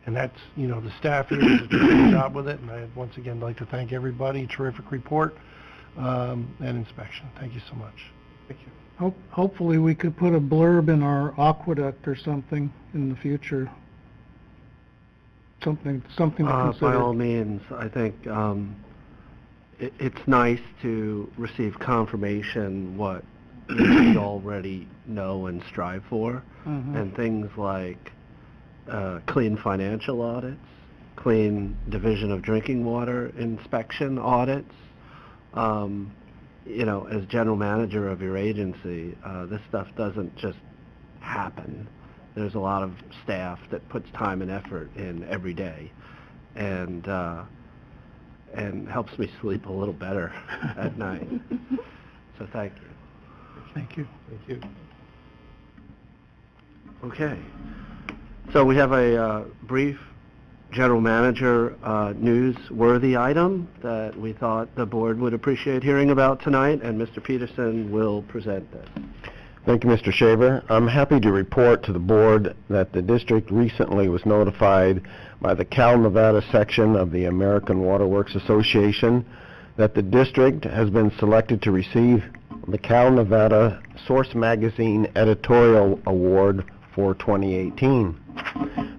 And that's, the staff here does a terrific job with it, and I once again like to thank everybody. Terrific report and inspection. Thank you so much. Thank you. Hopefully we could put a blurb in our aqueduct or something in the future. Something to consider. By all means, I think it's nice to receive confirmation what we already know and strive for, and things like clean financial audits, clean Division of Drinking Water inspection audits. As general manager of your agency, this stuff doesn't just happen. There's a lot of staff that puts time and effort in every day, and helps me sleep a little better at night. So thank you. Thank you. Thank you. Okay. So we have a brief general manager newsworthy item that we thought the board would appreciate hearing about tonight, and Mr. Peterson will present this. Thank you, Mr. Shaver. I'm happy to report to the board that the district recently was notified by the Cal Nevada section of the American Water Works Association that the district has been selected to receive the Cal Nevada Source Magazine Editorial Award for 2018.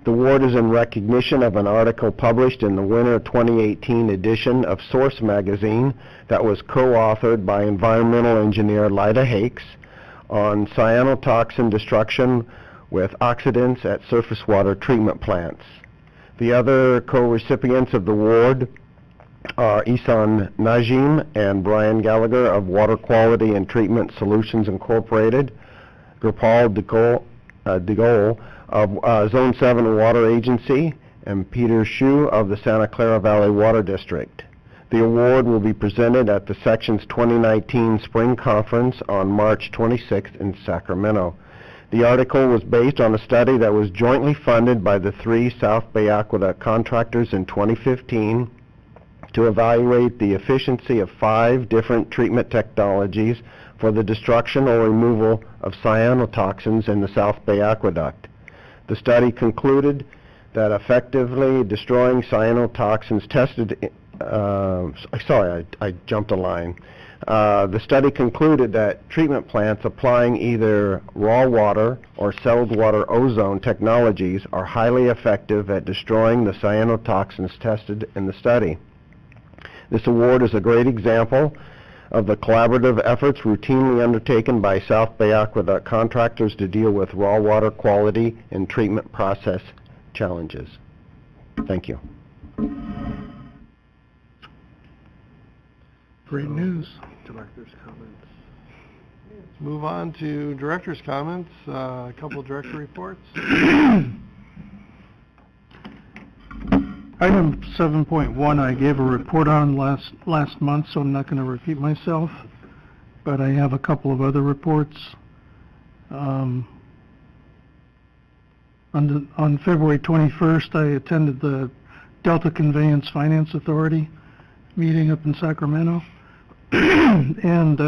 The award is in recognition of an article published in the winter 2018 edition of Source Magazine that was co-authored by environmental engineer Lyda Hakes on cyanotoxin destruction with oxidants at surface water treatment plants. The other co-recipients of the award are Isan Najim and Brian Gallagher of Water Quality and Treatment Solutions Incorporated, Gopal DeGole of Zone 7 Water Agency, and Peter Shu of the Santa Clara Valley Water District. The award will be presented at the Section's 2019 Spring Conference on March 26th in Sacramento. The article was based on a study that was jointly funded by the 3 South Bay Aqueduct contractors in 2015 to evaluate the efficiency of 5 different treatment technologies for the destruction or removal of cyanotoxins in the South Bay Aqueduct. The study concluded that effectively destroying cyanotoxins tested I jumped a line. The study concluded that treatment plants applying either raw water or settled water ozone technologies are highly effective at destroying the cyanotoxins tested in the study. This award is a great example of the collaborative efforts routinely undertaken by South Bay Aqueduct contractors to deal with raw water quality and treatment process challenges. Thank you. Great news. Director's comments. Let's move on to director's comments. A couple of director reports. Item 7.1 I gave a report on last month, so I'm not going to repeat myself, but I have a couple of other reports. On February 21st, I attended the Delta Conveyance Finance Authority meeting up in Sacramento, and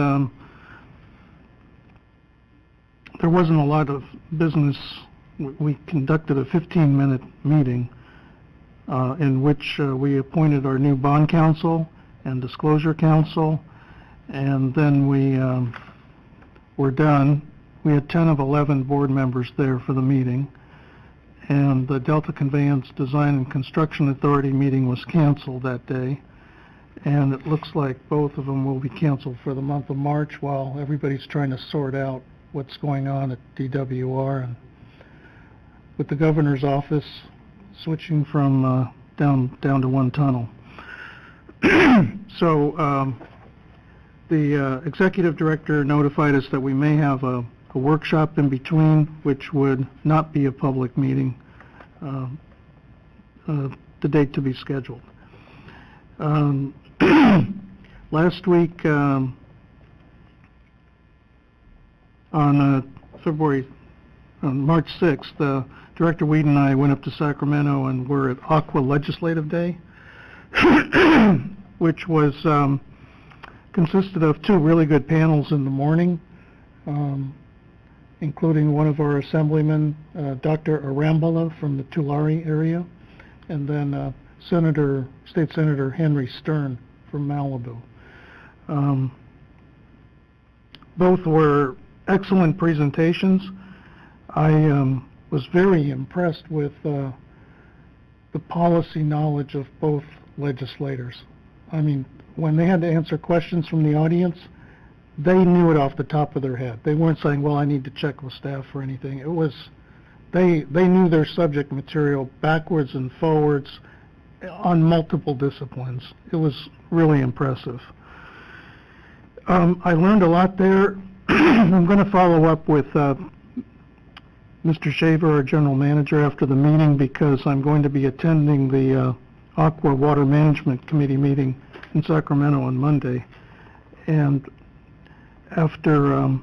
there wasn't a lot of business. We conducted a 15-minute meeting in which we appointed our new bond counsel and disclosure counsel, and then we were done. We had 10 of 11 board members there for the meeting, and the Delta Conveyance Design and Construction Authority meeting was canceled that day, and it looks like both of them will be canceled for the month of March while everybody's trying to sort out what's going on at DWR and with the governor's office switching from down to one tunnel. So the executive director notified us that we may have a workshop in between, which would not be a public meeting, the date to be scheduled. Last week, on March 6th, Director Weed and I went up to Sacramento and were at Aqua Legislative Day, which was consisted of 2 really good panels in the morning, including one of our assemblymen, Dr. Arambala from the Tulare area, and then State Senator Henry Stern from Malibu. Both were excellent presentations. I was very impressed with the policy knowledge of both legislators. I mean, when they had to answer questions from the audience, they knew it off the top of their head. They weren't saying, well, I need to check with staff or anything. It was, they knew their subject material backwards and forwards on multiple disciplines. It was really impressive. I learned a lot there. I'm going to follow up with Mr. Shaver, our general manager, after the meeting because I'm going to be attending the Aqua Water Management Committee meeting in Sacramento on Monday. And after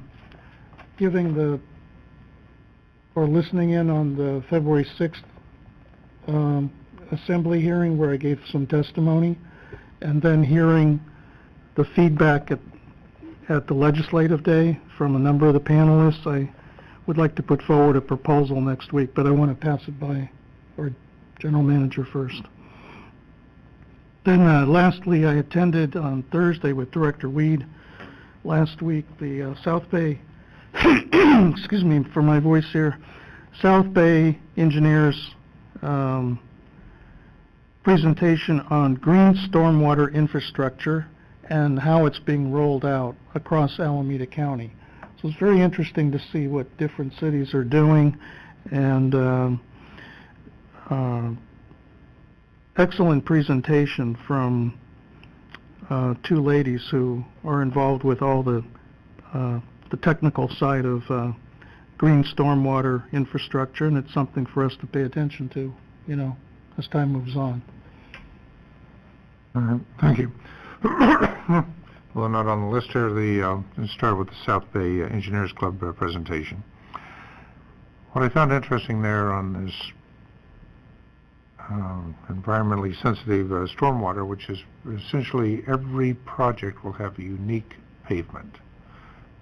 listening in on the February 6th assembly hearing where I gave some testimony, and then hearing the feedback at the legislative day from a number of the panelists, I would like to put forward a proposal next week, but I want to pass it by our general manager first. Then lastly, I attended on Thursday with Director Weed last week, the South Bay, excuse me for my voice here, South Bay engineers presentation on green stormwater infrastructure and how it's being rolled out across Alameda County. So it's very interesting to see what different cities are doing, and excellent presentation from two ladies who are involved with all the technical side of green stormwater infrastructure, and it's something for us to pay attention to, you know, as time moves on. Thank you. Well, not on the list here. Let's start with the South Bay Engineers Club presentation. What I found interesting there on this environmentally sensitive stormwater, which is essentially every project will have a unique pavement.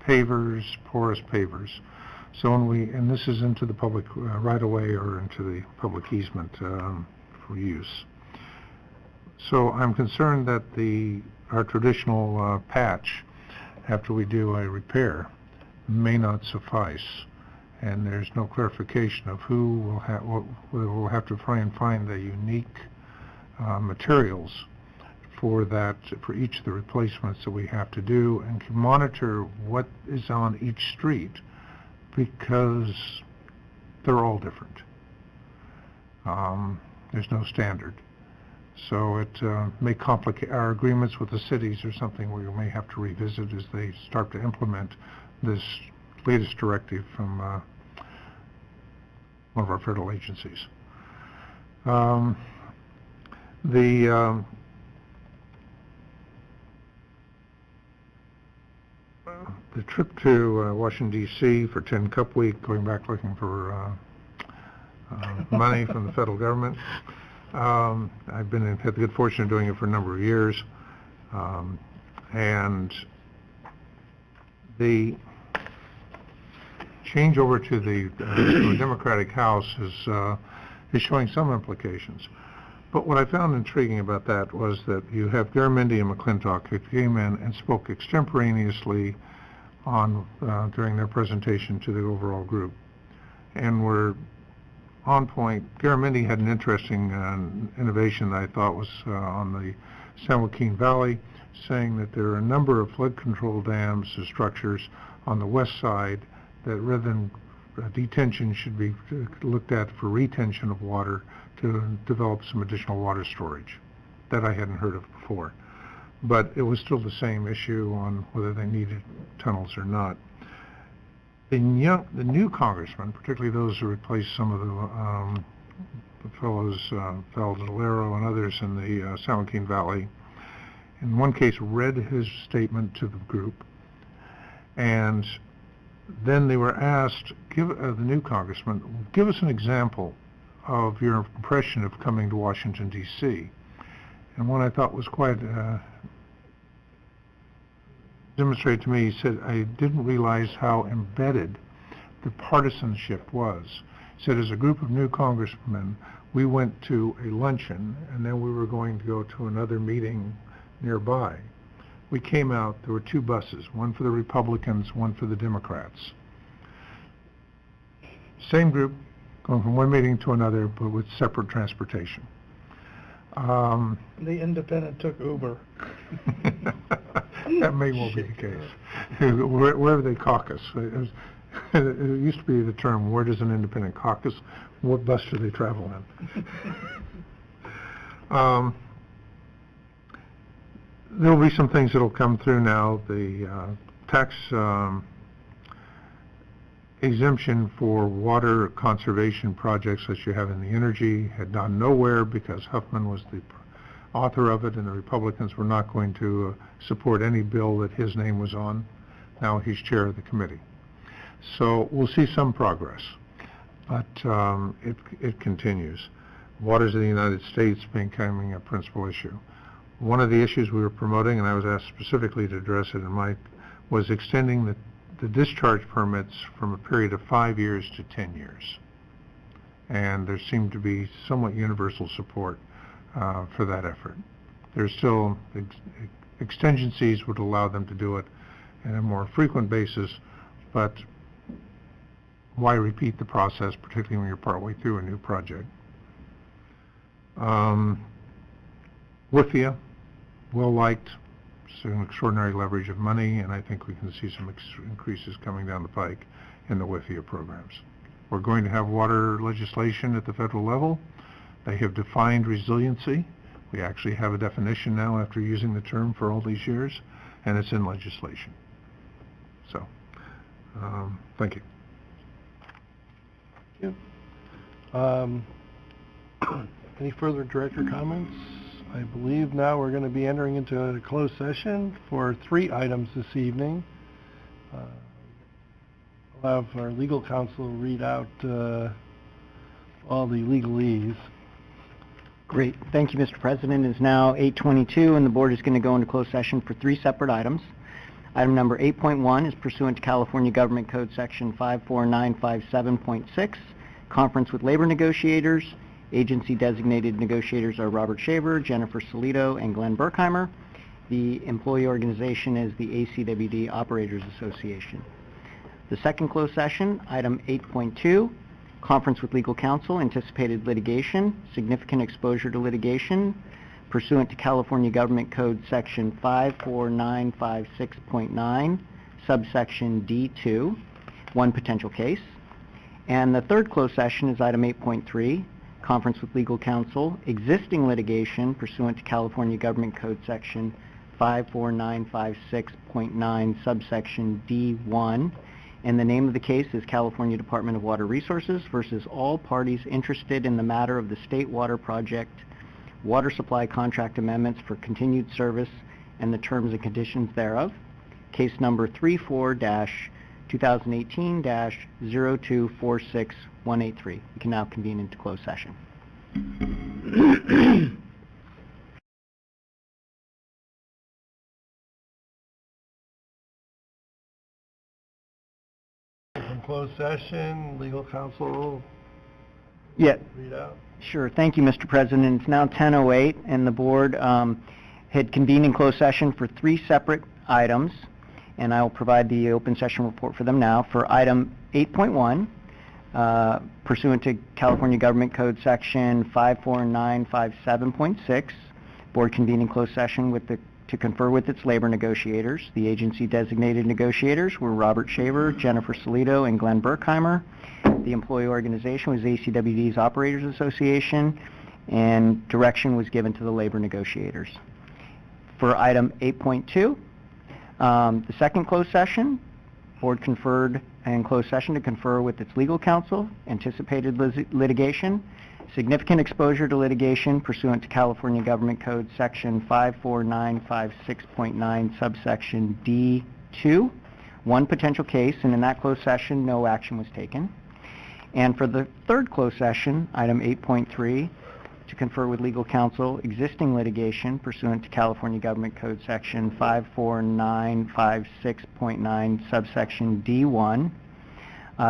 Pavers, porous pavers. So when and this is into the public right-of-way or into the public easement for use. So I'm concerned that our traditional patch, after we do a repair, may not suffice, and there's no clarification of who will have. We'll have to try and find the unique materials for that, for each of the replacements that we have to do, and can monitor what is on each street, because they're all different. There's no standard. So it may complicate our agreements with the cities, or something we may have to revisit as they start to implement this latest directive from one of our federal agencies. The trip to Washington, D.C. for 10 Cup Week, going back looking for money from the federal government. I've had the good fortune of doing it for a number of years, and the change over to the Democratic House is showing some implications. But what I found intriguing about that was that you have Garamendi and McClintock who came in and spoke extemporaneously on during their presentation to the overall group, and were on point. Garamendi had an interesting innovation that I thought was on the San Joaquin Valley, saying that there are a number of flood control dams or structures on the west side that, rather than detention, should be looked at for retention of water to develop some additional water storage. That I hadn't heard of before. But it was still the same issue on whether they needed tunnels or not. The new congressmen, particularly those who replaced some of the fellows, Valero and others in the San Joaquin Valley, in one case read his statement to the group, and then they were asked, the new congressman, give us an example of your impression of coming to Washington, D.C. And one I thought was quite demonstrated to me. He said, I didn't realize how embedded the partisanship was. He said, as a group of new congressmen, we went to a luncheon, and then we were going to go to another meeting nearby. We came out, there were two buses, one for the Republicans, one for the Democrats. Same group, going from one meeting to another, but with separate transportation. The independent took Uber. That may well be the case. Wherever they caucus. It used to be the term, where does an independent caucus? What bus do they travel in? There will be some things that will come through now. The tax exemption for water conservation projects that you have in the energy had gone nowhere because Huffman was the author of it, and the Republicans were not going to support any bill that his name was on. Now he's chair of the committee. So we'll see some progress, but it continues. Waters of the United States becoming a principal issue. One of the issues we were promoting, and I was asked specifically to address it in my, was extending the discharge permits from a period of 5 years to 10 years. And there seemed to be somewhat universal support for that effort. There's still, extension would allow them to do it and a more frequent basis, but why repeat the process, particularly when you're partway through a new project? WIFIA, well-liked, it's an extraordinary leverage of money, and I think we can see some increases coming down the pike in the WIFIA programs. We're going to have water legislation at the federal level. They have defined resiliency. We actually have a definition now after using the term for all these years, and it's in legislation. So, thank you. Thank you. Any further director comments? I believe now we're going to be entering into a closed session for 3 items this evening. I'll have our legal counsel read out all the legalese. Great. Thank you, Mr. President. It's now 8:22, and the board is going to go into closed session for 3 separate items. Item number 8.1 is pursuant to California Government Code Section 54957.6, conference with labor negotiators. Agency designated negotiators are Robert Shaver, Jennifer Solito, and Glenn Berkheimer. The employee organization is the ACWD Operators Association. The second closed session, item 8.2, conference with legal counsel, anticipated litigation, significant exposure to litigation, pursuant to California Government Code Section 54956.9, subsection D2, 1 potential case. And the third closed session is item 8.3, conference with legal counsel, existing litigation pursuant to California Government Code Section 54956.9, subsection D1. And the name of the case is California Department of Water Resources versus all parties interested in the matter of the State Water Project water supply contract amendments for continued service and the terms and conditions thereof. Case number 34-2018-0246183. We can now convene into closed session. From closed session, legal counsel. Yeah. Read out. Sure. Thank you, Mr. President. It's now 10:08, and the board had convened in closed session for 3 separate items, and I will provide the open session report for them now. For item 8.1, pursuant to California Government Code Section 54957.6, board convened in closed session to confer with its labor negotiators. The agency designated negotiators were Robert Shaver, Jennifer Solito, and Glenn Berkheimer. The employee organization was ACWD's Operators Association, and direction was given to the labor negotiators. For item 8.2, the second closed session, board conferred in closed session to confer with its legal counsel, anticipated litigation, significant exposure to litigation pursuant to California Government Code Section 54956.9, subsection D2, 1 potential case, and in that closed session, no action was taken. And for the third closed session, item 8.3, to confer with legal counsel, existing litigation pursuant to California Government Code Section 54956.9, subsection D1.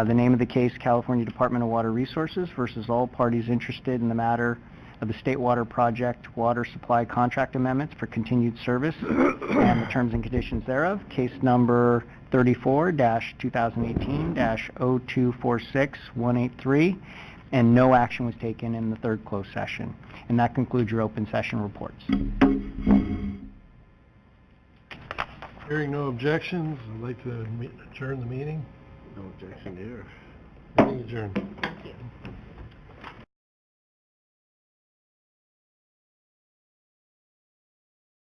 The name of the case, California Department of Water Resources versus all parties interested in the matter of the State Water Project water supply contract amendments for continued service and the terms and conditions thereof. Case number 34-2018-0246183, and no action was taken in the third closed session. And that concludes your open session reports. Hearing no objections, I'd like to adjourn the meeting. No objection here. Meeting adjourned.